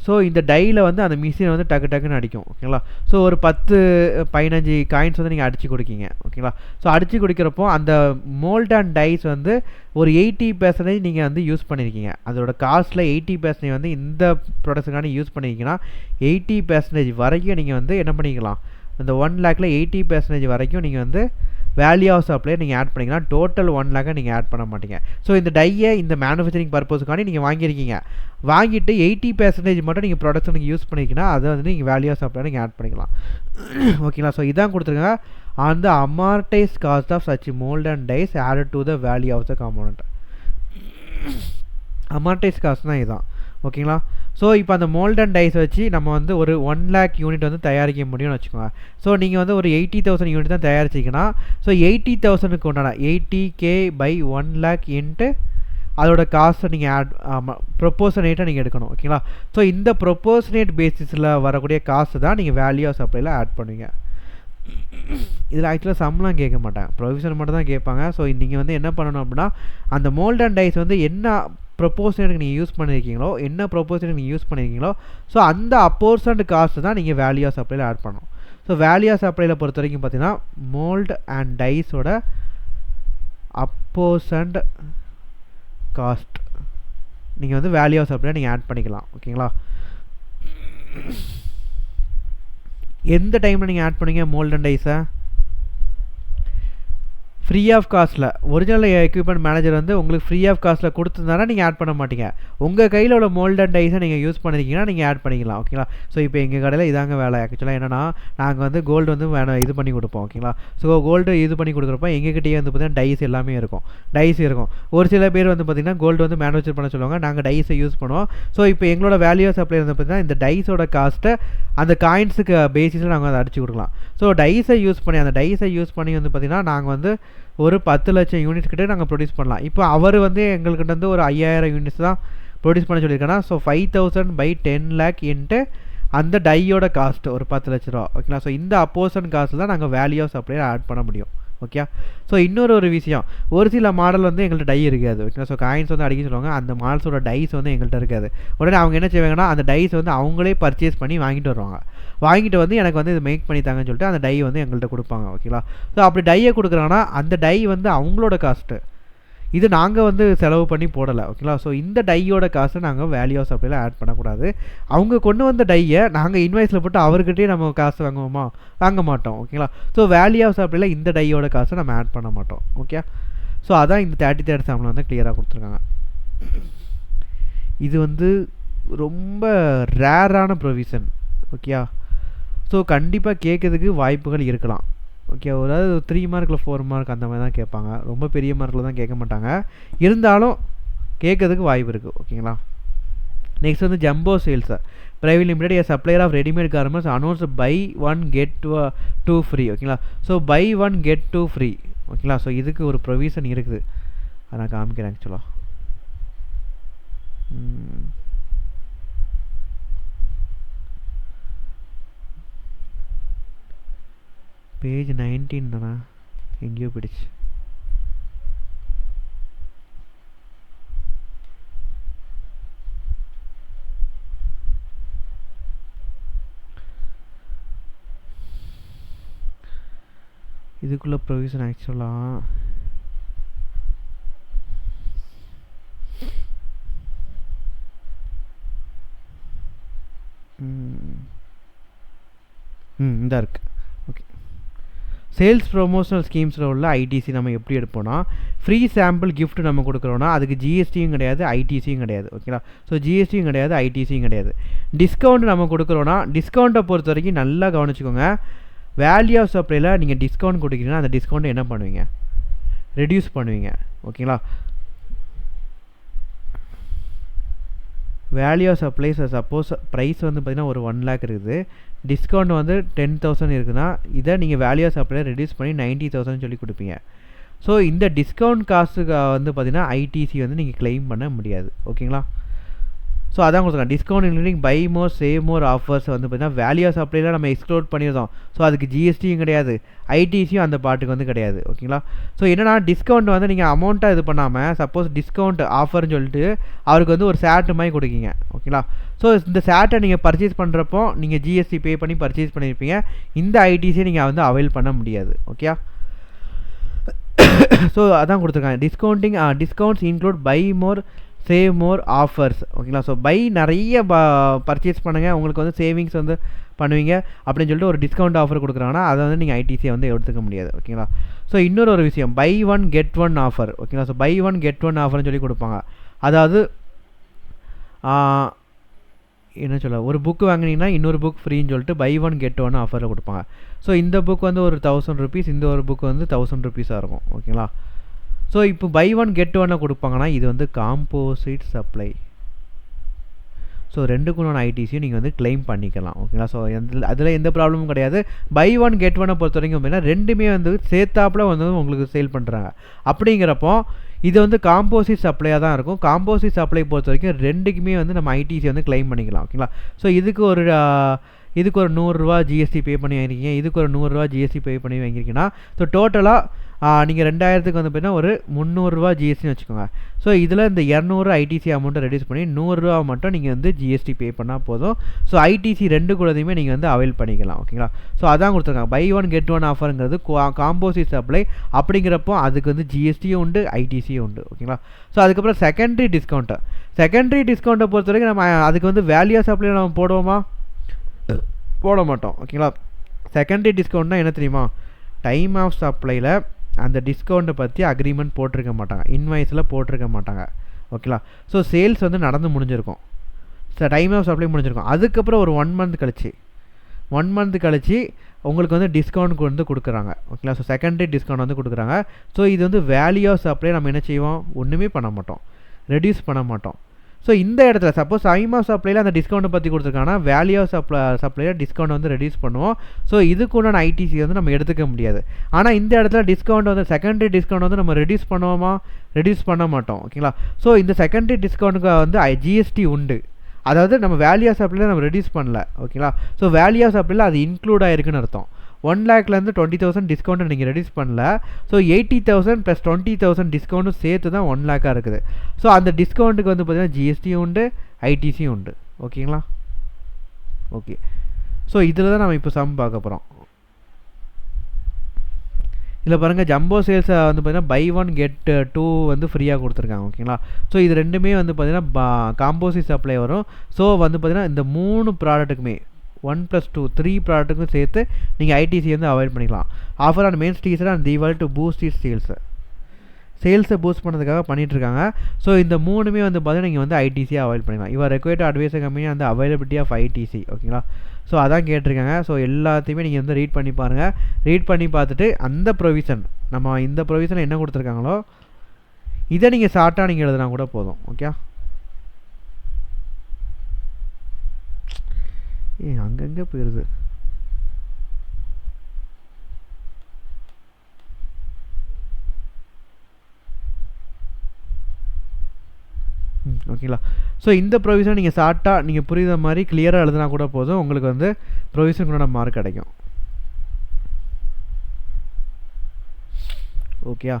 ஸோ இந்த டையில் வந்து அந்த மிஷின் வந்து டக்கு டக்குன்னு அடிக்கும் ஓகேங்களா. ஸோ ஒரு 10-15 காயின்ஸ் வந்து நீங்கள் அடித்து கொடுக்கீங்க ஓகேங்களா. ஸோ அடித்து கொடுக்குறப்போ அந்த மோல்ட் அண்ட் டைஸ் வந்து ஒரு 80% நீங்கள் வந்து யூஸ் பண்ணியிருக்கீங்க. அதோட காஸ்ட்டில் 80% வந்து இந்த ப்ராடக்ட்ஸுக்கான யூஸ் பண்ணியிருக்கீங்கன்னா 80% வரைக்கும் நீங்கள் வந்து என்ன பண்ணிக்கலாம், இந்த 1 lakhல 80% வரைக்கும் நீங்கள் வந்து வேல்யூ ஆஃப் சப்ளை நீங்கள் ஆட் பண்ணிக்கலாம். டோட்டல் 1 lakh நீங்கள் ஆட் பண்ண மாட்டீங்க. ஸோ இந்த டையை இந்த மேனுஃபேக்சரிங் பர்பஸுக்காண்டி நீங்கள் வாங்கியிருக்கீங்க. வாங்கிட்டு 80% மட்டும் நீங்கள் ப்ராடக்ட்ஸ் நீங்கள் யூஸ் பண்ணிக்கிங்கன்னா அதை வந்து நீங்கள் வேல்யூ ஆஃப் சப்ளை நீங்கள் ஆட் பண்ணிக்கலாம் ஓகேங்களா. ஸோ இதான் கொடுத்துருங்க. அந்த amortised cost of such mould and dies added to the value of the component. Amortised cost தான் இதுதான் ஓகேங்களா. ஸோ இப்போ அந்த மோல்ட் அண்ட் டைஸ் வச்சு நம்ம வந்து ஒரு 1 lakh யூனிட் வந்து தயாரிக்க முடியும்னு வச்சுக்கோங்க. ஸோ நீங்கள் வந்து ஒரு 80,000 யூனிட் தான் தயாரிச்சிங்கன்னா ஸோ 80,000க்கு உண்டான 80K by 1 lakh இன்ட்டு அதோட காஸ்ட்டை நீங்கள் ஆட் ப்ரொப்போஷனேட்டாக நீங்கள் எடுக்கணும் ஓகேங்களா. ஸோ இந்த ப்ரொப்போஷனேட் பேசிஸில் வரக்கூடிய காசு தான் நீங்கள் வேல்யூ ஆஃப் சப்ளையில் ஆட் பண்ணுவீங்க. இதில் ஆக்சுவலாக சம்லாம் கேட்க மாட்டாங்க, ப்ரொவிஷன் மட்டும் தான் கேட்பாங்க. ஸோ நீங்கள் வந்து என்ன பண்ணணும் அப்படின்னா அந்த மோல்ட் அண்ட் டைஸ் வந்து என்ன ப்ரொப்போஷனுக்கு நீங்கள் யூஸ் பண்ணியிருக்கீங்களோ, என்ன ப்ரொப்போஷனுக்கு நீங்கள் யூஸ் பண்ணியிருக்கீங்களோ ஸோ அந்த அப்போர்சன்ட் காஸ்ட்டு தான் நீங்கள் வேல்யூ ஆஃப் சப்ளையில் ஆட் பண்ணணும். ஸோ வேல்யூ ஆஃப் சப்ளையில் பொறுத்த வரைக்கும் பார்த்தீங்கன்னா மோல்ட் அண்ட் டைஸோட அப்போர்சன்ட் காஸ்ட் நீங்கள் வந்து வேல்யூ ஆஃப் சப்ளையில் நீங்கள் ஆட் பண்ணிக்கலாம் ஓகேங்களா. எந்த டைமில் நீங்கள் ஆட் பண்ணுவீங்க மோல்ட் அண்ட் டைஸை? ஃப்ரீ ஆஃப் காஸ்ட்டில். ஒரிஜினல் எக்யூப்மெண்ட் மேனேஜர் வந்து உங்களுக்கு ஃப்ரீ ஆஃப் காஸ்ட்டில் கொடுத்துருந்தானா நீங்கள் ஆட் பண்ண மாட்டீங்க. உங்கள் கையில் உள்ள மோல்ட் அண்ட் டைஸை நீங்கள் யூஸ் பண்ணியிருக்கீங்கன்னா நீங்கள் ஆட் பண்ணிக்கலாம் ஓகேங்களா. ஸோ இப்போ எங்கள் கடையில் இதாங்க வேலை. ஆக்சுவலாக என்னென்னா நாங்கள் வந்து கோல்டு வந்து இது பண்ணி கொடுப்போம் ஓகேங்களா. ஸோ கோல்டு இது பண்ணி கொடுக்குறப்ப எங்ககிட்டயே வந்து பார்த்திங்கன்னா டைஸ் எல்லாமே இருக்கும், டைஸ் இருக்கும். ஒரு சில பேர் வந்து பார்த்திங்கன்னா கோல்டு வந்து மேனுஃபேக்சர் பண்ண சொல்லுவாங்க, நாங்கள் டைஸை யூஸ் பண்ணுவோம். ஸோ இப்போ எங்களோட வேல்யூ சப்ளை வந்து பார்த்திங்கன்னா இந்த டைஸோட காஸ்ட்டை அந்த காயின்ஸுக்கு பேசிஸில் நாங்கள் அதை அடிச்சு கொடுக்கலாம். ஸோ டைஸை யூஸ் பண்ணி வந்து பார்த்திங்கன்னா நாங்கள் வந்து ஒரு 10 லட்சம் யூனிட் கிட்டே நாங்கள் ப்ரொடியூஸ் பண்ணலாம். இப்போ அவர் வந்து எங்கள்கிட்ட வந்து ஒரு 5000 யூனிட்ஸ் தான் ப்ரொடியூஸ் பண்ண சொல்லியிருக்கேன்னா ஸோ 5000 by 10 lakh இன்ட்டு அந்த டையோட காஸ்ட்டு ஒரு 10 லட்ச ரூபா ஓகேங்களா. ஸோ இந்த அப்போர்ஷன் காஸ்ட்டு தான் நாங்கள் வேல்யூ ஆஃப் சப்ளையில் ஆட் பண்ண முடியும் ஓகே. ஸோ இன்னொரு விஷயம், ஒரு சில மாடல் வந்து எங்கள்கிட்ட டை இருக்காது ஓகேங்களா. ஸோ காயின்ஸ் வந்து அடிக்க சொல்லுவாங்க, அந்த மாடல்ஸோட டைஸ் வந்து எங்கள்கிட்ட இருக்காது. உடனே அவங்க என்ன செய்வாங்கன்னா அந்த டைஸ் வந்து அவங்களே பர்ச்சேஸ் பண்ணி வாங்கிட்டு வருவாங்க. வாங்கிட்டு வந்து எனக்கு வந்து இது மேக் பண்ணி தாங்கன்னு சொல்லிட்டு அந்த டை வந்து எங்கள்கிட்ட கொடுப்பாங்க ஓகேங்களா. ஸோ அப்படி டையை கொடுக்குறாங்கன்னா அந்த டை வந்து அவங்களோட காஸ்ட்டு, இது நாங்கள் வந்து செலவு பண்ணி போடலை ஓகேங்களா. ஸோ இந்த டையோட காசை நாங்கள் வேல்யூ ஆஃப் சப்ளையில் ஆட் பண்ணக்கூடாது. அவங்க கொண்டு வந்த டையை நாங்கள் இன்வாய்ஸில் போட்டு அவர்கிட்டே நம்ம காசு வாங்க மாட்டோம் ஓகேங்களா. ஸோ வேல்யூ ஆஃப் சப்ளையில் இந்த டையோட காசை நம்ம ஆட் பண்ண மாட்டோம் ஓகே. ஸோ அதான் இந்த 33rd சாம்பிள் வந்து கிளியராக கொடுத்துருக்காங்க. இது வந்து ரொம்ப ரேரான ப்ரொவிஷன் ஓகே. ஸோ கண்டிப்பாக கேட்கறதுக்கு வாய்ப்புகள் இருக்கலாம் ஓகே. அதாவது 3 மார்க்கில் 4 மார்க் அந்த மாதிரி தான் கேட்பாங்க, ரொம்ப பெரிய மார்க்கில் தான் கேட்க மாட்டாங்க. இருந்தாலும் கேட்கறதுக்கு வாய்ப்பு இருக்குது ஓகேங்களா. நெக்ஸ்ட் வந்து ஜம்போ சேல்ஸை private limited a supplier of readymade garments announce buy 1 get 2 free ஓகேங்களா. ஸோ பை 1 get 2 ஃப்ரீ ஓகேங்களா. ஸோ இதுக்கு ஒரு ப்ரொவிஷன் இருக்குது, அதை நான் காமிக்கிறேன் ஆக்சுவலாக. பேஜ் 19 தானே, எங்கேயோ போயிடுச்சு. இதுக்குள்ள ப்ரொவிஷன் ஆக்சுவலாக இந்த இருக்கு ஓகே. சேல்ஸ் ப்ரொமோஷனல் ஸ்கீம்ஸில் உள்ள ஐடிசி நம்ம எப்படி எடுப்போம்னா, ஃப்ரீ சாம்பிள் கிஃப்ட் நம்ம கொடுக்குறோன்னா அதுக்கு ஜிஎஸ்டியும் கிடையாது, ஐடிசியும் கிடையாது ஓகேங்களா. ஸோ ஜிஎஸ்டியும் கிடையாது, ஐடிசியும் கிடையாது. டிஸ்கவுண்ட் நம்ம கொடுக்குறோன்னா டிஸ்கவுண்ட்டை பொறுத்த வரைக்கும் நல்லா கவனிச்சுக்கோங்க. வேல்யூ ஆஃப் சப்ளையில் நீங்கள் டிஸ்கவுண்ட் கொடுக்குறீங்கன்னா அந்த டிஸ்கவுண்ட்டை என்ன பண்ணுவீங்க, ரெடியூஸ் பண்ணுவீங்க ஓகேங்களா. Value of supplies suppose price வந்து பார்த்திங்கன்னா ஒரு 1 lakh இருக்குது, டிஸ்கவுண்ட் வந்து 10,000 இருக்குன்னா இதை நீங்கள் வேல்யூ ஆஃப் சப்ளையை ரெடியூஸ் பண்ணி 90,000 சொல்லி கொடுப்பீங்க. ஸோ இந்த டிஸ்கவுண்ட் காஸ்ட்டுக்கு வந்து பார்த்திங்கன்னா ஐடிசி வந்து நீங்கள் கிளைம் பண்ண முடியாது ஓகேங்களா. ஸோ அதான் கொடுத்துருக்காங்க. Discount including buy more save more offers வந்து பார்த்தீங்கன்னா வேல்யூ ஆஃப் சப்ளைல நம்ம எக்ஸ்க்ளூட் பண்ணியிருந்தோம். ஸோ அதுக்கு ஜிஎஸ்டியும் கிடையாது, ஐடிசியும் அந்த பாட்டுக்கு வந்து கிடையாது. ஓகேங்களா? ஸோ என்னன்னா டிஸ்கவுண்ட் வந்து நீங்கள் அமௌண்ட்டாக இது பண்ணாமல் சப்போஸ் டிஸ்கவுண்ட் ஆஃபர்னு சொல்லிட்டு அவருக்கு வந்து ஒரு சேட்டு மாதிரி கொடுக்கீங்க. ஓகேங்களா? ஸோ இந்த சேட்டை நீங்கள் பர்ச்சேஸ் பண்ணுறப்போ நீங்கள் ஜிஎஸ்டி பே பண்ணி பர்ச்சேஸ் பண்ணியிருப்பீங்க. இந்த ஐடிசியை நீங்கள் வந்து அவைல் பண்ண முடியாது. ஓகே? ஸோ அதான் கொடுத்துருக்காங்க. Discounts include buy more save more offers. ஓகேங்களா? ஸோ பை நிறைய பர்ச்சேஸ் பண்ணுங்கள், உங்களுக்கு வந்து சேவிங்ஸ் வந்து பண்ணுவீங்க அப்படின்னு சொல்லிட்டு ஒரு டிஸ்கவுண்ட் ஆஃபர் கொடுக்குறாங்கன்னா அதை வந்து நீங்கள் ஐடிசியை வந்து எடுத்துக்க முடியாது. ஓகேங்களா? ஸோ இன்னொரு ஒரு விஷயம், buy one get one offer. ஓகேங்களா? So buy one get one ஆஃபர்னு சொல்லி கொடுப்பாங்க. அதாவது என்ன சொல்ல, ஒரு புக் வாங்கினீங்கன்னா இன்னொரு புக் ஃப்ரீன்னு சொல்லிட்டு பை ஒன் கெட் ஒன் ஆஃபரில் கொடுப்பாங்க. ஸோ இந்த புக் வந்து ஒரு 1000 rupees, இந்த ஒரு புக் வந்து 1000 rupees இருக்கும். ஓகேங்களா? ஸோ இப்போ பை ஒன் கெட் ஒன்னை கொடுப்பாங்கன்னா இது வந்து காம்போசிட் சப்ளை. ஸோ ரெண்டுக்குள்ள ஐடிசியும் நீங்கள் வந்து கிளைம் பண்ணிக்கலாம். ஓகேங்களா? ஸோ அதில் எந்த ப்ராப்ளமும் கிடையாது. பை ஒன் கெட் ஒன்னை பொறுத்த வரைக்கும் அப்படின்னா ரெண்டுமே வந்து சேர்த்தாப்பில் வந்து உங்களுக்கு சேல் பண்ணுறாங்க. அப்படிங்கிறப்போ இது வந்து காம்போசிட் சப்ளையாக தான் இருக்கும். காம்போசிட் சப்ளை பொறுத்த வரைக்கும் ரெண்டுக்குமே வந்து நம்ம ஐடிசி வந்து கிளைம் பண்ணிக்கலாம். ஓகேங்களா? ஸோ இதுக்கு ஒரு 100 ரூபா ஜிஎஸ்டி பே பண்ணி வாங்கிருக்கீங்க, இதுக்கு ஒரு 100 ரூபா ஜிஎஸ்டி பே பண்ணி வாங்கியிருக்கீங்கன்னா ஸோ டோட்டலாக நீங்கள் 2000க்கு வந்து பார்த்தீங்கன்னா ஒரு 300 ரூபா ஜிஎஸ்டின்னு வச்சுக்கோங்க. ஸோ இதில் இந்த 200 ஐடிசி அமௌண்ட்டை ரெடியூஸ் பண்ணி 100 ரூபா மட்டும் நீங்கள் வந்து ஜிஎஸ்டி பே பண்ணால் போதும். ஸோ ஐடிசி ரெண்டு கூடதையுமே நீங்கள் வந்து அவைல் பண்ணிக்கலாம். ஓகேங்களா? ஸோ அதான் கொடுத்துருக்காங்க. பை ஒன் கெட் ஒன் ஆஃபருங்கிறது காம்போசிட் சப்ளை. அப்படிங்கிறப்போ அதுக்கு வந்து ஜிஎஸ்டியும் உண்டு, ஐடிசியும் உண்டு. ஓகேங்களா? ஸோ அதுக்கப்புறம் செகண்டரி டிஸ்கவுண்ட்டை பொறுத்த வரைக்கும் நம்ம அதுக்கு வந்து வேல்யூ சப்ளை நம்ம போடுவோமா? போட மாட்டோம். ஓகேங்களா? செகண்டரி டிஸ்கவுண்ட்னா என்ன தெரியுமா? டைம் ஆஃப் சப்ளையில் அந்த டிஸ்கவுண்ட்டை பற்றி அக்ரிமெண்ட் போட்டிருக்க மாட்டாங்க, இன்வாய்ஸில் போட்டிருக்க மாட்டாங்க. ஓகேங்களா? ஸோ சேல்ஸ் வந்து நடந்து முடிஞ்சிருக்கும், டைம் ஆஃப் சப்ளை முடிஞ்சிருக்கும். அதுக்கப்புறம் ஒரு 1 month கழிச்சு உங்களுக்கு வந்து டிஸ்கவுண்ட் வந்து கொடுக்குறாங்க. ஓகேங்களா? ஸோ செகண்டரி டிஸ்கவுண்ட் வந்து கொடுக்குறாங்க. ஸோ இது வந்து வேல்யூ ஆஃப் சப்ளை நம்ம என்ன செய்வோம்? ஒன்றுமே பண்ண மாட்டோம், ரெடியூஸ் பண்ண மாட்டோம். ஸோ இந்த இடத்துல சப்போஸ் டைம் ஆஃப் சப்ளையில் அந்த டிஸ்கவுண்ட்டை பற்றி கொடுத்துருக்காங்கன்னா வேல்யூ ஆஃப் சப்ளையில் டிஸ்கவுண்ட் வந்து ரெடியூஸ் பண்ணுவோம். ஸோ இதுக்குண்டான ஐடிசி வந்து நம்ம எடுத்துக்க முடியாது. ஆனால் இந்த இடத்துல டிஸ்கவுண்ட் வந்து செகண்டரி டிஸ்கவுண்ட் வந்து நம்ம ரெடியூஸ் பண்ணுவோமா? ரெடியூஸ் பண்ண மாட்டோம். ஓகேங்களா? ஸோ இந்த செகண்டரி டிஸ்கவுண்ட்டுக்கு வந்து ஜிஎஸ்டி உண்டு. அதாவது நம்ம வேல்யூ ஆஃப் சப்ளையில் நம்ம ரெடியூஸ் பண்ணல. ஓகேங்களா? ஸோ வேல்யூ ஆஃப் சப்ளையில் அது இன்க்ளூட் ஆகிருக்குன்னு அர்த்தம். 1 lakhலேருந்து 20,000 டிஸ்கவுண்ட்டை நீங்கள் ரெடியூஸ் பண்ணல. ஸோ 80,000 + 20,000 டிஸ்கவுண்ட்டும் சேர்த்து தான் 1 lakh இருக்குது. ஸோ அந்த டிஸ்கவுண்ட்டுக்கு வந்து பார்த்தீங்கன்னா ஜிஎஸ்டியும் உண்டு, ஐடிசியும் உண்டு. ஓகேங்களா? ஓகே. ஸோ இதில் தான் நம்ம இப்போ சம் பார்க்க போகிறோம். இதில் பாருங்கள், ஜம்போ சேல்ஸை வந்து பார்த்தீங்கன்னா பை ஒன் கெட் 2 வந்து ஃப்ரீயாக கொடுத்துருக்காங்க. ஓகேங்களா? ஸோ இது ரெண்டுமே வந்து பார்த்தீங்கன்னா காம்போசிட் சப்ளை வரும். ஸோ வந்து பார்த்தீங்கன்னா இந்த 3 ப்ராடக்ட்டுக்குமே 1 + 2 3 ப்ராடக்ட்டுக்கும் சேர்த்து நீங்கள் ஐடிசி வந்து அவாய்ட் பண்ணிக்கலாம். Offer on mains teaser and Deepavali to boost it சேல்ஸை பூஸ்ட் பண்ணுறதுக்காக பண்ணிகிட்ருக்காங்க. ஸோ இந்த 3மே வந்து பார்த்தீங்கன்னா நீங்கள் வந்து ஐடிசியை அவாய்ட் பண்ணிக்கலாம். இவர் ரெக்வயர்ட் அட்வைஸர் கம்பெனி அந்த அவைலபிலிட்டி ஆஃப் ஐடிசி. ஓகேங்களா? ஸோ அதான் கேட்டிருக்காங்க. ஸோ எல்லாத்தையுமே நீங்கள் வந்து ரீட் பண்ணி பாருங்கள். ரீட் பண்ணி பார்த்துட்டு அந்த ப்ரொவிஷன் நம்ம இந்த ப்ரொவிஷன் என்ன கொடுத்துருக்காங்களோ இதை நீங்கள் ஷார்ட்டாக நீங்கள் எழுதுனா கூட போதும். ஓகே? அங்கங்கே போயிடுது. ஓகேங்களா? ஸோ இந்த ப்ரொவிஷன் நீங்கள் ஷார்ட்டாக நீங்கள் புரியுற மாதிரி கிளியராக எழுதுனா கூட போதும், உங்களுக்கு வந்து ப்ரொவிஷனுக்குள்ள மார்க் கிடைக்கும். ஓகேயா?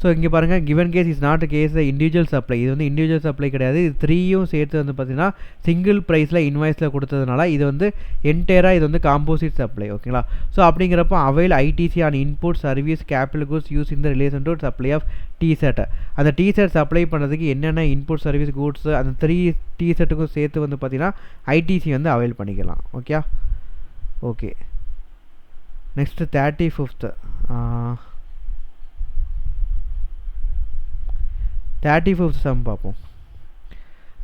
ஸோ இங்கே பாருங்கள், given case is not case individual supply. இது வந்து இண்டிவிஜுவல் சப்ளை கிடையாது. இது 3யும் சேர்த்து வந்து பார்த்தீங்கன்னா சிங்கிள் ப்ரைஸில் இன்வாய்ஸில் கொடுத்ததுனால இது வந்து என்டையராக இது வந்து காம்போசிட் சப்ளை. ஓகேங்களா? ஸோ அப்படிங்கிறப்போ avail ITC on input service capital goods use இந்த relation to supply of T-shirt. அந்த டிஷர்ட் சப்ளை பண்ணுறதுக்கு என்னென்ன இன்புட் சர்வீஸ் குட்ஸ் அந்த 3 டிஷர்ட்டுக்கும் சேர்த்து வந்து பார்த்தீங்கன்னா ஐடிசி வந்து அவைல் பண்ணிக்கலாம். Okay? Okay. Next 35th 35th sum பார்ப்போம்.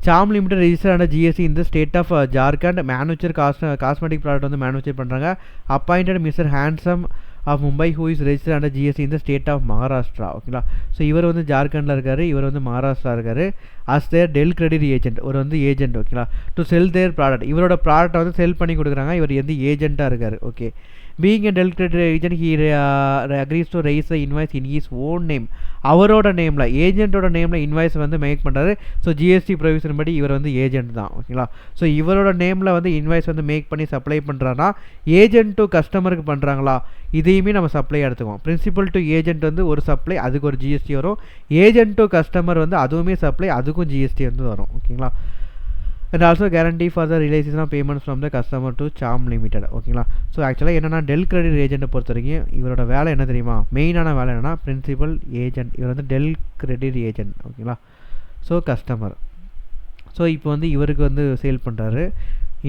Sam limited register under GST இந்த state of Jharkhand. Manufacture cosmetic product வந்து மேனுஃபேக்சர் பண்ணுறாங்க. Appointed mister Handsome of Mumbai who is register under GST இந்த ஸ்டேட் ஆஃப் மகாராஷ்டிரா. ஓகேங்களா? ஸோ இவர் வந்து ஜார்க்கண்டில் இருக்கார், இவர் வந்து மகாராஷ்டிரா இருக்கார். அஸ் தேர் டெல் கிரெடிட் ஏஜென்ட், ஒரு வந்து ஏஜென்ட் ஓகேங்களா, டு செல் தேர் ப்ராடக்ட், இவரோட ப்ராடக்ட்டை வந்து செல் பண்ணி கொடுக்குறாங்க, இவர் வந்து ஏஜென்ட்டாக இருக்கார். Okay, being a del credit agent he agrees to raise the invoice in his own name, அவரோட நேமில் ஏஜென்ட்டோட நேமில் இன்வாய்ஸ் வந்து மேக் பண்ணுறாரு. ஸோ ஜிஎஸ்டி ப்ரொவிஷன் படி இவர் வந்து ஏஜென்ட் தான் ஓகேங்களா. ஸோ இவரோட நேமில் வந்து இன்வாய்ஸ் வந்து மேக் பண்ணி சப்ளை பண்ணுறான்னா ஏஜென்ட் டு கஸ்டமருக்கு பண்ணுறாங்களா, இதையுமே நம்ம சப்ளை எடுத்துக்குவோம். பிரின்சிபல் டு ஏஜென்ட் வந்து ஒரு சப்ளை, அதுக்கு ஒரு ஜிஎஸ்டி வரும். ஏஜென்ட் டு கஸ்டமர் வந்து அதுவுமே சப்ளை, அதுக்கும் ஜிஎஸ்டி வந்து வரும் ஓகேங்களா. And also guarantee for the relation of payments from the customer to Sam limited ஓகேங்களா. ஸோ ஆக்சுவலாக என்னென்னா டெல் கிரெடிட் ஏஜென்ட்டை பொறுத்த வரைக்கும் இவரோட வேலை என்ன தெரியுமா, மெயினான வேலை என்னென்னா பிரின்சிபல் ஏஜென்ட், இவர் வந்து டெல் கிரெடிட் ஏஜென்ட் ஓகேங்களா. ஸோ கஸ்டமர், ஸோ இப்போ வந்து இவருக்கு வந்து சேல் பண்ணுறாரு.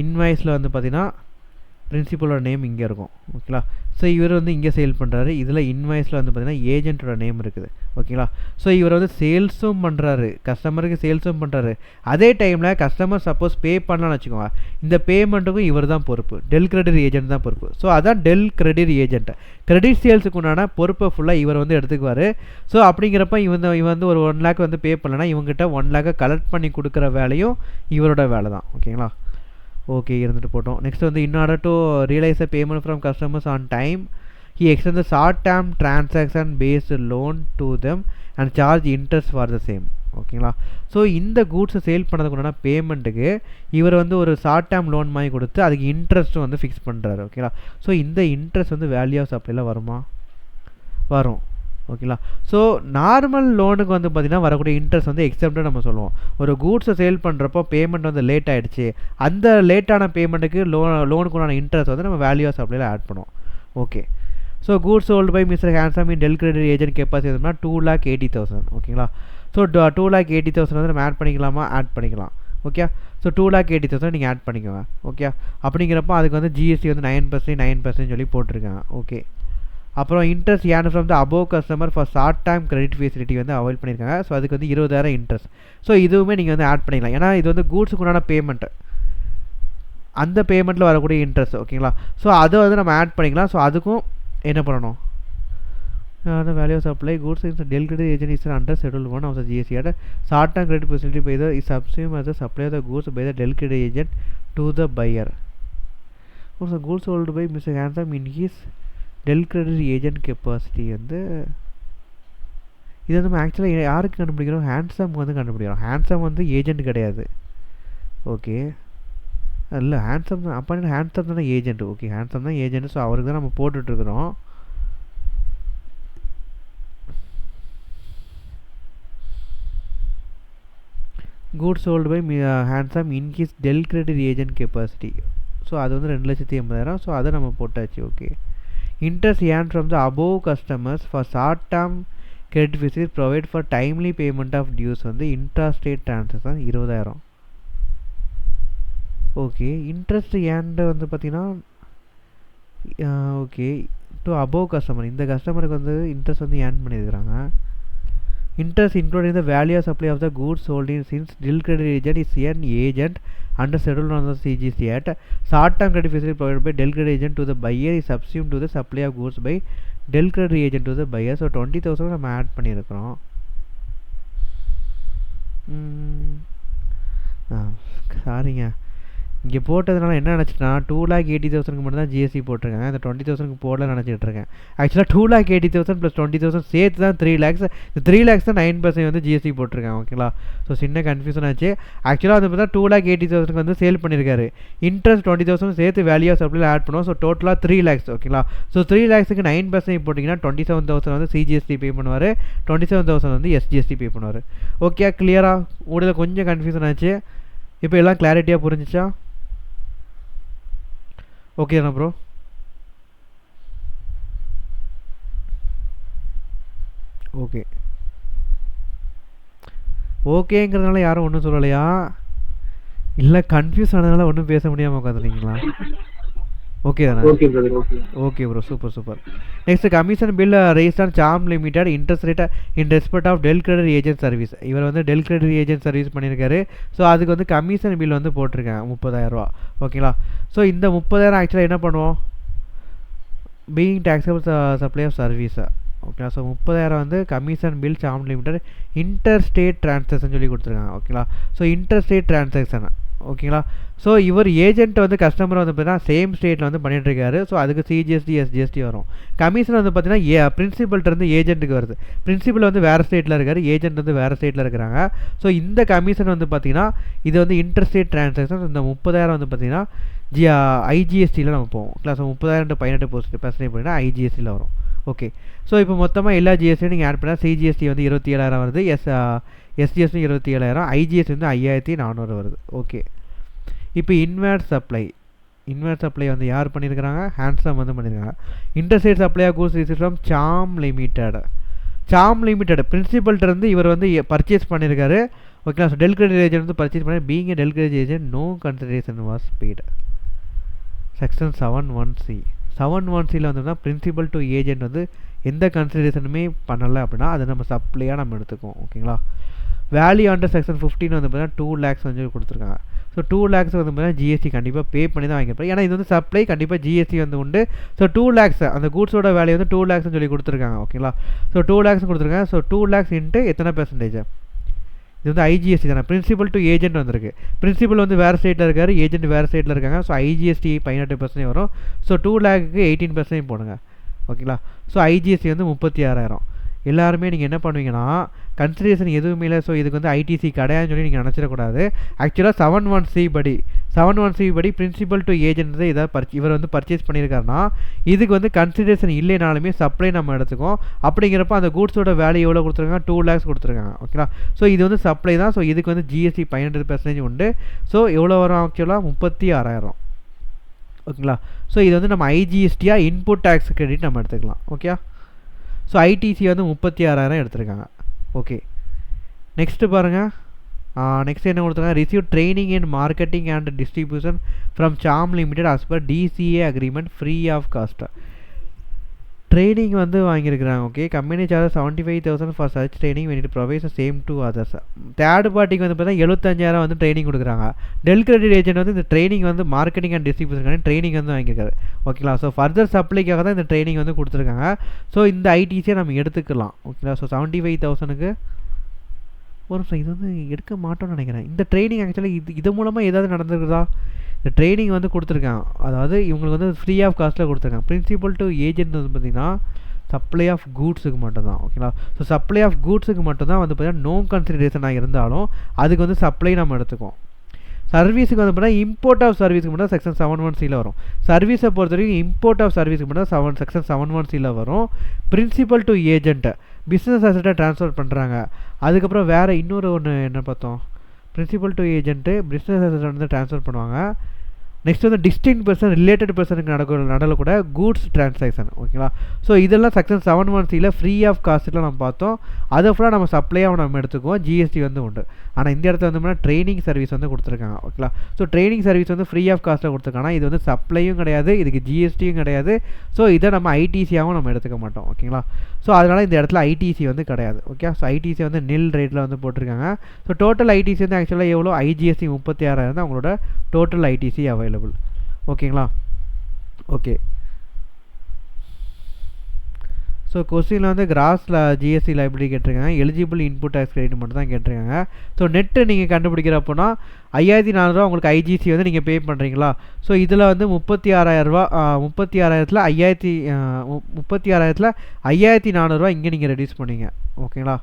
இன்வாய்ஸில் வந்து பார்த்தீங்கன்னா பிரின்சிபலோட நேம் இங்கே இருக்கும் ஓகேங்களா. ஸோ இவர் வந்து இங்கே சேல் பண்ணுறாரு. இதில் இன்வாய்ஸில் வந்து பார்த்தீங்கன்னா ஏஜென்ட்டோட நேம் இருக்குது ஓகேங்களா. ஸோ இவர் வந்து சேல்ஸும் பண்ணுறாரு, கஸ்டமருக்கு சேல்ஸும் பண்ணுறாரு. அதே டைமில் கஸ்டமர் சப்போஸ் பே பண்ணலான்னு வச்சுக்கோங்க, இந்த பேமெண்ட்டுக்கும் இவர் தான் பொறுப்பு, டெல் கிரெடிட் ஏஜென்ட் தான் பொறுப்பு. ஸோ அதான் டெல் கிரெடிட் ஏஜென்ட், கிரெடிட் சேல்ஸுக்கு உண்டான பொறுப்பை ஃபுல்லாக இவர் வந்து எடுத்துக்குவார். ஸோ அப்படிங்கிறப்ப இவன் வந்து ஒரு 1 lakh வந்து பே பண்ணலன்னா இவங்ககிட்ட 1 lakh கலெக்ட் பண்ணி கொடுக்குற வேலையும் இவரோட வேலை தான் ஓகேங்களா. ஓகே, இருந்துட்டு போட்டோம். நெக்ஸ்ட் வந்து in order to realise a payment from customers on time he extend the short term transaction based loan to them and charge interest for the same ஓகேங்களா. ஸோ இந்த கூட்ஸை சேல் பண்ணதுக்குன்னா பேமெண்ட்டுக்கு இவர் வந்து ஒரு ஷார்ட் டேர்ம் லோன் மாதிரி கொடுத்து அதுக்கு இன்ட்ரெஸ்ட்டும் வந்து fix பண்ணுறாரு ஓகேங்களா. ஸோ இந்த இன்ட்ரெஸ்ட் வந்து வேல்யூ ஆஃப் சப்ளைல வருமா, வரும் ஓகேங்களா. ஸோ நார்மல் லோனுக்கு வந்து பார்த்திங்கன்னா வரக்கூடிய இன்ட்ரெஸ்ட் வந்து எக்ஸப்டாக நம்ம சொல்லுவோம். ஒரு கூட்ஸை சேல் பண்ணுறப்போ பேமெண்ட் வந்து லேட் ஆகிடுச்சு, அந்த லேட்டான பேமெண்ட்டுக்கு லோனுக்குண்டான இன்ட்ரெஸ்ட் வந்து நம்ம வேல்யூ ஆஃப் சப்ளைல ஆட் பண்ணுவோம். Okay, so goods sold by mister Handsome in del credit agent capacity வந்து 2,80,000 ஓகேங்களா. ஸோ 2,80,000 வந்து நம்ம ஆட் பண்ணிக்கலாமா, ஆட் பண்ணிக்கலாம் ஓகே. ஸோ 2,80,000 நீங்கள் ஆட் பண்ணிக்கோங்க ஓகே. அப்படிங்கிறப்போ அதுக்கு வந்து ஜிஎஸ்டி வந்து 9% சொல்லி போட்டிருக்காங்க ஓகே. அப்புறம் இன்ட்ரெஸ்ட் ஏன் from the above customer for short time credit facility வந்து அவைல் பண்ணியிருக்காங்க. ஸோ அதுக்கு வந்து 20,000 இன்ட்ரெஸ்ட். ஸோ இதுவுமே நீங்கள் வந்து ஆட் பண்ணிக்கலாம், ஏன்னா இது வந்து கூட்ஸுக்கு உண்டான பேமெண்ட்டு, அந்த பேமெண்ட்டில் வரக்கூடிய இன்ட்ரெஸ்ட் ஓகேங்களா. ஸோ அதை வந்து நம்ம ஆட் பண்ணிக்கலாம். ஸோ அதுக்கும் என்ன பண்ணணும், the value of supply goods in the Del credit agent is under schedule 1 of the GST at a short term credit facility by the is subsumed as the supply of the goods by the Del credit agent to the buyer. Also goods sold by Mr. Handsome in his Del credit agent capacity வந்து இது நம்ம ஆக்சுவலாக யாருக்கு கண்டுபிடிக்கிறோம், handsome வந்து கண்டுபிடிக்கிறோம். Handsome வந்து agent கிடையாது ஓகே, இல்லை ஹேண்ட்ஸம் தான், அப்போ ஹேண்ட்ஸம் தானே ஏஜென்ட் ஓகே, ஹேண்ட்ஸம் தான் ஏஜென்ட். ஸோ அவருக்கு தான் நம்ம போட்டுட்ருக்குறோம். goods sold by Handsome in his Del credit agent capacity. So அது வந்து 2,80,000. ஸோ அதை நம்ம போட்டாச்சு okay. Interest earn from the above customers for short term credit facility provide for timely payment of dues வந்து intrastate transaction 20,000 okay. Interest earned வந்து பார்த்தீங்கன்னா okay to above customer, இந்த கஸ்டமருக்கு வந்து இன்ட்ரெஸ்ட் வந்து ஏர்ன் பண்ணியிருக்கிறாங்க. Interest including the value of supply of the goods sold in since Del credit agent is an agent under schedule on the CGC Act. Short term credit facility provided by Del credit agent to the buyer is subsumed to the supply of goods by Del credit agent to the buyer. So 20,000 நம்ம add பண்ணியிருக்கிறோம். சாரிங்க, இங்கே போட்டதுனால என்ன நினச்சிட்டா 2,80,000 மட்டும் தான் GST போட்டிருக்காங்க, இந்த 20,000 போடல நினச்சிட்டு இருக்கேன். ஆக்சுவலாக 2,80,000 ப்ளஸ் 20,000 சேர்த்து தான் 3 lakhs. இந்த 3 lakhs தான் 9% வந்து ஜிஎஸ்டி போட்டிருக்காங்க ஓகேங்களா. ஸோ சின்ன கன்ஃபியூஷன் ஆச்சு. ஆக்சுவலாக வந்து பார்த்தா 2,80,000 வந்து சேல் பண்ணியிருக்காரு. இன்ட்ரெஸ்ட் 20,000 சேர்த்து வேல்யூ ஆஃப் சப்ளைல ஆட் பண்ணுவோம். ஸோ டோட்டலாக 3 lakhs ஓகேங்களா. ஸோ 3 lakhsக்கு 9% போட்டிங்கன்னா 27,000 வந்து சிஜிஎஸ்டி பே பண்ணுவார், 27,000 வந்து எஸ்ஜிஎஸ்டி பே பண்ணுவார். ஓகே, கிளியராக ஊடல கொஞ்சம் கன்ஃபியூஷன் ஆச்சு. இப்போ எல்லாம் கிளாரிட்டியாக புரிஞ்சிச்சா? ஓகே தானே ப்ரோ? ஓகே ஓகேங்கிறதுனால யாரும் ஒன்றும் சொல்லலையா, இல்லை கன்ஃபியூஸ் ஆனதுனால ஒன்றும் பேச முடியாமல் உட்காந்துருக்கீங்களா? ஓகே தானே? Okay bro, super super. Next commission bill raised on Sam limited interest rate in respect of del credit agent service. இவர் வந்து டெல் கிரெடிட் ஏஜென்ட் சர்வீஸ் பண்ணியிருக்காரு. ஸோ அதுக்கு வந்து கமிஷன் பில் வந்து போட்டிருக்கேன் 30,000 ஓகேங்களா. ஸோ இந்த 30,000 ஆக்சுவலாக என்ன பண்ணுவோம், being taxable supply of service ஓகேங்களா. ஸோ 30,000 வந்து commission bill Sam limited inter state transaction சொல்லி கொடுத்துருக்காங்க. ஓகேங்களா. ஸோ இன்டர் ஸ்டேட் டிரான்சாக்ஷன் ஓகேங்களா. ஸோ இவர் ஏஜென்ட் வந்து கஸ்டமர் வந்து பார்த்தீங்கன்னா சேம் ஸ்டேட்டில் வந்து பண்ணிகிட்ருக்காரு. ஸோ அதுக்கு சிஜிஎஸ்டி எஸ்ஜிஎஸ்டி வரும். கமிஷன் வந்து பார்த்தீங்கன்னா பிரின்சிபல்கிட்டருந்து ஏஜென்ட்டுக்கு வருது. பிரின்சிபல் வந்து வேறு ஸ்டேட்டில் இருக்கார், ஏஜென்ட் வந்து வேறு ஸ்டேட்டில் இருக்கிறாங்க. ஸோ இந்த கமிஷன் வந்து பார்த்தீங்கன்னா இது வந்து இன்டர் ஸ்டேட் டிரான்சாக்ஷன். இந்த 30,000 வந்து பார்த்தீங்கன்னா ஐஜிஎஸ்டியில் நம்ம போவோம். ஸோ 30,000 18% பண்ணினா ஐஜிஎஸ்டியில் வரும். ஓகே. ஸோ இப்போ மொத்தமாக எல்லா ஜிஎஸ்டியும் நீங்கள் ஆட் பண்ணால் சிஜிஎஸ்டி வந்து 27,000 வருது, எஸ்ஜிஎஸ்டி 27,000, ஐஜிஎஸ்டி வந்து 5,400 வருது. ஓகே. இப்போ இன்வெர்ட் சப்ளை வந்து யார் பண்ணியிருக்கிறாங்க? ஹேண்ட்ஸம் வந்து பண்ணியிருக்காங்க. Interstate supply of goods received from Sam limited பிரின்சிபல்கிட்டருந்து இவர் வந்து பர்ச்சேஸ் பண்ணியிருக்காரு. ஓகேங்களா. ஸோ டெல் கிரெடிட் ஏஜென்ட் வந்து பர்ச்சேஸ் பண்ணி being del credit agent no consideration was paid. Section 7(1)(c)யில் வந்தோம்னா பிரின்சிபல் டு ஏஜென்ட் வந்து எந்த கன்சிடரேஷனுமே பண்ணலை அப்படின்னா அது நம்ம சப்ளையாக நம்ம எடுத்துக்குவோம். ஓகேங்களா. வேல்யூ அண்டர் செக்ஷன் 15 வந்து பார்த்தீங்கன்னா 2 lakhs வந்து கொடுத்துருக்காங்க. ஸோ 2 lakhs வந்து பார்த்தீங்கன்னா ஜிஎஸ்டி கண்டிப்பாக பே பண்ணி தான் வாங்கியிருப்பேன். ஏன்னா இது வந்து சப்ளை கண்டிப்பாக ஜிஎஸ்டி வந்து உண்டு. ஸோ 2 lakhs அந்த கூட்ஸோட வேல்யூ வந்து 2 lakhs சொல்லி கொடுத்துருக்காங்க. ஓகேங்களா. ஸோ 2 lakhs கொடுத்துருக்காங்க. ஸோ 2 lakhs இன்ட்டு எத்தனை பெர்சன்டேஜ்? இது வந்து ஐஜிஎஸ்டி தானே. பிரின்சிபல் டு ஏஜென்ட் வந்திருக்கு. பிரின்சிபல் வந்து வேறு ஸ்டேட்டில் இருக்கார், ஏஜென்ட் வேறு ஸ்டேட்டில் இருக்காங்க. ஸோ ஐஜிஎஸ்டி 18% வரும். ஸோ 2 lakhக்கு 18% போடுங்க. ஓகேங்களா. ஸோ ஐஜிஎஸ்டி வந்து 36,000. எல்லாருமே நீங்கள் என்ன பண்ணுவீங்கன்னா கன்சிடரேஷன் எதுவுமே இல்லை, ஸோ இதுக்கு வந்து ஐடிசி கிடையாதுன்னு சொல்லி நீங்கள் நினச்சிடக்கூடாது. ஆக்சுவலாக 7(1)(c) படி பிரின்சிபல் டு ஏஜென்ட் தான் இவர் வந்து பர்ச்சேஸ் பண்ணியிருக்காருன்னா இதுக்கு வந்து கன்சிடரேஷன் இல்லைனாலுமே சப்ளை நம்ம எடுத்துக்கோம். அப்படிங்கிறப்ப அந்த கூட்ஸோட வேல்யூ எவ்வளோ கொடுத்துருக்காங்க? 2 lakhs கொடுத்துருக்காங்க. ஓகேங்களா. ஸோ இது வந்து சப்ளை தான். ஸோ இதுக்கு வந்து ஜிஎஸ்டி 18% உண்டு. ஸோ எவ்வளோ வரும்? ஆக்சுவலாக 36,000. ஓகேங்களா. ஸோ இது வந்து நம்ம ஐஜிஎஸ்டியாக இன்புட் டேக்ஸ் கிரெடிட் நம்ம எடுத்துக்கலாம். ஓகே. ஸோ ஐடிசி வந்து 36,000 எடுத்திருக்காங்க. ஓகே. நெக்ஸ்ட்டு பாருங்கள். நெக்ஸ்ட் என்ன கொடுத்துருக்காங்க? Receive training in marketing and distribution from Sam limited as per DCA agreement free of cost. Training வந்து வாங்கியிருக்கிறாங்க. ஓகே. கம்பெனி சார்ஜ் 75,000 ஃபார் சர்ச் training when it provides same to others. Third பார்ட்டிக்கு வந்து பார்த்தா 75,000 வந்து ட்ரைனிங் கொடுக்குறாங்க. டெல் கிரெடிட் ஏஜென்ட் வந்து இந்த ட்ரைனிங் வந்து மார்க்கெட்டிங் அண்ட் டிஸ்ட்ரிபியூஷன் ட்ரைனிங் வந்து வாங்கியிருக்காரு. ஓகேங்களா. ஸோ ஃபர்தர் சப்ளைக்காக தான் இந்த ட்ரைனிங் வந்து கொடுத்துருக்காங்க. ஸோ இந்த ஐடிசியை நம்ம எடுத்துக்கலாம். ஓகேங்களா. ஸோ 75,000க்கு ஒரு நிமிஷம் இது வந்து எடுக்க மாட்டோம்னு நினைக்கிறேன். இந்த ட்ரைனிங் ஆக்சுவலாக இது மூலமாக ஏதாவது நடந்துருக்குதா? இந்த ட்ரைனிங் வந்து கொடுத்துருக்காங்க. அதாவது இவங்களுக்கு வந்து ஃப்ரீ ஆஃப் காஸ்ட்டில் கொடுத்துருக்காங்க. பிரின்சிபல் டு ஏஜென்ட் வந்து பார்த்திங்கன்னா சப்ளை ஆஃப் கூட்ஸுக்கு மட்டும்தான். ஓகேங்களா. ஸோ சப்ளை ஆஃப் கூட்ஸுக்கு மட்டும்தான் வந்து பார்த்திங்கன்னா நோ கன்சிடரேஷனாக இருந்தாலும் அதுக்கு வந்து சப்ளை நம்ம எடுத்துக்கோம். சர்வீஸுக்கு வந்து பார்த்தீங்கன்னா இம்போர்ட் ஆஃப் சர்வீஸுக்கு மட்டும் செக்ஷன் 7(1)(c)யில் வரும். சர்வீஸை பொறுத்த வரைக்கும் இம்போர்ட் ஆஃப் சர்வீஸுக்கு மட்டும் செக்ஷன் 7(1)(c)யில் வரும். பிரின்சிபல் டு ஏஜென்ட் பிஸ்னஸ் அசெட்டை ட்ரான்ஸ்ஃபர் பண்ணுறாங்க. அதுக்கப்புறம் வேறு இன்னொரு ஒன்று என்ன பார்த்தோம்? பிரின்சிபல் டு ஏஜென்ட்டு பிஸ்னஸ் அசெட்டை வந்து ட்ரான்ஸ்ஃபர் பண்ணுவாங்க. நெக்ஸ்ட் வந்து டிஸ்டிங்க் பர்சன் ரிலேட்டட் பர்சனுக்கு நடக்கக்கூட கூட்ஸ் டிரான்சாக்ஷன். ஓகேங்களா. ஸோ இதெல்லாம் செக்ஷன் 7(1)(c)யில் ஃப்ரீ ஆஃப் காஸ்ட்டில் நம்ம பார்த்தோம். அதை ஃபுல்லாக நம்ம சப்ளையாக நம்ம எடுத்துக்குவோம். ஜிஎஸ்டி வந்து உண்டு. ஆனால் இந்த இடத்துல வந்து ட்ரைனிங் சர்வீஸ் வந்து கொடுத்துருக்காங்க. ஓகேங்களா. ஸோ ட்ரைனிங் சர்வீஸ் வந்து ஃப்ரீ ஆஃப் காஸ்ட்டில் கொடுத்துருக்காங்க. இது வந்து சப்ளையும் கிடையாது, இதுக்கு ஜிஎஸ்டியும் கிடையாது. ஸோ இதை நம்ம ஐடிசியாகவும் நம்ம எடுத்துக்க மாட்டோம். ஓகேங்களா. ஸோ அதனால் இந்த இடத்துல ஐடிசி வந்து கிடையாது. ஓகே. ஸோ ஐடிசி வந்து நில் ரேட்டில் வந்து போட்டிருக்காங்க. ஸோ டோட்டல் ஐடிசி வந்து ஆக்சுவலாக எவ்வளோ? ஐஜிஎஸ்டி 36,000 தான் அவங்களோட டோட்டல் ஐடிசி அவைலபிள். ஓகேங்களா. ஓகே. ஸோ கொஸ்டினில் வந்து கிராஸில் ஜிஎஸ்டி லைபிலிட்டி கேட்டிருக்காங்க. எலிஜிபிள் இன்புட் டேக்ஸ் கிரெடிட் மட்டும் தான் கேட்டிருக்காங்க. ஸோ நெட்டு நீங்கள் கண்டுபிடிக்கிறப்போனா 5,400 உங்களுக்கு ஐஜிசி வந்து நீங்கள் பே பண்ணுறீங்களா? ஸோ இதில் வந்து 36,000 36,000ல் 5,400 இங்கே நீங்கள் ரெடியூஸ் பண்ணீங்க. ஓகேங்களா.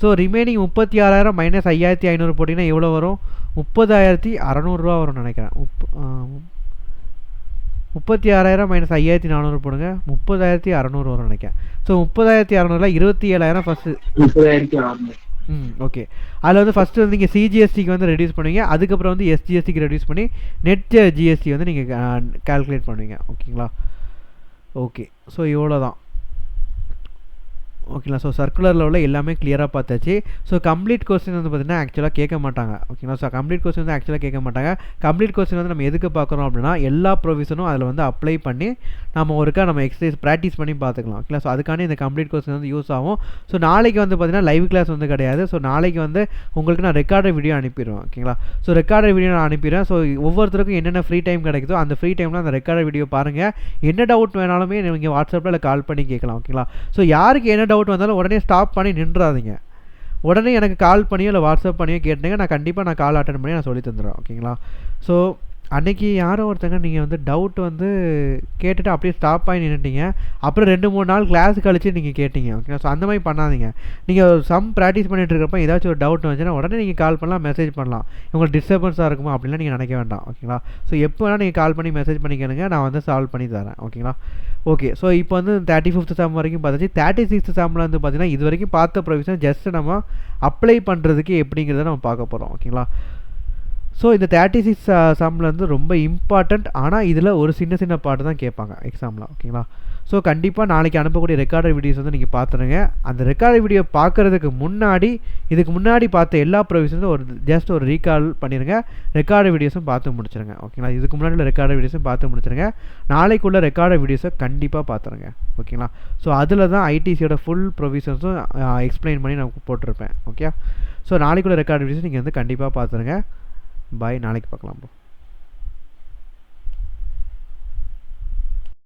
ஸோ ரிமைனிங் 36,000 மைனஸ் 5,500 போட்டிங்கன்னா எவ்வளோ வரும்? 30,600 வரும்னு நினைக்கிறேன். 36,000 மைனஸ் 5,400 போடுங்க, 30,600 வரும்னு நினைக்கிறேன். ஸோ 30,600ல் 27,000 ஃபஸ்ட்டு 30,600. ஓகே. அதில் வந்து ஃபஸ்ட்டு வந்து நீங்கள் சிஜிஎஸ்டிக்கு வந்து ரெடியூஸ் பண்ணுவீங்க. அதுக்கப்புறம் வந்து எஸ்ஜிஎஸ்டிக்கு ரெடியூஸ் பண்ணி நெட் ஜிஎஸ்டி வந்து நீங்கள் கால்குலேட் பண்ணுவீங்க. ஓகேங்களா. ஓகே. ஸோ இவ்வளோ தான். ஓகேங்களா. ஸோ சர்க்குலரில் உள்ள எல்லாமே கிளியராக பார்த்தாச்சு. ஸோ கம்ப்ளீட் கொஸ்டின் வந்து பார்த்தீங்கன்னா ஆக்சுவலாக கேட்க மாட்டாங்க. ஓகேங்களா. ஸோ கம்ப்ளீட் கொஸ்டின் வந்து ஆக்சுவலாக கேட்க மாட்டாங்க. கம்ப்ளீட் கொஸ்டின் வந்து நம்ம எதுக்கு பார்க்குறோம் அப்படின்னா எல்லா ப்ரொவிஷனும் அதில் வந்து அப்ளை பண்ணி நம்ம எக்ஸசைஸ் ப்ராக்டிஸ் பண்ணி பார்த்துக்கலாம். ஓகேங்களா. ஸோ அதுக்காண்டி இந்த கம்ப்ளீட் கொஸ்டின் வந்து யூஸ் ஆகும். ஸோ நாளைக்கு வந்து பார்த்தீங்கன்னா லைவ் கிளாஸ் வந்து கிடையாது. ஸோ நாளைக்கு வந்து உங்களுக்கு நான் ரெக்கார்டட் வீடியோ அனுப்பிடுவேன். ஓகேங்களா. ஸோ ரெக்கார்டட் வீடியோ நான் அனுப்பிடுவேன். ஸோ ஒவ்வொருத்தருக்கும் என்னென்ன ஃப்ரீ டைம் கிடைக்குதோ அந்த ஃப்ரீ டைமில் அந்த ரெக்கார்டட் வீடியோ பாருங்கள். என்ன டவுட் வேணாலுமே நீங்கள் வாட்ஸ்அப்பில் இல்லை கால் பண்ணி கேட்கலாம். ஓகேங்களா. ஸோ யாருக்கு என்ன டவுட் வந்தாலும் உடனே ஸ்டாப் பண்ணி நின்றாதீங்க. உடனே எனக்கு கால் பண்ணியோ இல்லை வாட்ஸ்அப் பண்ணியோ கேட்டீங்க, நான் கண்டிப்பாக கால் அட்டன் பண்ணி நான் சொல்லி தந்துடுறேன். ஓகேங்களா. ஸோ அன்றைக்கி யாரோ ஒருத்தங்க நீங்கள் வந்து டவுட் வந்து கேட்டுட்டு அப்படியே ஸ்டாப் ஆகி நின்றுட்டீங்க. அப்புறம் 2-3 நாள் கிளாஸ் கழிச்சு நீங்கள் கேட்டீங்க. ஓகேங்களா. ஸோ அந்த மாதிரி பண்ணாதீங்க. நீங்கள் ப்ராக்டிஸ் பண்ணிட்டு இருக்கப்போ ஏதாச்சும் ஒரு டவுட் வந்துச்சுன்னா உடனே நீங்கள் கால் பண்ணலாம், மெசேஜ் பண்ணலாம். உங்களுக்கு டிஸ்டர்பன்ஸாக இருக்குமா அப்படின்லாம் நீங்கள் நினைக்க வேண்டாம். ஓகேங்களா. ஸோ எப்போ வேணால் நீங்கள் கால் பண்ணி மெசேஜ் பண்ணிக்கணுங்க, நான் வந்து சால்வ் பண்ணி தரேன். ஓகேங்களா. ஓகே. ஸோ இப்போ வந்து 35th சம் வரைக்கும் பார்த்தாச்சு. 36th சம்மில் வந்து பார்த்தீங்கன்னா இது வரைக்கும் பார்த்த ப்ரொவிஷன் ஜஸ்ட் நம்ம அப்ளை பண்ணுறதுக்கு எப்படிங்கிறத நம்ம பார்க்க போகிறோம். ஓகேங்களா. ஸோ இந்த 36 சம்மில் வந்து ரொம்ப இம்பார்ட்டண்ட். ஆனால் இதில் ஒரு சின்ன பாட்டு தான் கேட்பாங்க எக்ஸாமில். ஓகேங்களா. ஸோ கண்டிப்பாக நாளைக்கு அனுப்பக்கூடிய ரெக்கார்டட் வீடியோஸ் வந்து நீங்கள் பார்த்துருங்க. அந்த ரெக்கார்டட் வீடியோ பார்க்குறதுக்கு முன்னாடி இதுக்கு முன்னாடி பார்த்த எல்லா ப்ரொவிஷன்ஸும் ஜஸ்ட் ஒரு ரீகால் பண்ணிடுங்க. ரெக்கார்டட் வீடியோஸும் பார்த்து முடிச்சிருங்க. ஓகேங்களா. இதுக்கு முன்னாடி உள்ள ரெக்கார்டட் வீடியோஸும் பார்த்து முடிச்சிருங்க. நாளைக்குள்ள ரெக்கார்டட் வீடியோஸை கண்டிப்பாக பார்த்துருங்க. ஓகேங்களா. ஸோ அதில் தான் ஐடிசியோட ஃபுல் ப்ரொவிஷன்ஸும் எக்ஸ்பிளைன் பண்ணி நான் போட்டிருப்பேன். ஓகே. ஸோ நாளைக்குள்ள ரெக்கார்டட் வீடியோஸ் நீங்கள் வந்து கண்டிப்பாக பார்த்துருங்க. பாய். நாளைக்கு பார்க்கலாம் ப்ரோ.